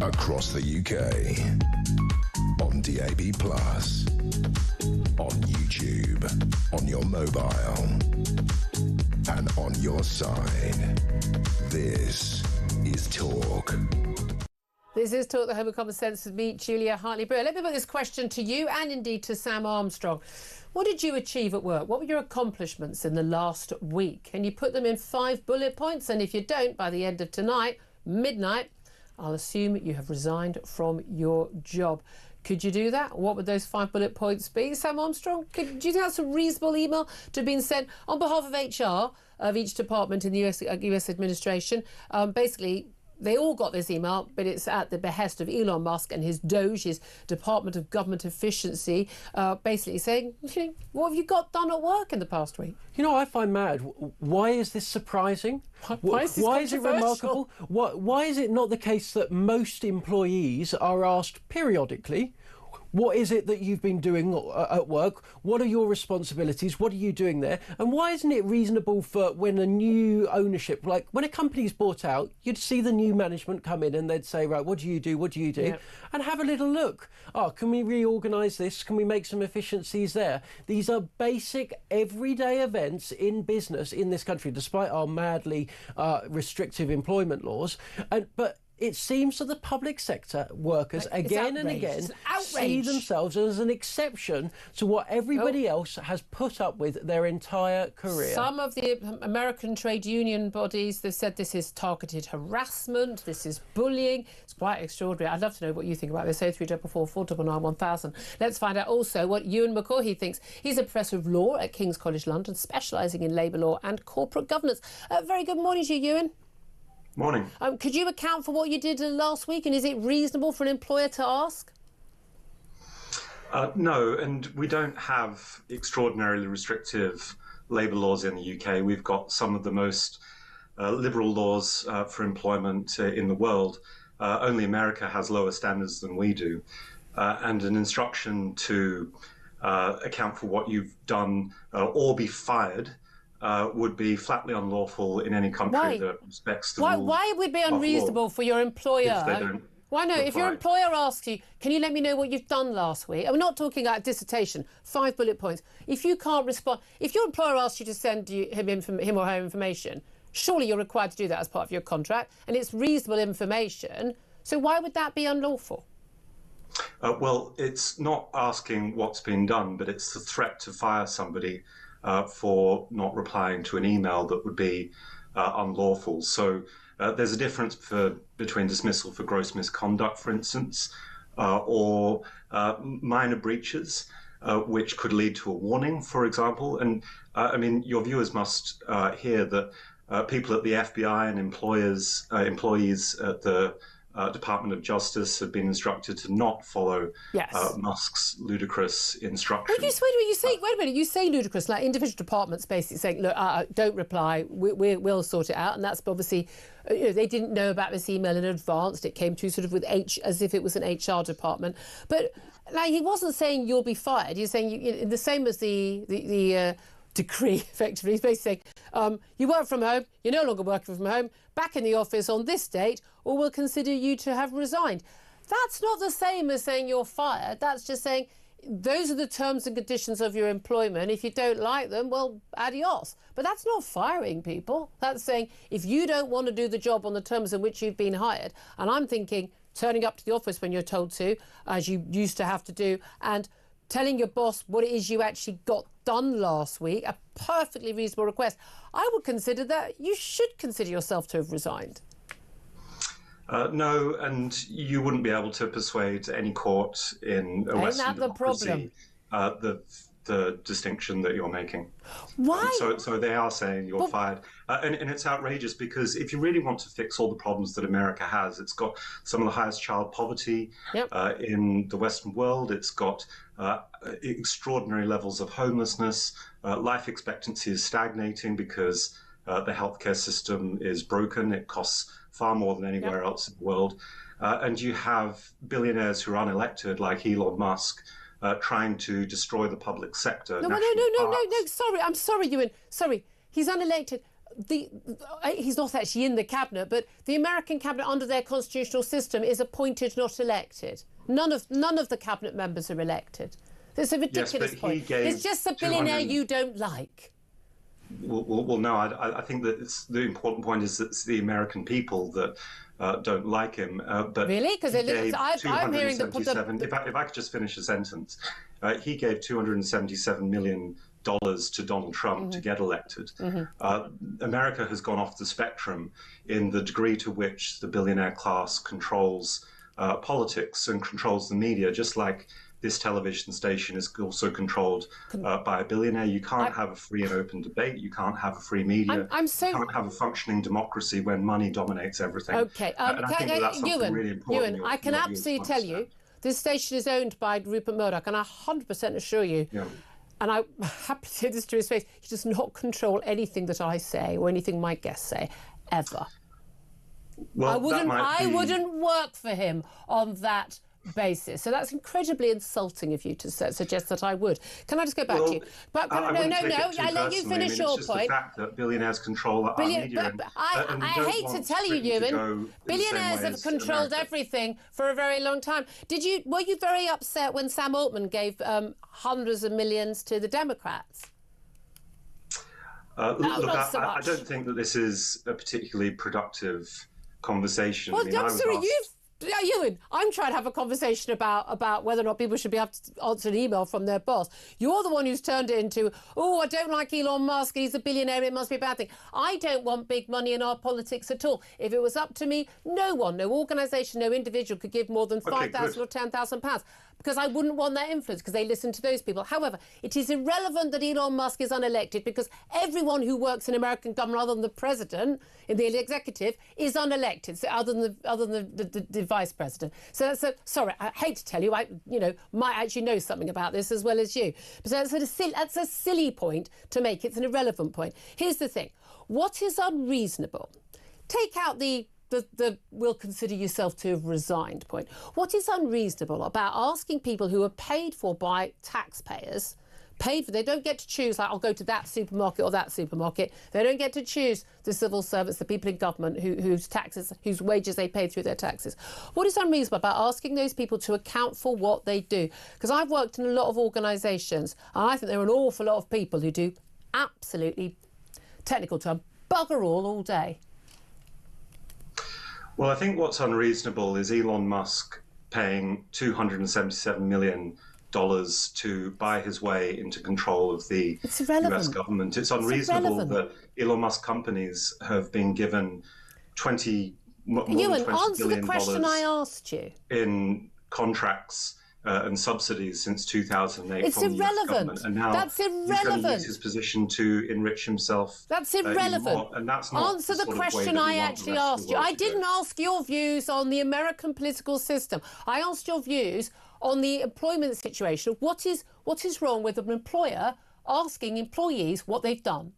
Across the UK, on DAB+, on YouTube, on your mobile, and on your side. This is Talk. This is Talk, the home of common sense, with me, Julia Hartley-Brewer. Let me put this question to you and indeed to Sam Armstrong. What did you achieve at work? What were your accomplishments in the last week? Can you put them in 5 bullet points? And if you don't, by the end of tonight, midnight, I'll assume you have resigned from your job. Could you do that? What would those 5 bullet points be? Sam Armstrong, do you think that's a reasonable email to have been sent on behalf of HR of each department in the US administration? Basically, they all got this email, but it's at the behest of Elon Musk and his Doge, his Department of Government Efficiency, basically saying, what have you got done at work in the past week? You know, I find mad. Why is this surprising? Why is it remarkable? Why is it not the case that most employees are asked periodically, what is it that you've been doing at work? What are your responsibilities? What are you doing there? And why isn't it reasonable for when a new ownership, like when a company's bought out, you'd see the new management come in and they'd say, right, what do you do? What do you do? Yep. And have a little look. Oh, can we reorganise this? Can we make some efficiencies there? These are basic everyday events in business in this country, despite our madly restrictive employment laws. But it seems that the public sector workers again and again see themselves as an exception to what everybody else has put up with their entire career. Some of the American trade union bodies, they've said this is targeted harassment, this is bullying. It's quite extraordinary. I'd love to know what you think about this. 0344 499 1000. Let's find out also what Ewan McCaughey thinks. He's a professor of law at King's College London, specialising in labour law and corporate governance. Very good morning to you, Ewan. Morning. Could you account for what you did last week, and is it reasonable for an employer to ask? No, and we don't have extraordinarily restrictive labour laws in the UK. We've got some of the most liberal laws for employment in the world. Only America has lower standards than we do. And an instruction to account for what you've done or be fired would be flatly unlawful in any country that respects the rules. Why would it be unreasonable for your employer? Why no? If your employer asks you, can you let me know what you've done last week? I'm not talking about dissertation, 5 bullet points. If you can't respond, if your employer asks you to send him or her information, surely you're required to do that as part of your contract, and it's reasonable information. So why would that be unlawful? Well, it's not asking what's been done, but it's the threat to fire somebody for not replying to an email that would be unlawful. So there's a difference between dismissal for gross misconduct, for instance, or minor breaches, which could lead to a warning, for example. And I mean, your viewers must hear that people at the FBI and employees at the Department of Justice have been instructed to not follow Musk's ludicrous instructions. Wait a minute, you say ludicrous, like individual departments basically saying, look, don't reply, we'll sort it out. And that's obviously, they didn't know about this email in advance. It came to sort of as if it was an HR department. But like, he wasn't saying you'll be fired. He's saying the same as the decree, effectively. He's basically saying, you work from home, you're no longer working from home, back in the office on this date, or we'll consider you to have resigned. That's not the same as saying you're fired. That's just saying those are the terms and conditions of your employment. If you don't like them, well, adios. But that's not firing people. That's saying if you don't want to do the job on the terms in which you've been hired, and I'm thinking turning up to the office when you're told to, as you used to have to do, and telling your boss what it is you actually got done last week, a perfectly reasonable request. I would consider that you should consider yourself to have resigned. No, and you wouldn't be able to persuade any court in a Western democracy the distinction that you're making. Why? So they are saying you're fired. And it's outrageous because if you really want to fix all the problems that America has, it's got some of the highest child poverty in the Western world. It's got extraordinary levels of homelessness. Life expectancy is stagnating because the healthcare system is broken. It costs far more than anywhere else in the world. And you have billionaires who are unelected, like Elon Musk, trying to destroy the public sector. No, sorry, I'm sorry, Ewan. Sorry, he's unelected. He's not actually in the cabinet, but the American cabinet under their constitutional system is appointed, not elected. None of the cabinet members are elected. It's a ridiculous point. It's just a billionaire you don't like. Well, no, I think that the important point is that it's the American people that don't like him. But really? Because I'm hearing if I could just finish a sentence. He gave $277 million to Donald Trump to get elected. America has gone off the spectrum in the degree to which the billionaire class controls politics and controls the media, just like this television station is also controlled by a billionaire. You can't have a free and open debate. You can't have a free media. You can't have a functioning democracy when money dominates everything. Okay. And I think that's something really important. Ewan, I can absolutely tell you, this station is owned by Rupert Murdoch, and I 100% assure you, and I'm happy to say this to his face, he does not control anything that I say or anything my guests say, ever. Well, I wouldn't work for him on that basis. So that's incredibly insulting of you to suggest that I would. Can I just go back to you? But I let you finish your point. It's just the fact that billionaires control our media. I hate to tell you, Ewan, billionaires have controlled everything for a very long time. Were you very upset when Sam Altman gave hundreds of millions to the Democrats? I don't think that this is a particularly productive conversation. Well, I'm sorry, Ewan, I'm trying to have a conversation about whether or not people should be able to answer an email from their boss. You're the one who's turned it into, I don't like Elon Musk, he's a billionaire, it must be a bad thing. I don't want big money in our politics at all. If it was up to me, no organisation, no individual could give more than £5,000 or £10,000 because I wouldn't want that influence because they listen to those people. However, it is irrelevant that Elon Musk is unelected because everyone who works in American government other than the president, in the executive, is unelected, so other than the vice president. So sorry, I hate to tell you, I might actually know something about this as well as you. But that's a silly point to make. It's an irrelevant point. Here's the thing. What is unreasonable? Take out the will consider yourself to have resigned point. What is unreasonable about asking people who are paid for by taxpayers, paid for. They don't get to choose, like, I'll go to that supermarket or that supermarket. They don't get to choose the civil servants, the people in government whose wages they pay through their taxes. What is unreasonable about asking those people to account for what they do? Because I've worked in a lot of organisations, and I think there are an awful lot of people who do absolutely, technical term, bugger all day. Well, I think what's unreasonable is Elon Musk paying $277 million to buy his way into control of the US government. It's unreasonable that Elon Musk companies have been given more than $20 answer billion the question I asked you. In contracts and subsidies since 2008 it's from the US irrelevant. government. And now that's irrelevant. He's going to use his position to enrich himself. That's irrelevant. And that's not answer the sort question I actually asked you. I didn't ask your views on the American political system. I asked your views on the employment situation. What is wrong with an employer asking employees what they've done?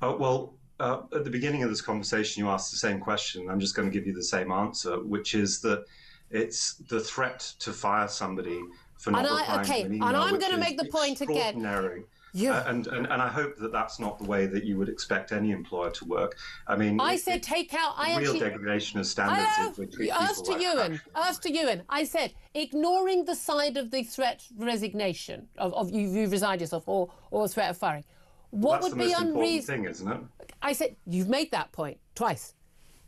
At the beginning of this conversation, you asked the same question. I'm just going to give you the same answer, which is that it's the threat to fire somebody for not replying to an email. And I'm going to make the point again. And I hope that that's not the way that you would expect any employer to work. I mean, I said take out. Real degradation of standards. Ask to Ewan. I said ignoring the side of the threat resignation of you resigned yourself or threat of firing. What would be unreasonable thing, isn't it? I said you've made that point twice.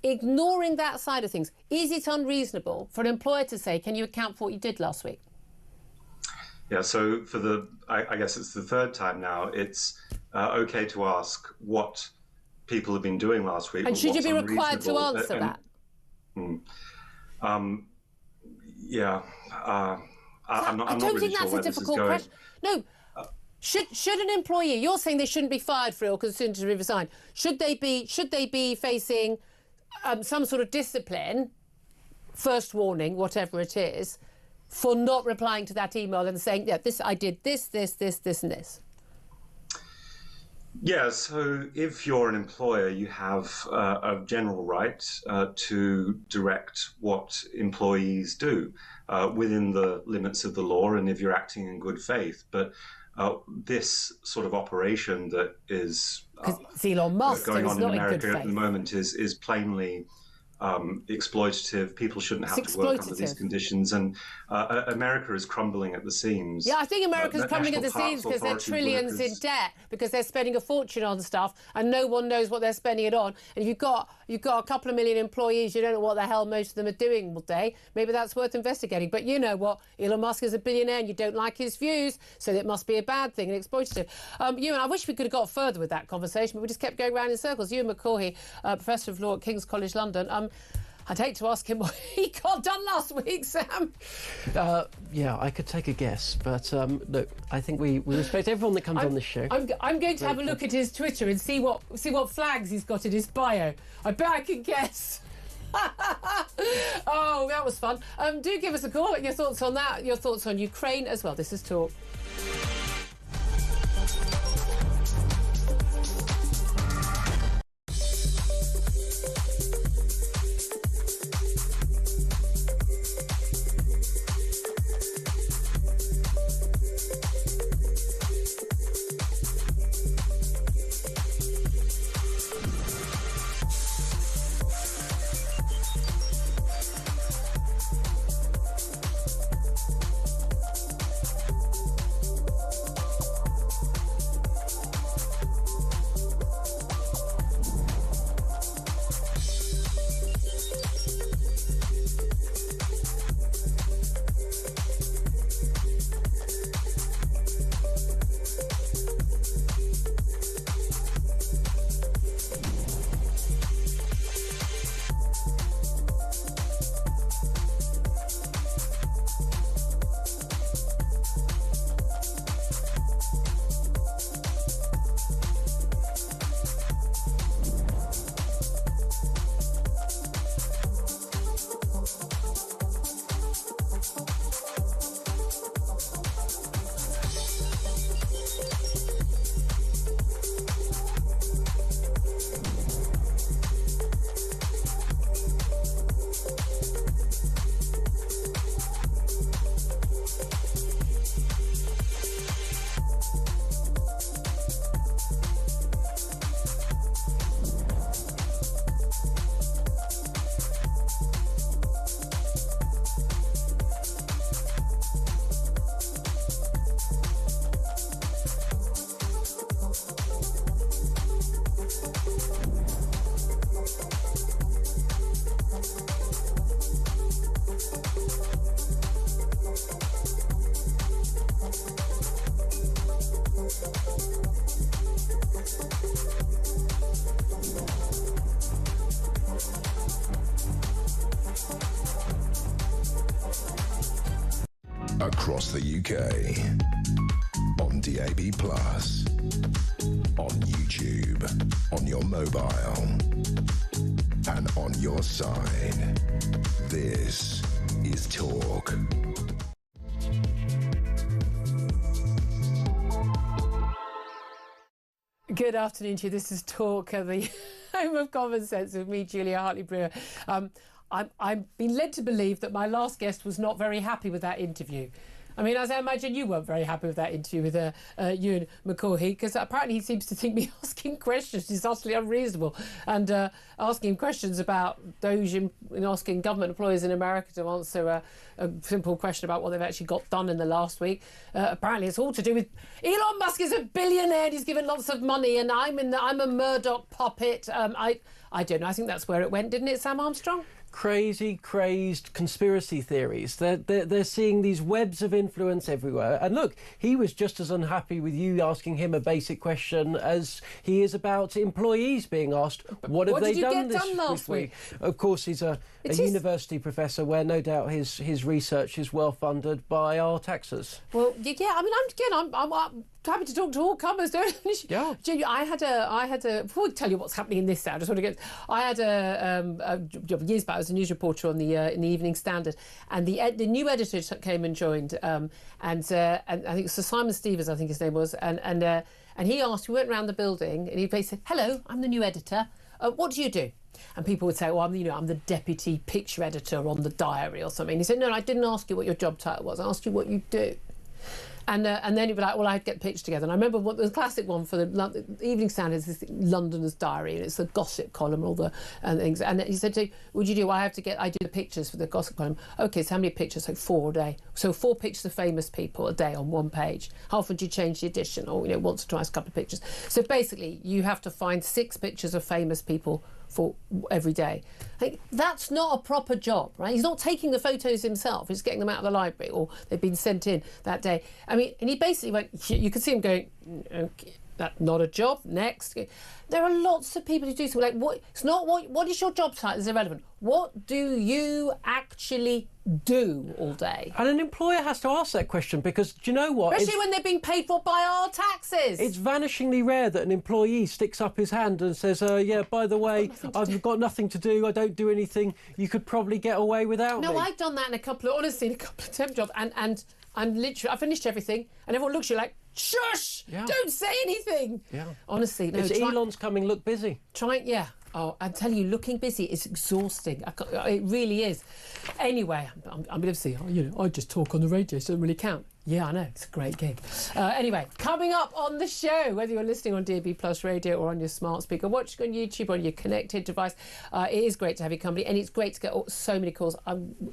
Ignoring that side of things, is it unreasonable for an employer to say, "Can you account for what you did last week?" Yeah, so I guess it's the third time now, it's okay to ask what people have been doing last week. And should you be required to answer that? I'm not don't really think that's sure a difficult question. No. Should an employee, you're saying they shouldn't be fired for it or considered to resign. Should they be facing some sort of discipline, first warning, whatever it is, for not replying to that email and saying, yeah, I did this, and this? Yeah, so if you're an employer, you have a general right to direct what employees do within the limits of the law and if you're acting in good faith. But this sort of operation that is Elon Musk, going on in America at the moment is plainly exploitative. People shouldn't have to work under these conditions, and America is crumbling at the seams. Yeah, I think America's crumbling at the seams because they're trillions in debt, because they're spending a fortune on stuff and no one knows what they're spending it on. And if you've got a couple of million employees, you don't know what the hell most of them are doing all day. Maybe that's worth investigating. But you know what? Elon Musk is a billionaire and you don't like his views, so it must be a bad thing and exploitative. Ewan, I wish we could have got further with that conversation, but we just kept going round in circles. Ewan McCaughey, Professor of Law at King's College London. I'd hate to ask him what he got done last week, Sam. Yeah, I could take a guess, but look, I think we respect everyone that comes on this show. I'm going to have a look at his Twitter and see what flags he's got in his bio. I bet I can guess. Oh, that was fun. Do give us a call. Your thoughts on that, your thoughts on Ukraine as well. This is Talk. across the UK. On DAB+, on YouTube, on your mobile, and on your side. This is Talk. Good afternoon to you. This is Talk, the home of common sense with me, Julia Hartley-Brewer. I've been led to believe that my last guest was not very happy with that interview. I mean, as I imagine you weren't very happy with that interview with Ewan McCaughey, because apparently he seems to think me asking questions is utterly unreasonable, and asking questions about Doge and asking government employees in America to answer a simple question about what they've actually got done in the last week. Apparently it's all to do with Elon Musk is a billionaire and he's given lots of money, and I'm a Murdoch puppet. I don't know. I think that's where it went, didn't it, Sam Armstrong? Crazy, crazed conspiracy theories. They're seeing these webs of influence everywhere. And look, he was just as unhappy with you asking him a basic question as he is about employees being asked, what have they done this week? Of course, he's a university professor where no doubt his research is well funded by our taxes. Well, yeah, I mean, I'm happy to talk to all comers. Yeah. I had a. Before we tell you what's happening in this set, I just want to get. I had a job years back. I was a news reporter on in the Evening Standard, and the new editor came and joined, and I think Sir Simon Stevens, I think his name was, and he asked. We went around the building, and he basically said, "Hello, I'm the new editor. What do you do?" And people would say, "Well, I'm the deputy picture editor on the Diary or something." And he said, "No, I didn't ask you what your job title was. I asked you what you do." And then he'd be like, well, I'd get pictures together. And I remember the classic one for the Evening Standard is this Londoner's Diary, and it's the gossip column and all the things. And he said to me, what'd you do? Well, I do the pictures for the gossip column. OK, so how many pictures? Like 4 a day. So 4 pictures of famous people a day on one page. How often do you change the edition? Or, once or twice, a couple of pictures. So basically, you have to find 6 pictures of famous people for every day. Like, that's not a proper job, right? He's not taking the photos himself. He's getting them out of the library, or they've been sent in that day. I mean, and he basically went, you could see him going, okay, that's not a job, next. There are lots of people who do something like, what is your job title is irrelevant. What do you actually do all day? And an employer has to ask that question, because do you know what? Especially when they're being paid for by our taxes. It's vanishingly rare that an employee sticks up his hand and says, yeah, by the way, I've got nothing to do, I don't do anything, you could probably get away without me. No, I've done that in a couple of temp jobs, and I'm literally, I finished everything, and everyone looks at you like, shush! Yeah. Don't say anything! Yeah. Honestly, no. Elon's coming, look busy. Yeah. Oh, I'm telling you, looking busy is exhausting. It really is. Anyway, I'm going to see. I just talk on the radio, so it doesn't really count. Yeah, I know. It's a great gig. Anyway, coming up on the show, whether you're listening on DAB+ radio or on your smart speaker, watching on YouTube, on your connected device, it is great to have your company, and it's great to get so many calls.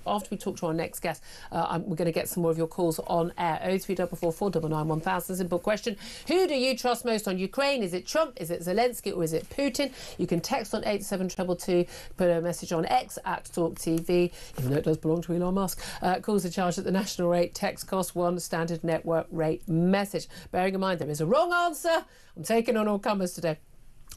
After we talk to our next guest, we're going to get some more of your calls on air. 0344 499 1000. Simple question. Who do you trust most on Ukraine? Is it Trump? Is it Zelensky? Or is it Putin? You can text on 87222, put a message on X at talkTV, even though it does belong to Elon Musk. Calls are charged at the national rate. Text costs 1 standard network rate message. Bearing in mind there is a wrong answer. I'm taking on all comers today.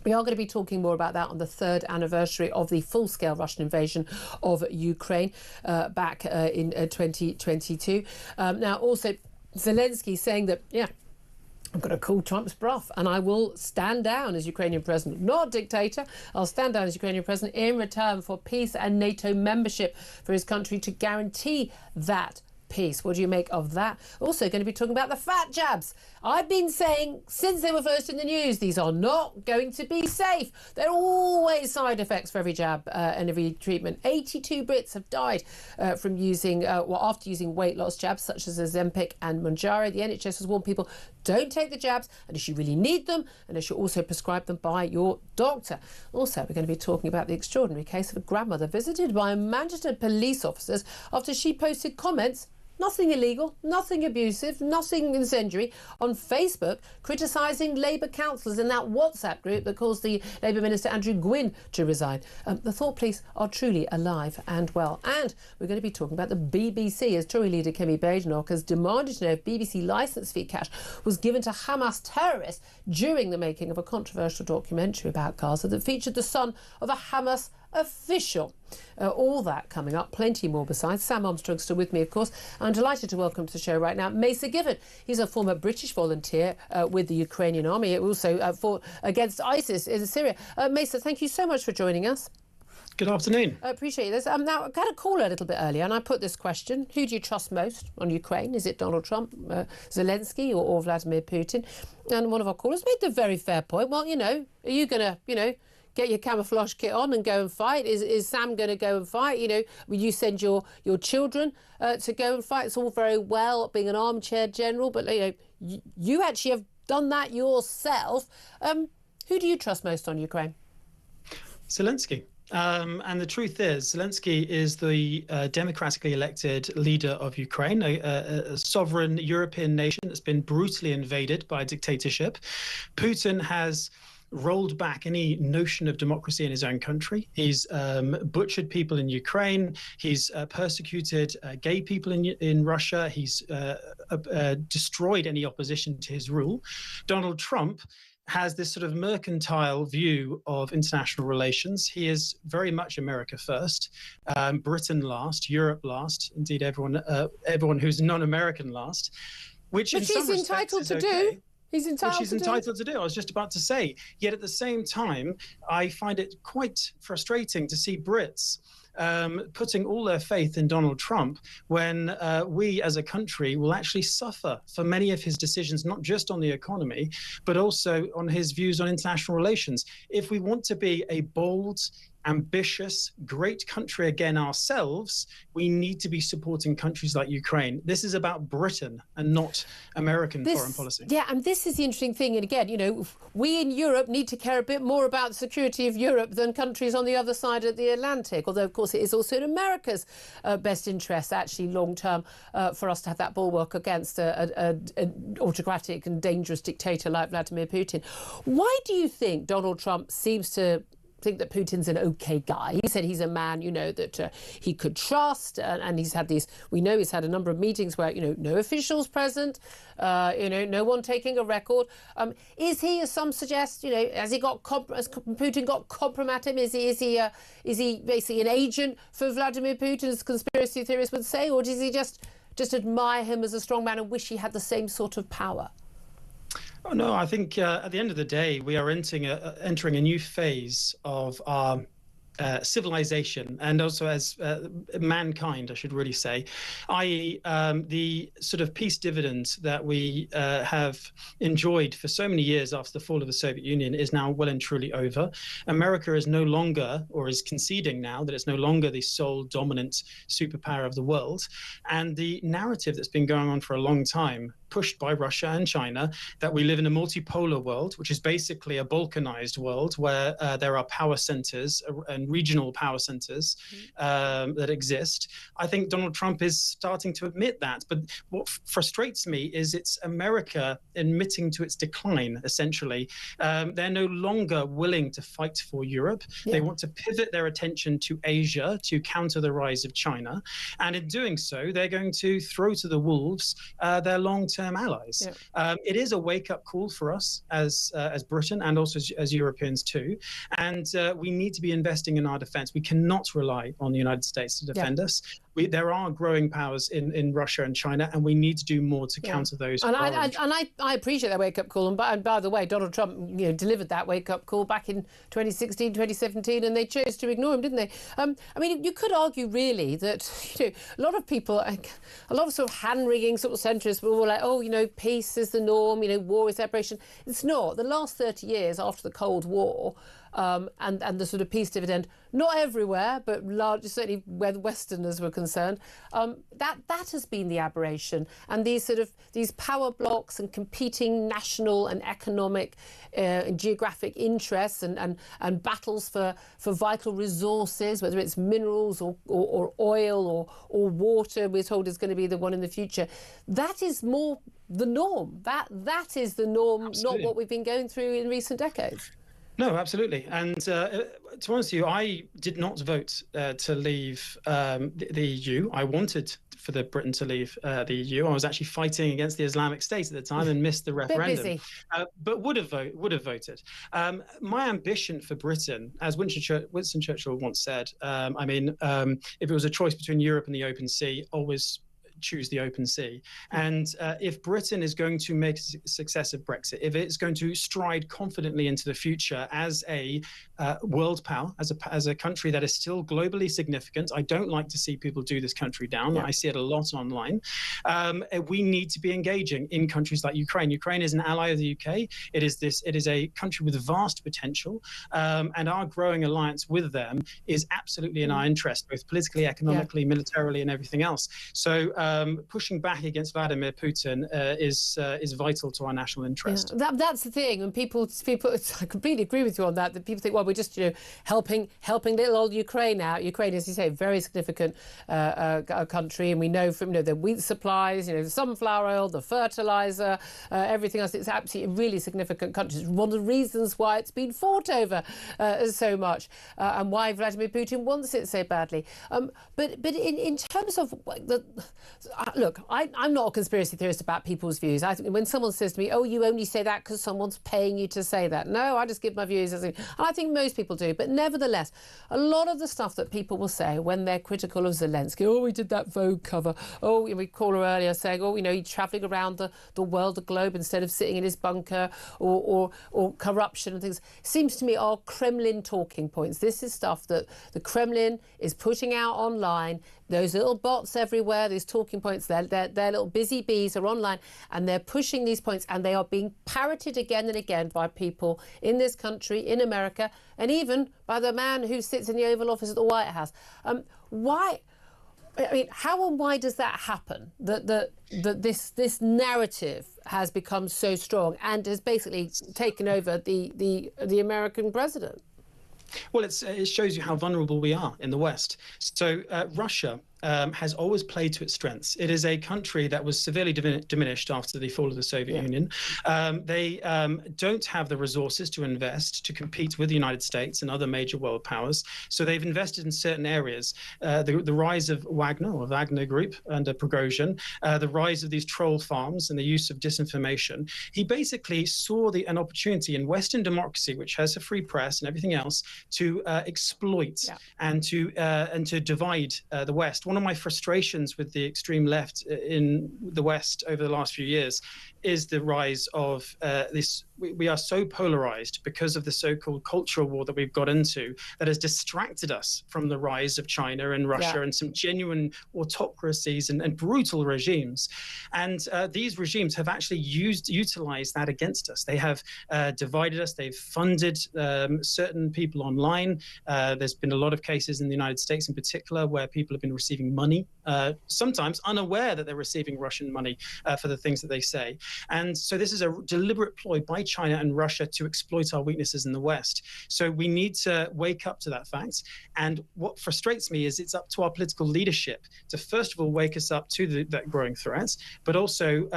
We are going to be talking more about that on the 3rd anniversary of the full-scale Russian invasion of Ukraine back in 2022. Now, also, Zelensky saying that, I'm going to call Trump's bluff, and I will stand down as Ukrainian president. Not a dictator. I'll stand down as Ukrainian president in return for peace and NATO membership for his country to guarantee that peace. What do you make of that? Also going to be talking about the fat jabs. I've been saying since they were first in the news, these are not going to be safe. There are always side effects for every jab and every treatment. 82 Brits have died from using, after using weight loss jabs such as Ozempic and Mounjaro. The NHS has warned people, don't take the jabs unless you really need them, and they should also prescribe them by your doctor. Also, we're going to be talking about the extraordinary case of a grandmother visited by Manchester police officers after she posted comments, nothing illegal, nothing abusive, nothing incendiary, on Facebook, criticising Labour councillors in that WhatsApp group that caused the Labour Minister Andrew Gwynn to resign. The Thought Police are truly alive and well. And we're going to be talking about the BBC, as Tory leader Kemi Badenoch has demanded to know if BBC licence fee cash was given to Hamas terrorists during the making of a controversial documentary about Gaza that featured the son of a Hamas official. All that coming up, plenty more besides. Sam Armstrong's still with me, of course. I'm delighted to welcome to the show right now Mesa Given. He's a former British volunteer with the Ukrainian army. He also fought against ISIS in Syria. Mesa, thank you so much for joining us. Good afternoon. I appreciate this. Now, I got a caller a little bit earlier, and I put this question. Who do you trust most on Ukraine? Is it Donald Trump, Zelensky, or Vladimir Putin? And one of our callers made the very fair point. Well, you know, are you going to, you know, get your camouflage kit on and go and fight? Is Sam going to go and fight? You know, will you send your children to go and fight? It's all very well being an armchair general, but, you know, you actually have done that yourself. Who do you trust most on Ukraine? Zelensky. And the truth is, Zelensky is the democratically elected leader of Ukraine, a sovereign European nation that's been brutally invaded by a dictatorship. Putin has rolled back any notion of democracy in his own country. He's butchered people in Ukraine. He's persecuted gay people in Russia. He's destroyed any opposition to his rule. Donald Trump has this sort of mercantile view of international relations. He is very much America first, Britain last, Europe last, indeed everyone who's non-American last, which he's entitled to do. He's entitled to do. I was just about to say. Yet at the same time, I find it quite frustrating to see Brits putting all their faith in Donald Trump when we as a country will actually suffer for many of his decisions, not just on the economy, but also on his views on international relations. If we want to be a bold, ambitious, great country again ourselves, we need to be supporting countries like Ukraine. This is about Britain and not American foreign policy. Yeah, and this is the interesting thing. And again, you know, we in Europe need to care a bit more about the security of Europe than countries on the other side of the Atlantic. Although, of course, it is also in America's best interest, actually, long term, for us to have that bulwark against an autocratic and dangerous dictator like Vladimir Putin. Why do you think Donald Trump seems to think that Putin's an okay guy? He said he's a man, you know, that he could trust, and he's had these, we know he's had a number of meetings where, you know, no officials present, you know, no one taking a record. Is he, as some suggest, you know, has Putin got compromised him? Is he basically an agent for Vladimir Putin, as conspiracy theorists would say, or does he just admire him as a strong man and wish he had the same sort of power? Oh, no, I think at the end of the day, we are entering a new phase of our civilization, and also as mankind, I should really say, i.e. The sort of peace dividend that we have enjoyed for so many years after the fall of the Soviet Union is now well and truly over. America is no longer, or is conceding now, that it's no longer the sole dominant superpower of the world. And the narrative that's been going on for a long time, pushed by Russia and China, that we live in a multipolar world, which is basically a balkanized world where there are power centers and regional power centers that exist. I think Donald Trump is starting to admit that. But what frustrates me is it's America admitting to its decline, essentially. They're no longer willing to fight for Europe. Yeah. They want to pivot their attention to Asia to counter the rise of China. And in doing so, they're going to throw to the wolves their long-term allies. Yeah. It is a wake-up call for us as Britain, and also as Europeans too. And we need to be investing in our defense. We cannot rely on the United States to defend us. There are growing powers in Russia and China, and we need to do more to counter those. And I appreciate that wake-up call. And by the way, Donald Trump, you know, delivered that wake-up call back in 2016, 2017, and they chose to ignore him, didn't they? I mean, you could argue really that, you know, a lot of people, a lot of sort of hand-wringing sort of centrists were all like, oh, you know, peace is the norm, you know, war is separation. It's not. The last 30 years after the Cold War, and the sort of peace dividend, not everywhere, but largely, certainly where the Westerners were concerned, that has been the aberration. And these power blocks and competing national and economic and geographic interests and battles for vital resources, whether it's minerals or oil or water, we're told is going to be the one in the future. That is more the norm. That is the norm, absolutely. Not what we've been going through in recent decades. No, absolutely. And to be honest with you, I did not vote to leave the EU. I wanted for Britain to leave the EU. I was actually fighting against the Islamic State at the time and missed the referendum, but would have voted. My ambition for Britain, as Winston Churchill once said, if it was a choice between Europe and the open sea, always choose the open sea. And if Britain is going to make a success of Brexit, if it's going to stride confidently into the future as a world power, as a country that is still globally significant, I don't like to see people do this country down. I see it a lot online. We need to be engaging in countries like Ukraine. Ukraine is an ally of the UK. It is a country with vast potential, and our growing alliance with them is absolutely in our interest, both politically, economically, militarily, and everything else. So pushing back against Vladimir Putin is vital to our national interest. Yeah, that's the thing, and people, I completely agree with you on that. That people think, well, we're just helping little old Ukraine out. Ukraine, as you say, a very significant country, and we know from the wheat supplies, the sunflower oil, the fertilizer, everything else. It's absolutely a really significant country. It's one of the reasons why it's been fought over so much, and why Vladimir Putin wants it so badly. But in terms of look, I'm not a conspiracy theorist about people's views. I think when someone says to me, "Oh, you only say that because someone's paying you to say that," no, I just give my views and I think most people do. But nevertheless, a lot of the stuff that people will say when they're critical of Zelensky, "Oh, we did that Vogue cover," "Oh, we call her earlier saying, oh, he's travelling around the world, the globe, instead of sitting in his bunker," or corruption and things, seems to me are Kremlin talking points. This is stuff that the Kremlin is putting out online. Those little bots everywhere, these talking points, their little busy bees are online, and they're pushing these points, and they are being parroted again and again by people in this country, in America, and even by the man who sits in the Oval Office at the White House. Why? I mean, how and why does that happen? That this narrative has become so strong and has basically taken over the American president? Well, it shows you how vulnerable we are in the West. So Russia has always played to its strengths. It is a country that was severely diminished after the fall of the Soviet Union. They don't have the resources to invest to compete with the United States and other major world powers. So they've invested in certain areas. The rise of Wagner Group under Prigozhin, the rise of these troll farms and the use of disinformation. He basically saw an opportunity in Western democracy, which has a free press and everything else, to exploit and to divide the West. One of my frustrations with the extreme left in the West over the last few years is the rise of this. We are so polarized because of the so-called cultural war that we've got into that has distracted us from the rise of China and Russia and some genuine autocracies and brutal regimes. And these regimes have actually utilized that against us. They have divided us. They've funded certain people online. There's been a lot of cases in the United States in particular where people have been receiving money, sometimes unaware that they're receiving Russian money for the things that they say. And so this is a deliberate ploy by China and Russia to exploit our weaknesses in the West. So we need to wake up to that fact. And what frustrates me is it's up to our political leadership to first of all wake us up to that growing threat, but also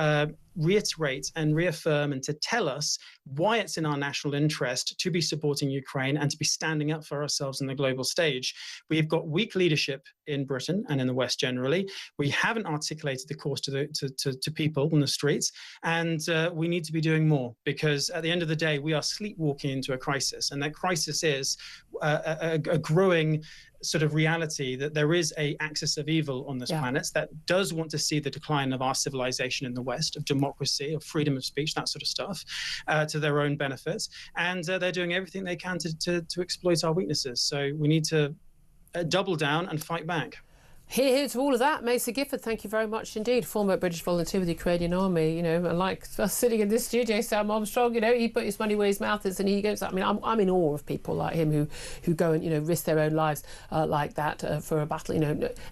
reiterate and reaffirm and to tell us why it's in our national interest to be supporting Ukraine and to be standing up for ourselves on the global stage. We've got weak leadership in Britain and in the West generally. We haven't articulated the course to people on the streets, and we need to be doing more, because at the end of the day, we are sleepwalking into a crisis, and that crisis is a growing sort of reality that there is a axis of evil on this planet that does want to see the decline of our civilization in the West, of democracy, of freedom of speech, that sort of stuff, to their own benefits. And they're doing everything they can to exploit our weaknesses. So we need to double down and fight back. Here to all of that, Mesa Gifford, thank you very much indeed. Former British volunteer with the Ukrainian army, and like us sitting in this studio, Sam Armstrong, he put his money where his mouth is, and he goes, I mean, I'm in awe of people like him who go and, risk their own lives like that for a battle,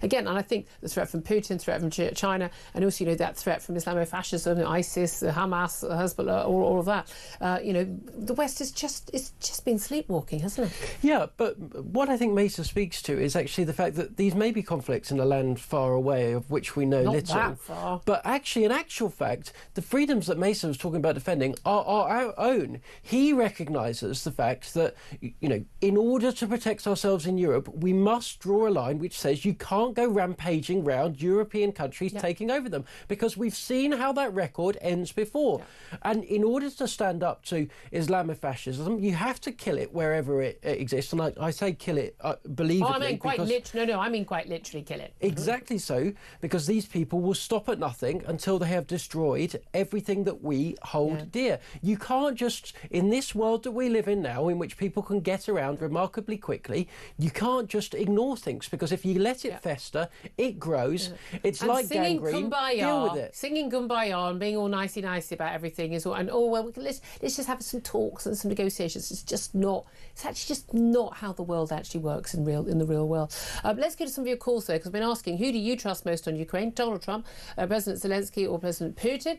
Again, and I think the threat from Putin, threat from China, and also, that threat from Islamofascism, ISIS, Hamas, Hezbollah, all of that, the West it's just been sleepwalking, hasn't it? Yeah, but what I think Mesa speaks to is actually the fact that these may be conflicts politics in a land far away, of which we know Not little. that far. But actually, in actual fact, the freedoms that Mason was talking about defending are our own. He recognises the fact that, you know, in order to protect ourselves in Europe, we must draw a line which says you can't go rampaging round European countries taking over them, because we've seen how that record ends before. And in order to stand up to Islamofascism, you have to kill it wherever it exists. And I say kill it believably. Oh, I mean quite literally. No, I mean quite literally kill it. Exactly so, because these people will stop at nothing until they have destroyed everything that we hold dear. You can't just, in this world that we live in now, in which people can get around remarkably quickly, you can't just ignore things, because if you let it fester, it grows. It's and like singing gangrene. Kumbaya, Deal with it. Singing Kumbaya and being all nicey about everything is all, and let's just have some talks and some negotiations. It's actually just not how the world actually works in the real world. Let's go to some of your calls though, because I've been asking, who do you trust most on Ukraine? Donald Trump, President Zelensky, or President Putin?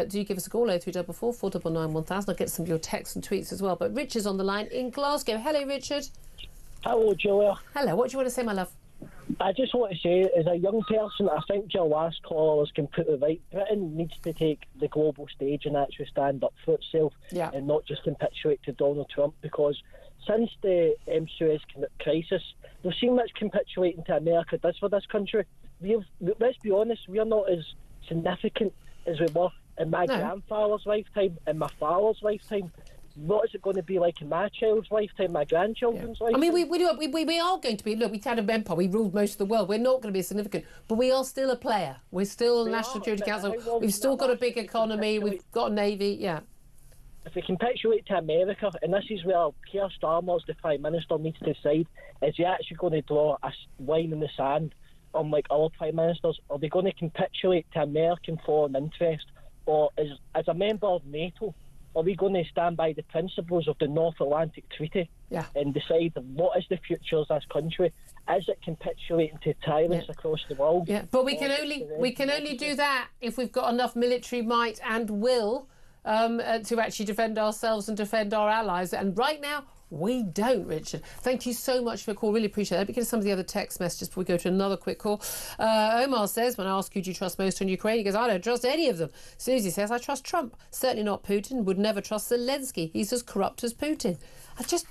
Do you give us a call? 0344 499 1000. I'll get some of your texts and tweets as well. But Richard's on the line in Glasgow. Hello, Richard. Hello, Julia. Hello. What do you want to say, my love? I just want to say, as a young person, I think your last caller was completely right. Britain needs to take the global stage and actually stand up for itself, and not just capitulate to Donald Trump, because since the Suez crisis, we've seen much capitulating to America does for this country. Let's be honest, we're not as significant as we were in my grandfather's lifetime, in my father's lifetime. What is it going to be like in my child's lifetime, my grandchildren's lifetime? I mean, we are going to be. Look, we had an empire. We ruled most of the world. We're not going to be significant, but we are still a player. We're still the National Security Council. We've still got a big economy. We've got a navy. Yeah. If we capitulate to America, and this is where Keir Starmer's the Prime Minister needs to decide, is he actually going to draw a line in the sand, unlike other Prime Ministers? Are they going to capitulate to American foreign interest, or as a member of NATO, are we going to stand by the principles of the North Atlantic Treaty and decide what is the future of this country? Is it capitulating to tyrants across the world? Yeah, but we can only do that if we've got enough military might and will to actually defend ourselves and defend our allies. And right now, we don't, Richard. Thank you so much for your call. Really appreciate that. Because some of the other text messages before we go to another quick call. Omar says, when I ask who do you trust most on Ukraine, he goes, I don't trust any of them. Susie says, I trust Trump. Certainly not Putin. Would never trust Zelensky. He's as corrupt as Putin. I just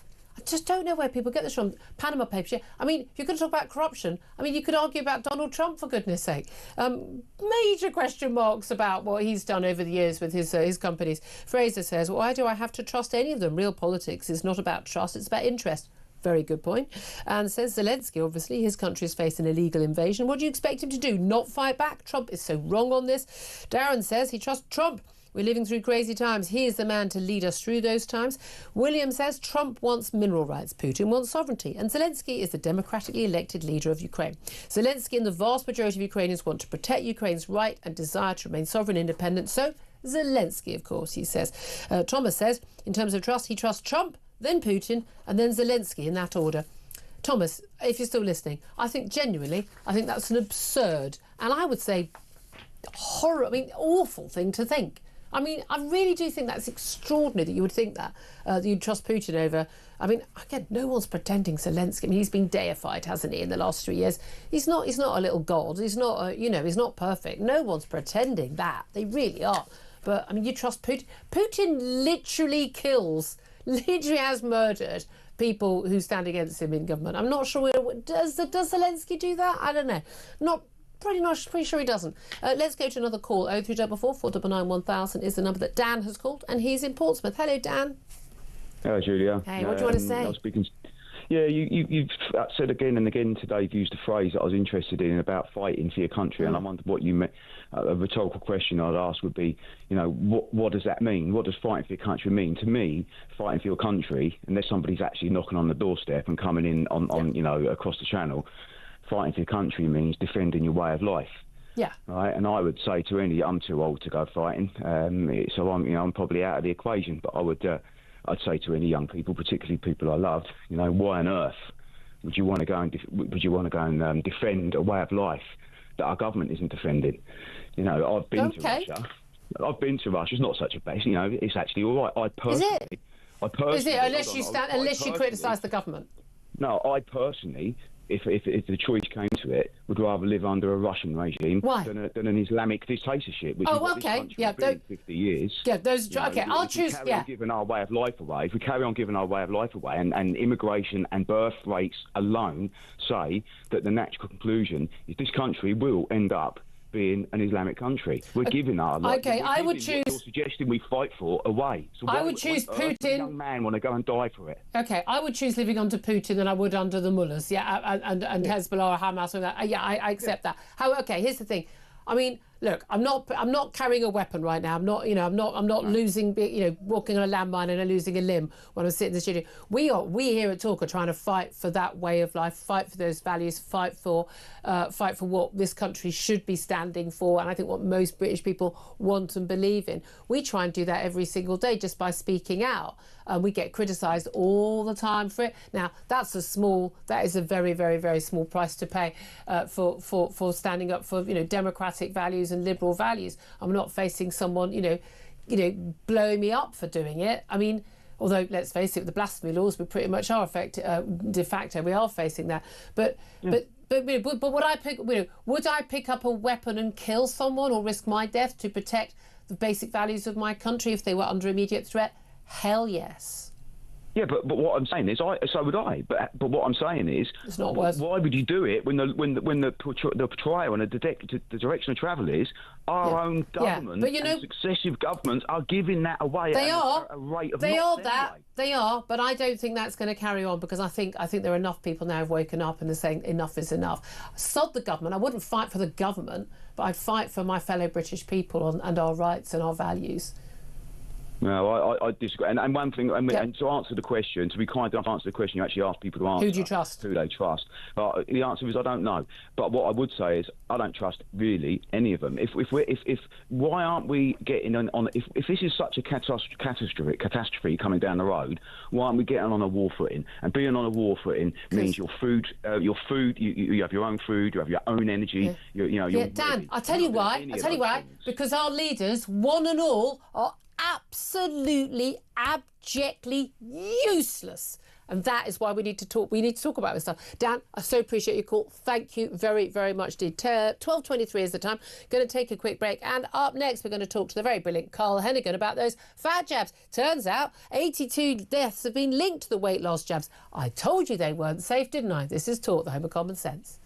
don't know where people get this from. Panama Papers, I mean, if you're going to talk about corruption, I mean, you could argue about Donald Trump, for goodness sake. Major question marks about what he's done over the years with his companies. Fraser says, why do I have to trust any of them? Real politics is not about trust, it's about interest. Very good point. And says Zelensky, obviously, his country has faced an illegal invasion. What do you expect him to do? Not fight back? Trump is so wrong on this. Darren says he trusts Trump. We're living through crazy times. He is the man to lead us through those times. William says Trump wants mineral rights. Putin wants sovereignty. And Zelensky is the democratically elected leader of Ukraine. Zelensky and the vast majority of Ukrainians want to protect Ukraine's right and desire to remain sovereign and independent. So Zelensky, of course, he says. Thomas says, in terms of trust, he trusts Trump, then Putin, and then Zelensky in that order. Thomas, if you're still listening, I think genuinely, that's an absurd, and I would say awful thing to think. I mean, I really do think that's extraordinary that you would think that you'd trust Putin over. I mean, again, no one's pretending Zelensky. I mean, he's been deified, hasn't he, in the last 3 years? He's not a little god. He's not, he's not perfect. No one's pretending that. They really are. But I mean, you trust Putin. Putin literally has murdered people who stand against him in government. I'm not sure. Does Zelensky do that? I don't know. Pretty sure he doesn't. Let's go to another call. 0344 499 1000 is the number that Dan has called, and he's in Portsmouth. Hello, Dan. Hello, Julia. Hey, what do you want to say? I was speaking. Yeah, you've said again and again today. You've used a phrase that I was interested in about fighting for your country, and I wondered what you meant. A rhetorical question I'd ask would be, what does that mean? What does fighting for your country mean? To me, fighting for your country, unless somebody's actually knocking on the doorstep and coming in on across the channel. Fighting for your country means defending your way of life. Yeah. Right, and I would say to I'm too old to go fighting, so I'm probably out of the equation. But I'd say to any young people, particularly people I loved, why on earth would you want to go and defend a way of life that our government isn't defending? I've been to Russia. I've been to Russia. It's not such a base. It's actually all right. Is it? Unless you criticise the government. No, I personally if the choice came to it, would rather live under a Russian regime than an Islamic dictatorship, which is what this country has been in 50 years. Yeah, those. Okay, I'll choose. If we carry on giving our way of life away, and immigration and birth rates alone say that the natural conclusion is this country will end up being an Islamic country. We're giving our life. Okay, I would choose. You're suggesting we fight for away. So I would choose Putin. A young man want to go and die for it. Okay, I would choose living under Putin than I would under the mullahs. Yeah, and Hezbollah or Hamas or that. Yeah, I accept that. Okay, here's the thing. I mean, look, I'm not carrying a weapon right now. I'm not losing, walking on a landmine and losing a limb when I'm sitting in the studio. We here at Talk are trying to fight for that way of life, fight for those values, fight for what this country should be standing for, and I think what most British people want and believe in. We try and do that every single day just by speaking out. We get criticised all the time for it. Now, that is a very, very, very small price to pay for standing up for democratic values and liberal values. I'm not facing someone blowing me up for doing it. I mean, although let's face it, with the blasphemy laws, we pretty much are de facto we are facing that. But would I pick up a weapon and kill someone or risk my death to protect the basic values of my country if they were under immediate threat? Hell yes. Yeah, but what I'm saying is, so would I. But what I'm saying is, it's not worse. Why would you do it when the portrayal and the direction of travel is our own government and successive governments are giving that away at a rate of knots anyway. They are, but I don't think that's going to carry on because I think there are enough people now who've woken up and are saying enough is enough. Sod the government. I wouldn't fight for the government, but I'd fight for my fellow British people and our rights and our values. No, I disagree. And one thing, and to answer the question, to be kind enough to answer the question, you actually ask people to answer. Who do you trust? Who they trust. The answer is I don't know. But what I would say is I don't trust really any of them. Why aren't we getting on? If this is such a catastrophe coming down the road, why aren't we getting on a war footing? And being on a war footing means your food. You have your own food. You have your own energy. Dan, I'll tell you why. Because our leaders, one and all, are absolutely abjectly useless, and that is why we need to talk about this stuff. Dan, I so appreciate your call. Thank you very, very much indeed. 12:23 is the time. Going to take a quick break, and up next we're going to talk to the very brilliant Carl Hennigan about those fat jabs. Turns out 82 deaths have been linked to the weight loss jabs. I told you they weren't safe, didn't I? This is Talk, the home of common sense.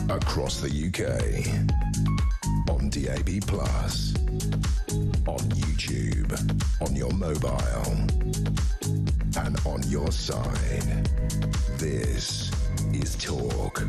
Across the UK, on DAB+, on YouTube, on your mobile, and on your side. This is Talk.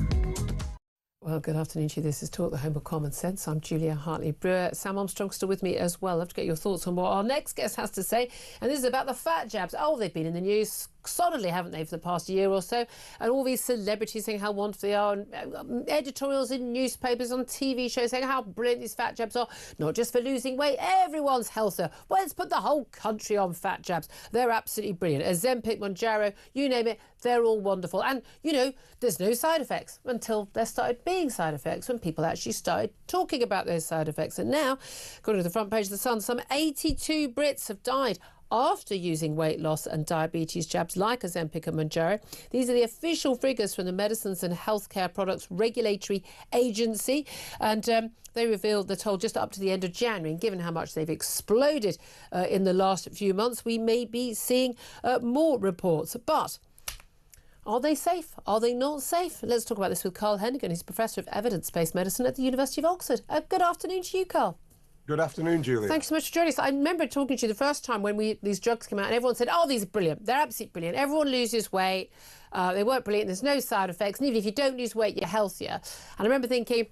Well, good afternoon to you. This is Talk, the home of common sense. I'm Julia Hartley-Brewer. Sam Armstrong's still with me as well. I'd love to get your thoughts on what our next guest has to say. And this is about the fat jabs. Oh, they've been in the news solidly, haven't they, for the past year or so? And all these celebrities saying how wonderful they are, and editorials in newspapers, on TV shows saying how brilliant these fat jabs are, not just for losing weight, everyone's healthier. Well, let's put the whole country on fat jabs. They're absolutely brilliant. Ozempic, Mounjaro, you name it, they're all wonderful. And, you know, there's no side effects until there started being side effects, when people actually started talking about those side effects. And now, according to the front page of The Sun, some 82 Brits have died after using weight loss and diabetes jabs like Ozempic and Mounjaro. These are the official figures from the Medicines and Healthcare Products Regulatory Agency. And they revealed they're told just up to the end of January, and given how much they've exploded in the last few months, we may be seeing more reports. But are they safe? Are they not safe? Let's talk about this with Carl Hennigan. He's Professor of Evidence-Based Medicine at the University of Oxford. Good afternoon to you, Carl. Good afternoon, Julia. Thanks so much for joining us. I remember talking to you the first time when these drugs came out, and everyone said, oh, these are brilliant. They're absolutely brilliant. Everyone loses weight. They weren't brilliant. There's no side effects. And even if you don't lose weight, you're healthier. And I remember thinking,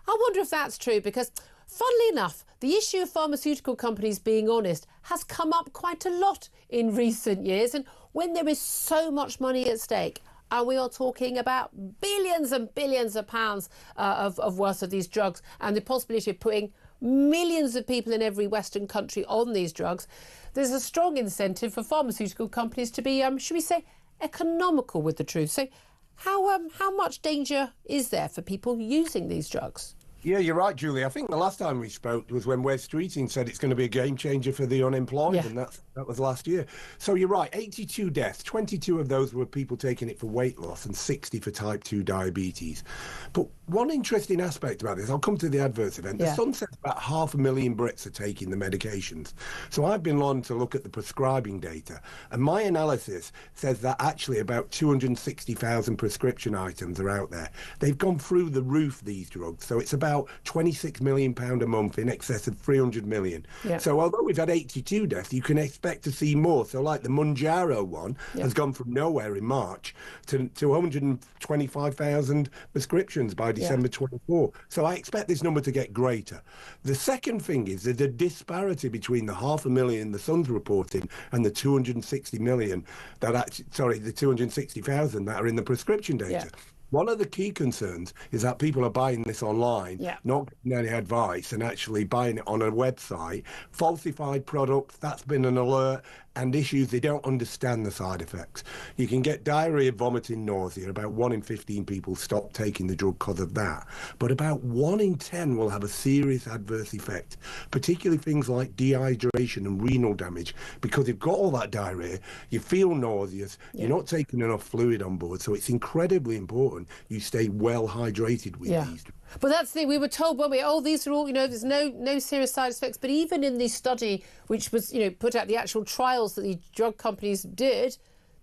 I wonder if that's true, because funnily enough, the issue of pharmaceutical companies being honest has come up quite a lot in recent years. And when there is so much money at stake, and we are talking about billions and billions of pounds of worth of these drugs, and the possibility of putting millions of people in every Western country on these drugs, there's a strong incentive for pharmaceutical companies to be, should we say, economical with the truth. So how much danger is there for people using these drugs? Yeah, you're right, Julie. I think the last time we spoke was when Wes Streeting said it's going to be a game changer for the unemployed, and that was last year. So you're right, 82 deaths, 22 of those were people taking it for weight loss and 60 for type 2 diabetes. But one interesting aspect about this, I'll come to the adverse event. The Sun says about 500,000 Brits are taking the medications. So I've been on to look at the prescribing data, and my analysis says that actually about 260,000 prescription items are out there. They've gone through the roof, these drugs. So it's about £26 million a month, in excess of 300 million. So although we've had 82 deaths, you can expect to see more. So like the Mounjaro one has gone from nowhere in March to 125,000 prescriptions by December 24. So I expect this number to get greater. The second thing is that the disparity between the 500,000 the Sun's reporting and the 260 million the 260,000 that are in the prescription data. One of the key concerns is that people are buying this online, not getting any advice, and actually buying it on a website. Falsified products, that's been an alert, and issues, they don't understand the side effects. You can get diarrhea, vomiting, nausea. About 1 in 15 people stop taking the drug because of that. But about 1 in 10 will have a serious adverse effect, particularly things like dehydration and renal damage, because you've got all that diarrhea, you feel nauseous, you're not taking enough fluid on board. So it's incredibly important you stay well hydrated with these. But that's the thing, we were told, weren't we, oh, these are all, there's no serious side effects. But even in the study, which was, put out, the actual trials that the drug companies did,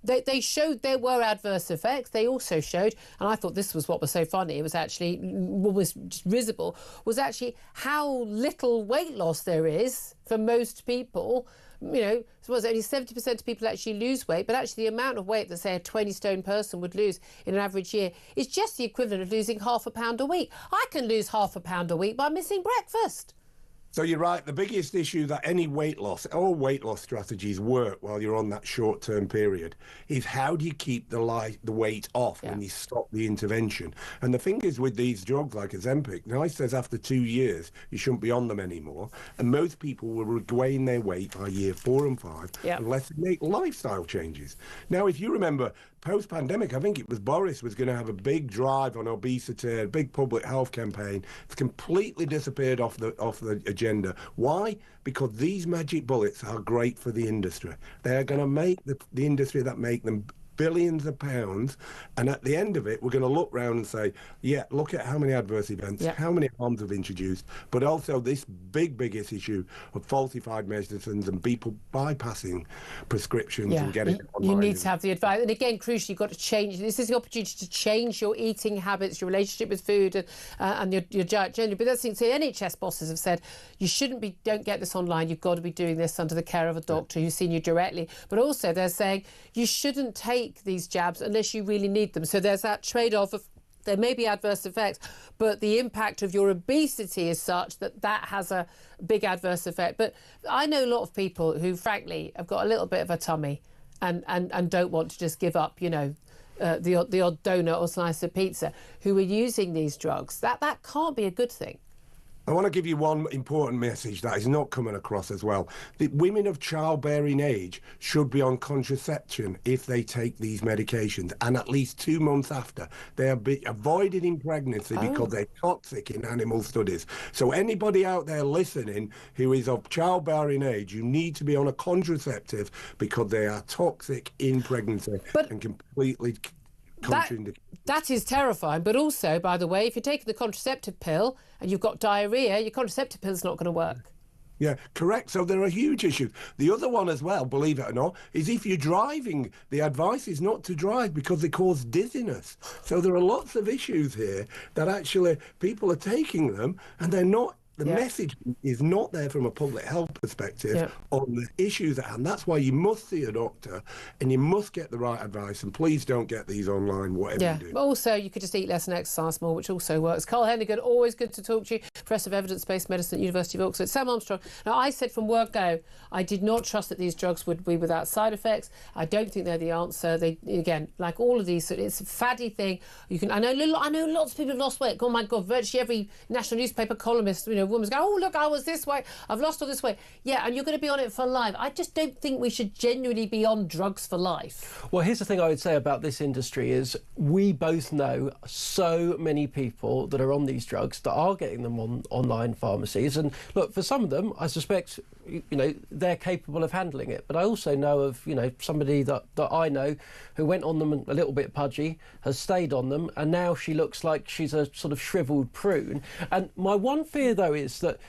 they showed there were adverse effects. They also showed, and I thought this was what was so funny, it was actually almost just risible, was actually how little weight loss there is for most people. So was only 70% of people actually lose weight, but actually the amount of weight that, say, a 20-stone person would lose in an average year is just the equivalent of losing ½ a pound a week. I can lose ½ a pound a week by missing breakfast. So you're right, the biggest issue that any weight loss, all weight loss strategies work while you're on that short-term period, is how do you keep the weight off when you stop the intervention? And the thing is with these drugs like Ozempic, NICE says after 2 years you shouldn't be on them anymore, and most people will regain their weight by year 4 and 5 unless they make lifestyle changes. Now, if you remember, post-pandemic, I think it was Boris was going to have a big drive on obesity, a big public health campaign. It's completely disappeared off the agenda. Why? Because these magic bullets are great for the industry. They're going to make the industry that make them billions of pounds, and at the end of it we're going to look round and say, look at how many adverse events, how many harms have introduced, but also this biggest issue of falsified medicines and people bypassing prescriptions and getting it online. You need to have the advice, and again, crucially, you've got to change. This is the opportunity to change your eating habits, your relationship with food, and your diet generally. But that's the thing. NHS bosses have said don't get this online. You've got to be doing this under the care of a doctor who's seen you directly. But also they're saying you shouldn't take these jabs unless you really need them. So there's that trade-off of there may be adverse effects, but the impact of your obesity is such that has a big adverse effect. But I know a lot of people who, frankly, have got a little bit of a tummy, and don't want to just give up, you know, the odd donut or slice of pizza, who are using these drugs. That can't be a good thing. I want to give you one important message that is not coming across as well. The women of childbearing age should be on contraception if they take these medications, and at least 2 months after. They are avoided in pregnancy because they're toxic in animal studies. So anybody out there listening who is of childbearing age, you need to be on a contraceptive because they are toxic in pregnancy and completely That is terrifying. But also, by the way, if you're taking the contraceptive pill and you've got diarrhea, your contraceptive pill is not going to work. Yeah, correct. So there are huge issues. The other one as well, believe it or not, is if you're driving, the advice is not to drive because they cause dizziness. So there are lots of issues here that actually people are taking them and they're not. The message is not there from a public health perspective on the issues at hand. That's why you must see a doctor and you must get the right advice, and please don't get these online, whatever you do. But also, you could just eat less and exercise more, which also works. Carl Hennigan, always good to talk to you. Professor of Evidence-Based Medicine at University of Oxford. Sam Armstrong. Now, I said from word go, I did not trust that these drugs would be without side effects. I don't think they're the answer. They, again, like all of these, it's a faddy thing. You can. I know lots of people have lost weight. Oh my God, virtually every national newspaper columnist, you know, woman's going, oh look, I was this way, I've lost all this weight. Yeah, and you're going to be on it for life. I just don't think we should genuinely be on drugs for life. Well, here's the thing I would say about this industry is we both know so many people that are on these drugs that are getting them on online pharmacies. And look, for some of them, I suspect, you know, they're capable of handling it. But I also know of, you know, somebody that I know who went on them a little bit pudgy, has stayed on them, and now she looks like she's a sort of shriveled prune. And my one fear, though, is that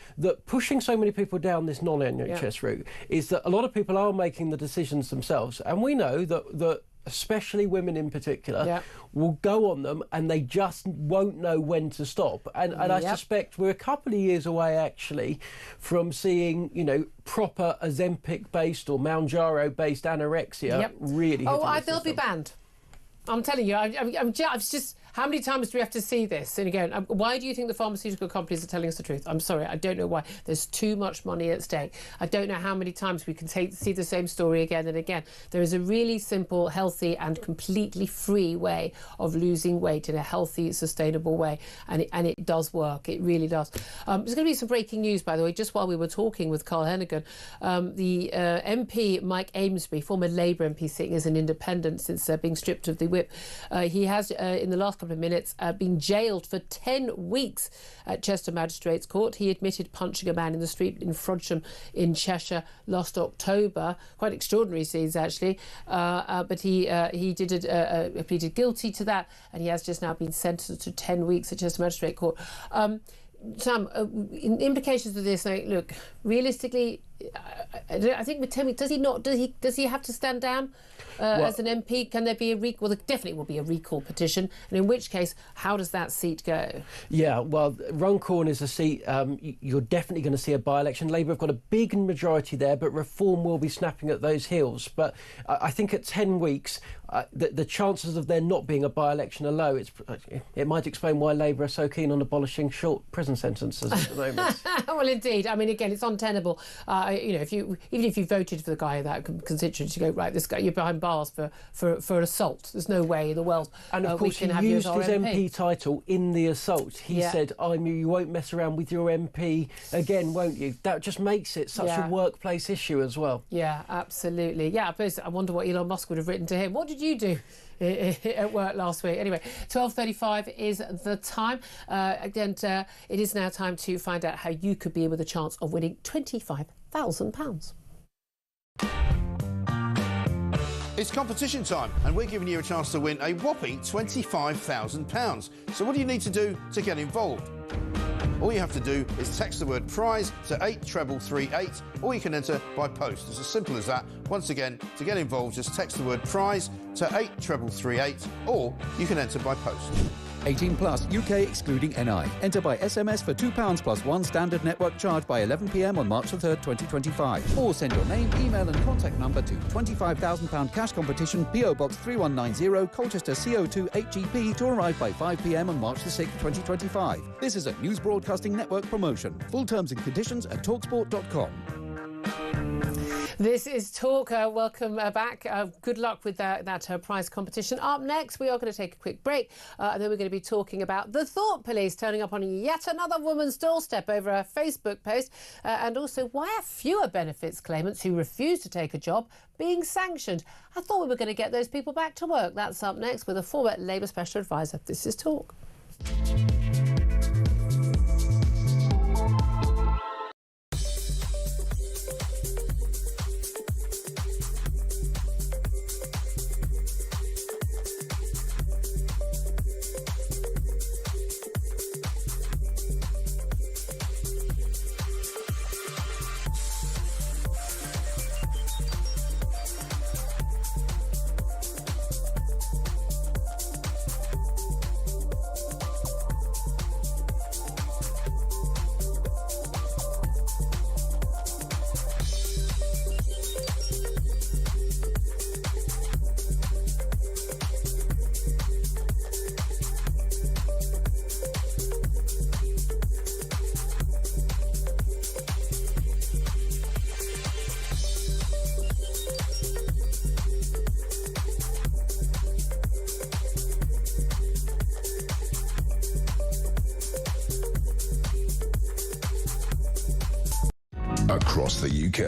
pushing so many people down this non-NHS route is that a lot of people are making the decisions themselves. And we know that especially women in particular, will go on them and they just won't know when to stop. And I suspect we're a couple of years away, actually, from seeing, you know, proper Ozempic-based or Mounjaro-based anorexia really hitting they'll be banned. I'm telling you, I'm just... How many times do we have to see this? And again, why do you think the pharmaceutical companies are telling us the truth? I'm sorry, I don't know why. There's too much money at stake. I don't know how many times we can see the same story again and again. There is a really simple, healthy and completely free way of losing weight in a healthy, sustainable way. And it does work. It really does. There's going to be some breaking news, by the way, just while we were talking with Carl Hennigan. The MP, Mike Amesbury, former Labour MP sitting as an independent since being stripped of the whip, he has, in the last couple of minutes, been jailed for 10 weeks at Chester Magistrates Court. He admitted punching a man in the street in Frodsham in Cheshire last October. Quite extraordinary scenes, actually. But he pleaded guilty to that, and he has just now been sentenced to 10 weeks at Chester Magistrate Court. Sam, implications of this, like, look, realistically, I think with 10 weeks, does he have to stand down as an MP? Can there be a recall? Well, there definitely will be a recall petition, and in which case, how does that seat go? Yeah, well, Runcorn is a seat you're definitely going to see a by-election. Labour have got a big majority there, but Reform will be snapping at those heels. But I think at 10 weeks, the chances of there not being a by-election are low. It might explain why Labour are so keen on abolishing short prison sentences at the moment. Well, indeed. I mean, again, it's untenable. You know, even if you voted for the guy of that constituency, you go, right, this guy, you're behind bars for assault. There's no way in the world. And of course, he used his MP title in the assault. He said, you won't mess around with your MP again, won't you? That just makes it such a workplace issue as well. Yeah, absolutely. Yeah, I wonder what Elon Musk would have written to him. What did you do at work last week? Anyway, 12:35 is the time. Again, it is now time to find out how you could be with a chance of winning £25,000. It's competition time, and we're giving you a chance to win a whopping £25,000. So what do you need to do to get involved? All you have to do is text the word prize to 83338, or you can enter by post. It's as simple as that. Once again, to get involved, just text the word prize to 83338, or you can enter by post. 18 plus, UK excluding NI. Enter by SMS for £2 plus one standard network charge by 11 p.m. on March the 3rd, 2025. Or send your name, email and contact number to £25,000 cash competition, PO Box 3190, Colchester CO2 8GP, to arrive by 5 p.m. on March the 6th, 2025. This is a News Broadcasting Network promotion. Full terms and conditions at talksport.com. This is Talk. Welcome back. Good luck with that prize competition. Up next, we are going to take a quick break, and then we're going to be talking about the thought police turning up on yet another woman's doorstep over a Facebook post, and also why are fewer benefits claimants who refuse to take a job being sanctioned. I thought we were going to get those people back to work. That's up next with a former Labour Special Advisor. This is Talk. Across the UK,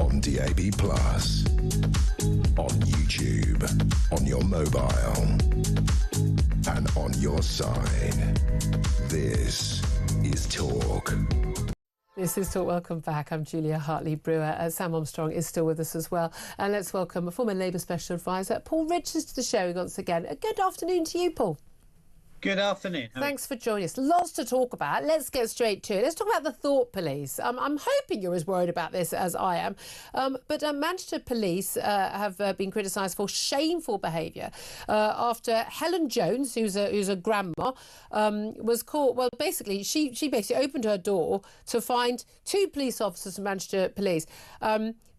on DAB+, on YouTube, on your mobile, and on your side. This is Talk. This is Talk. Welcome back. I'm Julia Hartley-Brewer. Sam Armstrong is still with us as well. And let's welcome a former Labour Special Advisor, Paul Richards, to the show once again. A good afternoon to you, Paul. Good afternoon. Thanks for joining us. Lots to talk about. Let's get straight to it. Let's talk about the thought police. I'm hoping you're as worried about this as I am. But Manchester police have been criticised for shameful behaviour after Helen Jones, who's a grandma, was caught. Well, basically, she basically opened her door to find two police officers from Manchester police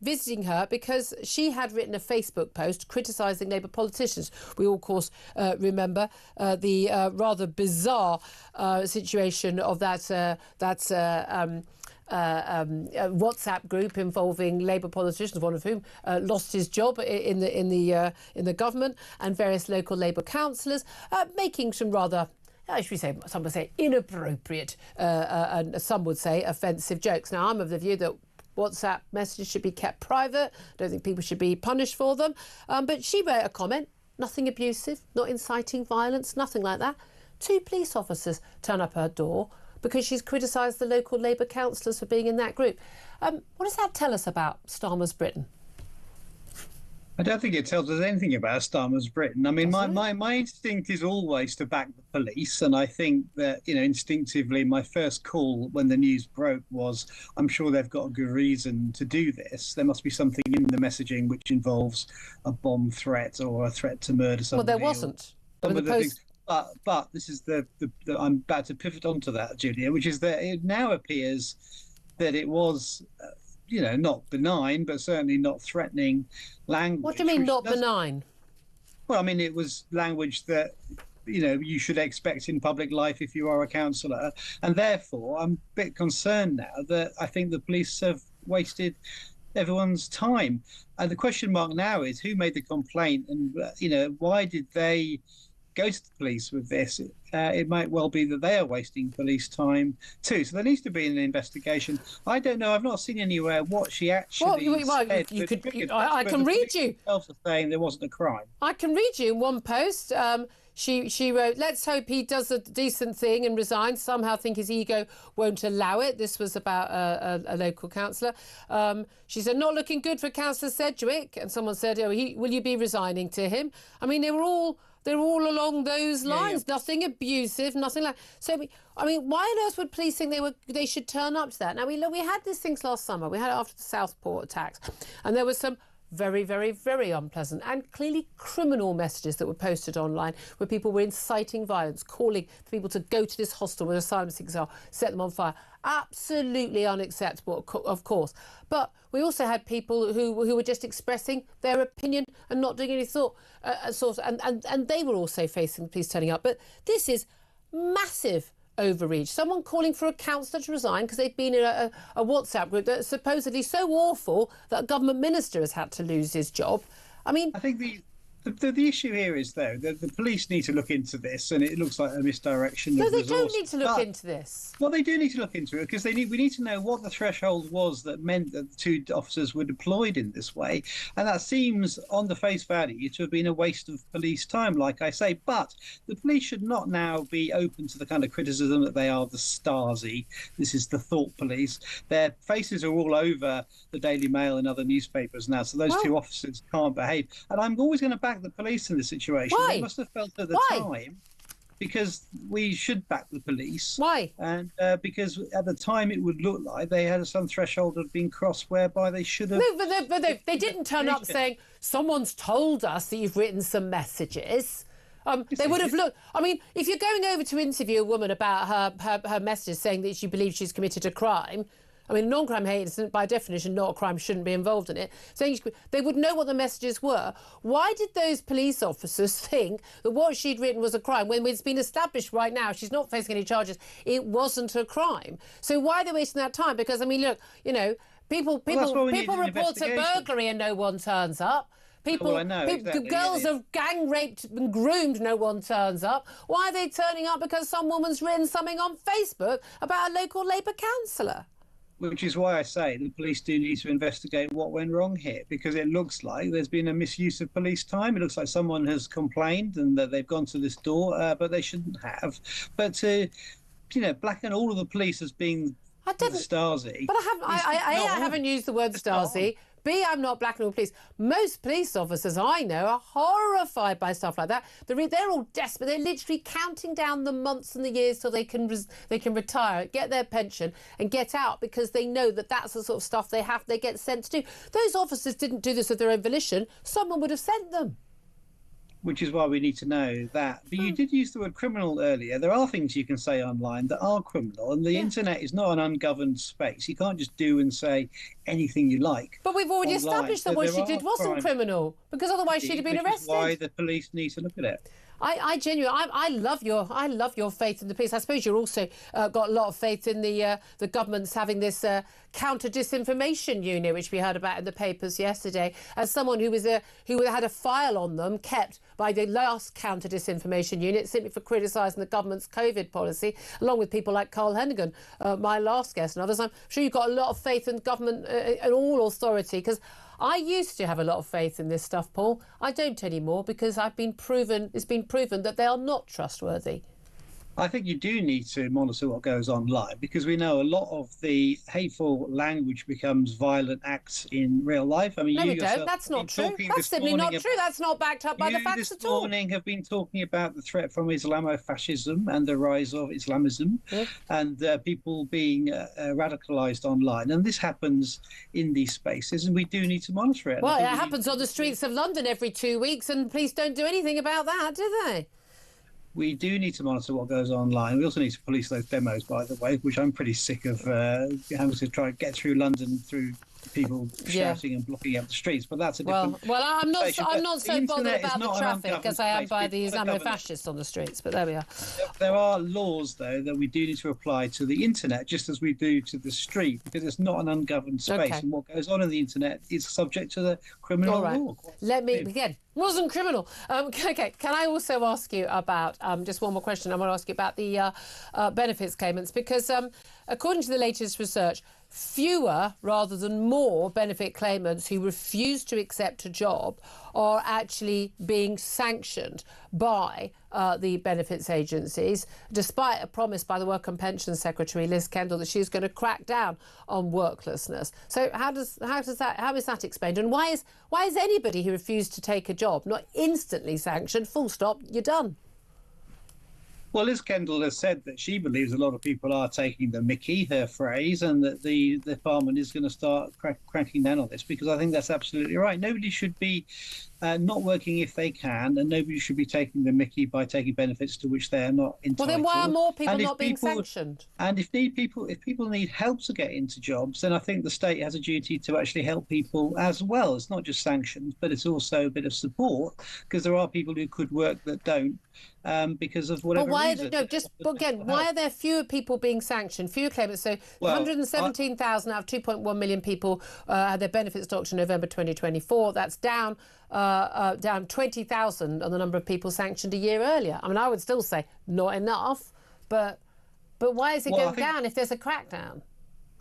visiting her because she had written a Facebook post criticising Labour politicians. We all, of course, remember the rather bizarre situation of that WhatsApp group involving Labour politicians, one of whom lost his job in the government, and various local Labour councillors making some rather, should we say, some would say inappropriate, and some would say offensive jokes. Now, I'm of the view that WhatsApp messages should be kept private. I don't think people should be punished for them. But she wrote a comment, nothing abusive, not inciting violence, nothing like that. Two police officers turn up her door because she's criticised the local Labour councillors for being in that group. What does that tell us about Starmer's Britain? I don't think it tells us anything about Starmer's Britain. I mean, my instinct is always to back the police, and I think that, instinctively, my first call when the news broke was, I'm sure they've got a good reason to do this. There must be something in the messaging which involves a bomb threat or a threat to murder somebody. Well, there wasn't. Some of the things. But this is the I'm about to pivot onto that, Julia, which is that it now appears that it was, not benign, but certainly not threatening language. What do you mean, not benign? Well, I mean, it was language that, you should expect in public life if you are a councillor. And therefore, I'm a bit concerned now that I think the police have wasted everyone's time. And the question mark now is who made the complaint and, why did they go to the police with this? It might well be that they are wasting police time too. So there needs to be an investigation. I don't know. I've not seen anywhere what she actually said. I can read you. Themselves are saying there wasn't a crime. I can read you in one post. She wrote, let's hope he does a decent thing and resigns. Somehow think his ego won't allow it. This was about a local councillor. She said, not looking good for Councillor Sedgwick. And someone said, will you be resigning to him? I mean, they're all along those lines. Yeah. Nothing abusive, nothing like. So, I mean, why on earth would police think they should turn up to that? Now, we had these things last summer. We had it after the Southport attacks, and there was some very, very, very unpleasant and clearly criminal messages that were posted online where people were inciting violence, calling for people to go to this hostel where asylum seekers are, set them on fire. Absolutely unacceptable, of course. But we also had people who were just expressing their opinion and not doing any thought, and they were also facing the police turning up. But this is massive overreach. Someone calling for a councillor to resign because they've been in a WhatsApp group that's supposedly so awful that a government minister has had to lose his job. I mean, I think the issue here is, though, that the police need to look into this, and it looks like a misdirection of resources. No, they don't need to look into this. Well, they do need to look into it because we need to know what the threshold was that meant that the two officers were deployed in this way, and that seems, on the face value, to have been a waste of police time, like I say. But the police should not now be open to the kind of criticism that they are the Stasi. This is the thought police. Their faces are all over the Daily Mail and other newspapers now, so those two officers can't behave. And I'm always going to back the police in this situation. Why? They must have felt at the time, because we should back the police. Why? And because at the time it would look like they had some threshold had been crossed whereby they should have... No, but they didn't turn up saying, someone's told us that you've written some messages. They would have looked... I mean, if you're going over to interview a woman about her messages saying that she believes she's committed a crime... I mean, non-crime hate is, by definition, not a crime, shouldn't be involved in it. So they would know what the messages were. Why did those police officers think that what she'd written was a crime when it's been established right now, she's not facing any charges, it wasn't a crime? So why are they wasting that time? Because, I mean, look, you know, people report a burglary and no one turns up. Girls are gang raped and groomed, no one turns up. Why are they turning up? Because some woman's written something on Facebook about a local Labour councillor. Which is why I say the police do need to investigate what went wrong here, because it looks like there's been a misuse of police time. It looks like someone has complained and that they've gone to this door, but they shouldn't have. But to, blacken all of the police as being the Stasi. But I haven't used the word Stasi. B, I'm not blacking all police. Most police officers I know are horrified by stuff like that. They're all desperate. They're literally counting down the months and the years till they can retire, get their pension and get out, because they know that that's the sort of stuff they get sent to do. Those officers didn't do this of their own volition. Someone would have sent them. Which is why we need to know that. But you did use the word criminal earlier. There are things you can say online that are criminal, and the internet is not an ungoverned space. You can't just do and say anything you like. But we've already established that what she did wasn't criminal, because otherwise she'd have been arrested. Which is why the police need to look at it. I genuinely, I love your faith in the police. I suppose you're also got a lot of faith in the government's having this counter disinformation unit, which we heard about in the papers yesterday. As someone who had a file on them kept by the last counter disinformation unit simply for criticising the government's COVID policy, along with people like Carl Hennigan, my last guest, and others. I'm sure you've got a lot of faith in government and all authority, because I used to have a lot of faith in this stuff, Paul. I don't anymore, because it's been proven that they are not trustworthy. I think you do need to monitor what goes online, because we know a lot of the hateful language becomes violent acts in real life. I mean, no, you we yourself don't. That's not true. That's simply not true. That's not backed up by the facts at all. You this morning have been talking about the threat from Islamofascism and the rise of Islamism, and people being radicalised online. And this happens in these spaces, and we do need to monitor it. Well, it happens on the streets of London every 2 weeks, and police don't do anything about that, do they? We do need to monitor what goes online. We also need to police those demos, by the way, which I'm pretty sick of having to try and get through London through people shouting and blocking up the streets. But that's a different... Well, I'm not so bothered about the traffic as I am by the Islamofascists on the streets, but there we are. There are laws, though, that we do need to apply to the internet, just as we do to the street, because it's not an ungoverned space. And what goes on in the internet is subject to the criminal law. Let me begin. Wasn't criminal. Okay, can I also ask you about, just one more question, I want to ask you about the benefits claimants, because according to the latest research, fewer rather than more benefit claimants who refuse to accept a job are actually being sanctioned by the benefits agencies, despite a promise by the Work and Pensions Secretary Liz Kendall that she's going to crack down on worklessness. So how is that explained, and why is anybody who refused to take a job not instantly sanctioned? Full stop. You're done. Well, Liz Kendall has said that she believes a lot of people are taking the mickey, her phrase, and that the department is going to start cracking down on this, because I think that's absolutely right. Nobody should be not working if they can, and nobody should be taking the mickey by taking benefits to which they are not entitled. Well, then why are more people not being sanctioned? And if people need help to get into jobs, then I think the state has a duty to actually help people as well. It's not just sanctions, but it's also a bit of support, because there are people who could work that don't. Because of whatever reason. Why are there fewer people being sanctioned, fewer claimants? So 117,000 out of 2.1 million people had their benefits docked in November 2024. That's down 20,000 on the number of people sanctioned a year earlier. I mean, I would still say not enough, but why is it going down if there's a crackdown?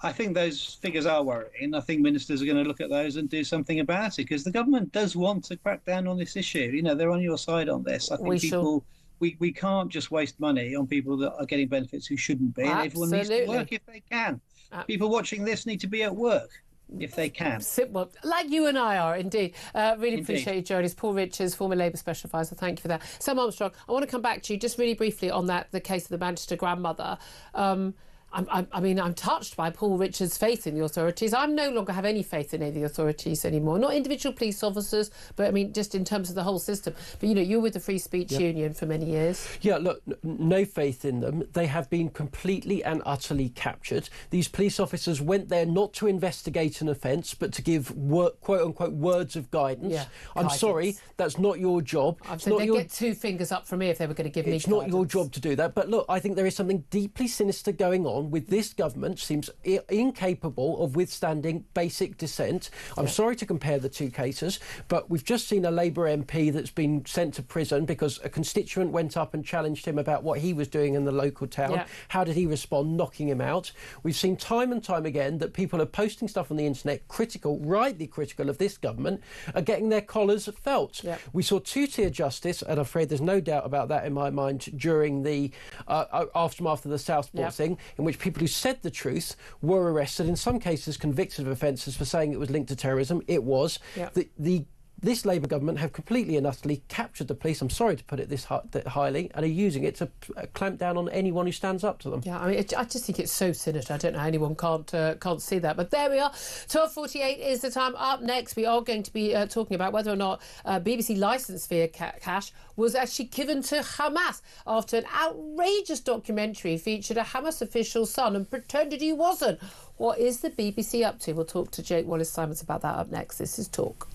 I think those figures are worrying. I think ministers are going to look at those and do something about it, because the government does want to crack down on this issue. You know, they're on your side on this. I think we can't just waste money on people that are getting benefits who shouldn't be. And everyone needs to work if they can. People watching this need to be at work if they can. Well, like you and I are, indeed. Really appreciate you joining us. Paul Richards, former Labour Special Advisor. Thank you for that. Sam Armstrong, I want to come back to you just really briefly on the case of the Manchester grandmother. I'm touched by Paul Richards' faith in the authorities. I no longer have any faith in any of the authorities anymore. Not individual police officers, but I mean, just in terms of the whole system. But, you know, you were with the Free Speech Union for many years. Yeah, look, no faith in them. They have been completely and utterly captured. These police officers went there not to investigate an offence, but to give, quote-unquote, words of guidance. Yeah, I'm sorry, that's not your job. They'd get 2 fingers up from me if they were going to give me guidance. It's not your job to do that. But look, I think there is something deeply sinister going on with this government. Seems incapable of withstanding basic dissent. I'm sorry to compare the two cases, but we've just seen a Labour MP that's been sent to prison because a constituent went up and challenged him about what he was doing in the local town. Yeah. How did he respond? Knocking him out. We've seen time and time again that people are posting stuff on the internet rightly critical of this government, are getting their collars felt. Yeah. We saw 2-tier justice, and I'm afraid there's no doubt about that in my mind, during the aftermath of the Southport thing, in which people who said the truth were arrested, in some cases convicted of offences for saying it was linked to terrorism. It was. Yep. This Labour government have completely and utterly captured the police, I'm sorry to put it this highly, and are using it to clamp down on anyone who stands up to them. Yeah, I mean, I just think it's so sinister. I don't know how anyone can't see that. But there we are. 12:48 is the time. Up next, we are going to be talking about whether or not BBC licence fee cash was actually given to Hamas after an outrageous documentary featured a Hamas official's son and pretended he wasn't. What is the BBC up to? We'll talk to Jake Wallace-Simons about that up next. This is Talk.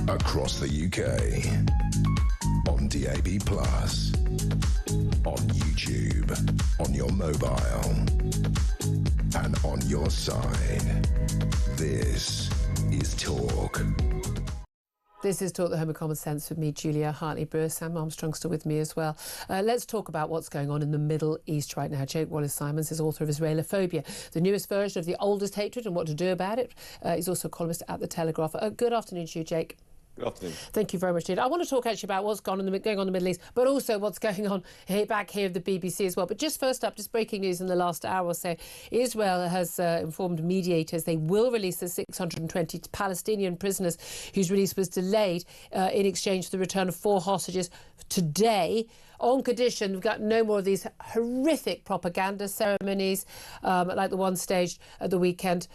Across the UK, on DAB+, on YouTube, on your mobile, and on your side. This is Talk. This is Talk, the Home of Common Sense, with me, Julia Hartley-Brewer. Sam Armstrong still with me as well. Let's talk about what's going on in the Middle East right now. Jake Wallace-Simons is author of Israelophobia, the newest version of the oldest hatred and what to do about it. He's also a columnist at The Telegraph. Good afternoon to you, Jake. Good afternoon. Thank you very much, Jade. I want to talk actually about what's going on in the Middle East, but also what's going on back here at the BBC as well. But just first up, just breaking news in the last hour or so, Israel has informed mediators they will release the 620 Palestinian prisoners whose release was delayed in exchange for the return of 4 hostages today, on condition we've got no more of these horrific propaganda ceremonies like the one staged at the weekend,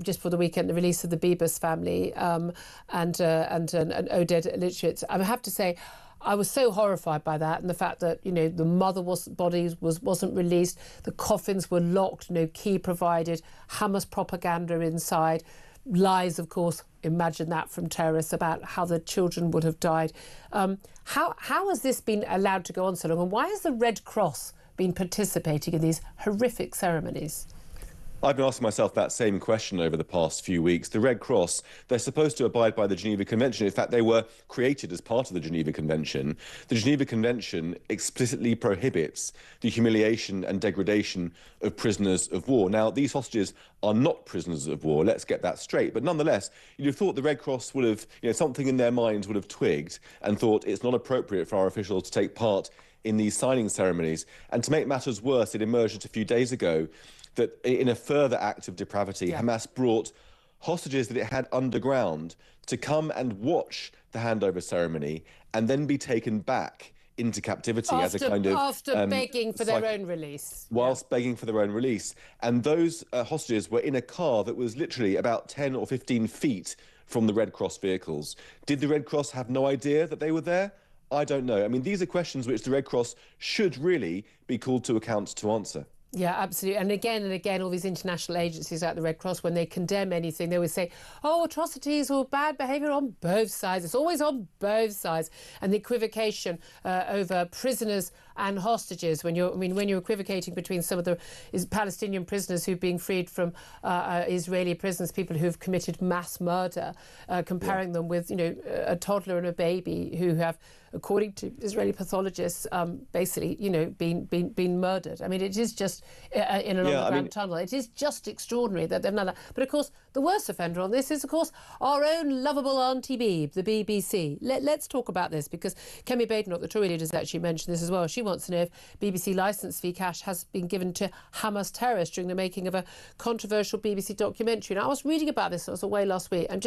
just for the weekend, the release of the Bibas family and Oded Litschitz. I have to say, I was so horrified by that, and the fact that, you know, the mother's body wasn't released, the coffins were locked, no key provided, Hamas propaganda inside, lies, of course, imagine that from terrorists about how the children would have died. How has this been allowed to go on so long, and why has the Red Cross been participating in these horrific ceremonies? I've been asking myself that same question over the past few weeks. The Red Cross, they're supposed to abide by the Geneva Convention. In fact, they were created as part of the Geneva Convention. The Geneva Convention explicitly prohibits the humiliation and degradation of prisoners of war. Now, these hostages are not prisoners of war. Let's get that straight. But nonetheless, you'd have thought the Red Cross would have, something in their minds would have twigged and thought it's not appropriate for our officials to take part in these signing ceremonies. And to make matters worse, it emerged just a few days ago that in a further act of depravity, Hamas brought hostages that it had underground to come and watch the handover ceremony and then be taken back into captivity as a kind of... After begging for their own release. Whilst begging for their own release. And those hostages were in a car that was literally about 10 or 15 feet from the Red Cross vehicles. Did the Red Cross have no idea that they were there? I don't know. I mean, these are questions which the Red Cross should really be called to account to answer. Yeah, absolutely. And again, all these international agencies like the Red Cross, when they condemn anything, they always say, oh, atrocities or bad behaviour on both sides. It's always on both sides. And the equivocation over prisoners and hostages, when you're equivocating between some of the Palestinian prisoners who've been freed from Israeli prisons, people who've committed mass murder, comparing them with, a toddler and a baby who have, according to Israeli pathologists, basically, been murdered. I mean, it is just in an underground tunnel. It is just extraordinary that they've done that. But of course, the worst offender on this is, of course, our own lovable Auntie Beeb, the BBC. Let's talk about this, because Kemi Badenoch, the Tory leader, has actually mentioned this as well. She wants to know if BBC licence fee cash has been given to Hamas terrorists during the making of a controversial BBC documentary. And I was reading about this, I was away last week, and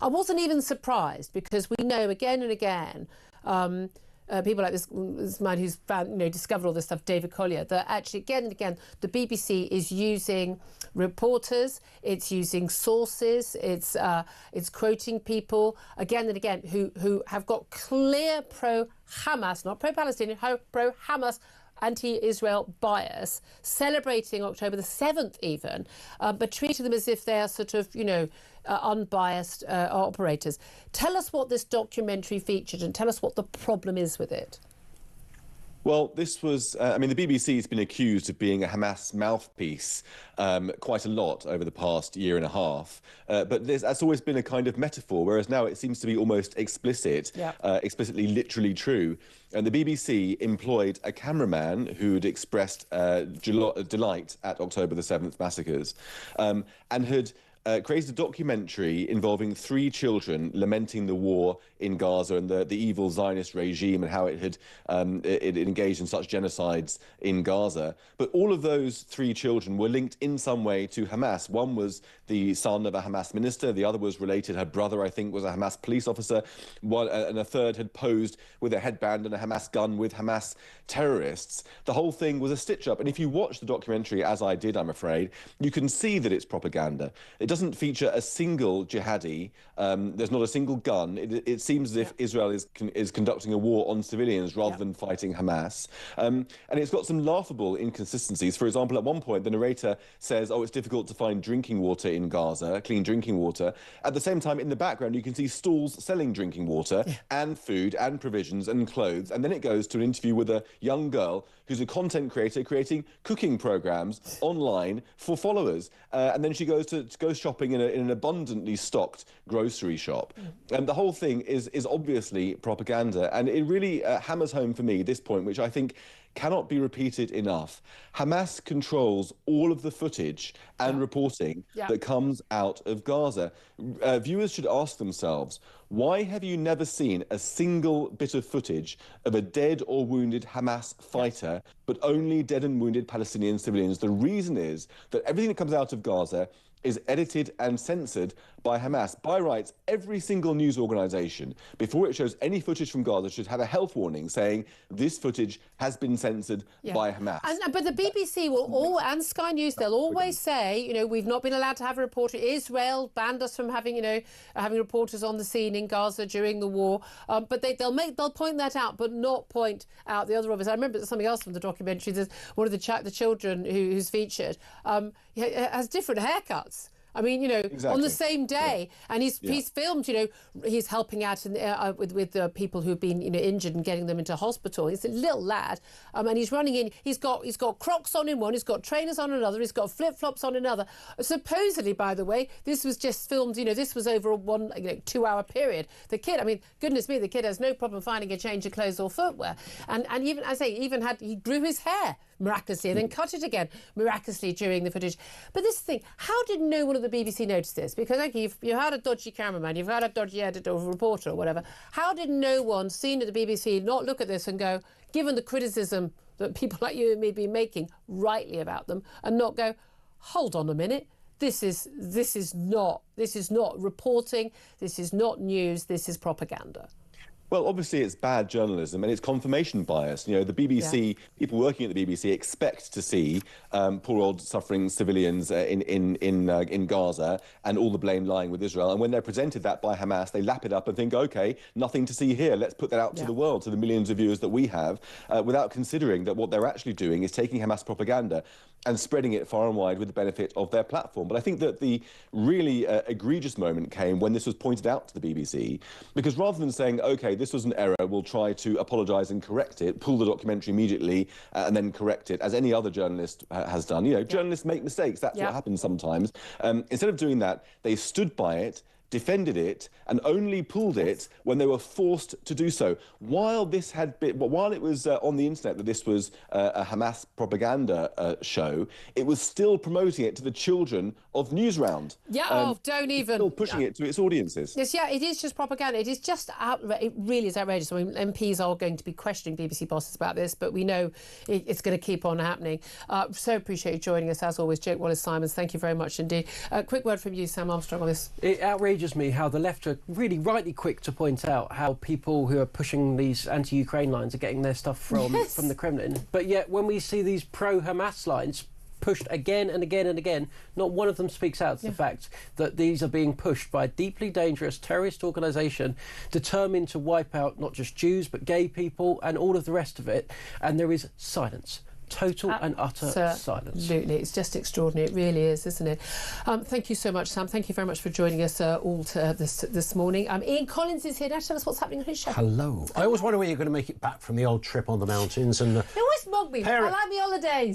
I wasn't even surprised, because we know again and again people like this man who's found, discovered all this stuff, David Collier, that actually again and again the BBC is using reporters, it's using sources, it's quoting people again and again who have got clear pro-Hamas, not pro-Palestinian, pro-Hamas, anti-Israel bias, celebrating October the 7th even, but treating them as if they are sort of, unbiased operators. Tell us what this documentary featured and tell us what the problem is with it. Well, this was, the BBC has been accused of being a Hamas mouthpiece quite a lot over the past year and a half. But that's always been a kind of metaphor, whereas now it seems to be almost explicit, explicitly literally true. And the BBC employed a cameraman who'd expressed delight at October the 7th massacres and had created a documentary involving 3 children lamenting the war in Gaza and the evil Zionist regime and how it had it engaged in such genocides in Gaza. But all of those 3 children were linked in some way to Hamas. One was the son of a Hamas minister, the other was related, her brother, I think, was a Hamas police officer, and a third had posed with a headband and a Hamas gun with Hamas terrorists. The whole thing was a stitch-up. And if you watch the documentary, as I did, I'm afraid, you can see that it's propaganda. It doesn't feature a single jihadi. There's not a single gun. It seems as if Israel is conducting a war on civilians rather than fighting Hamas. And it's got some laughable inconsistencies. For example, at one point, the narrator says, oh, it's difficult to find drinking water in Gaza, clean drinking water. At the same time, in the background, you can see stalls selling drinking water and food and provisions and clothes. And then it goes to an interview with a young girl who's a content creator creating cooking programs online for followers. And then she goes shopping in an abundantly stocked grocery shop. And the whole thing is obviously propaganda. And it really hammers home for me this point, which I think cannot be repeated enough. Hamas controls all of the footage and reporting that comes out of Gaza. Viewers should ask themselves, why have you never seen a single bit of footage of a dead or wounded Hamas fighter, but only dead and wounded Palestinian civilians? The reason is that everything that comes out of Gaza is edited and censored by Hamas. By rights, every single news organisation, before it shows any footage from Gaza, should have a health warning saying this footage has been censored by Hamas. But the BBC will and Sky News, they'll always say, you know, we've not been allowed to have a reporter. Israel banned us from having, you know, having reporters on the scene in Gaza during the war. But they'll point that out, but not point out the other obvious. I remember something else from the documentary. There's one of the children who's featured has different haircuts. I mean, you know, on the same day, and he's filmed. You know, he's helping out with the people who've been, you know, injured and getting them into hospital. He's a little lad, and he's running in. He's got Crocs on in one. He's got trainers on another. He's got flip flops on another. Supposedly, by the way, this was just filmed. You know, this was over a 2-hour period. The kid, I mean, goodness me, the kid has no problem finding a change of clothes or footwear. And even, as I say, he grew his hair miraculously and then cut it again miraculously during the footage. But this thing, how did no one at the BBC notice this? Because okay, you've had a dodgy cameraman, you've had a dodgy editor or reporter or whatever. How did no one seen at the BBC not look at this and go, given the criticism that people like you and me have been making rightly about them, and not go, hold on a minute, this is not reporting, this is not news, this is propaganda. Well, obviously it's bad journalism and it's confirmation bias. You know, the BBC, people working at the BBC expect to see poor old suffering civilians in Gaza and all the blame lying with Israel. And when they're presented that by Hamas, they lap it up and think, OK, nothing to see here. Let's put that out to the world, to the millions of viewers that we have, without considering that what they're actually doing is taking Hamas propaganda and spreading it far and wide with the benefit of their platform. But I think that the really egregious moment came when this was pointed out to the BBC, because rather than saying, OK, this was an error, we'll try to apologise and correct it, pull the documentary immediately and then correct it, as any other journalist has done. You know, journalists make mistakes. That's what happens sometimes. Instead of doing that, they stood by it, defended it, and only pulled it when they were forced to do so. While it was on the internet that this was a Hamas propaganda show, it was still promoting it to the children of Newsround. Don't even. Still pushing it to its audiences. Yes, it is just propaganda. It is just it really is outrageous. I mean, MPs are going to be questioning BBC bosses about this, but we know it's going to keep on happening. So appreciate you joining us as always, Jake Wallace-Simons. Thank you very much indeed. Quick word from you, Sam Armstrong, on this. It outrages me how the left are really rightly quick to point out how people who are pushing these anti-Ukraine lines are getting their stuff from the Kremlin. But yet when we see these pro-Hamas lines pushed again and again and again, not one of them speaks out to the fact that these are being pushed by a deeply dangerous terrorist organisation determined to wipe out not just Jews but gay people and all of the rest of it. And there is silence. Total and utter silence. Absolutely. It's just extraordinary. It really is, isn't it? Thank you so much, Sam. Thank you very much for joining us all this morning. Ian Collins is here now to tell us what's happening on his show. Hello. I always wonder where you're going to make it back from the old trip on the mountains. And they always mug me. I like my holidays.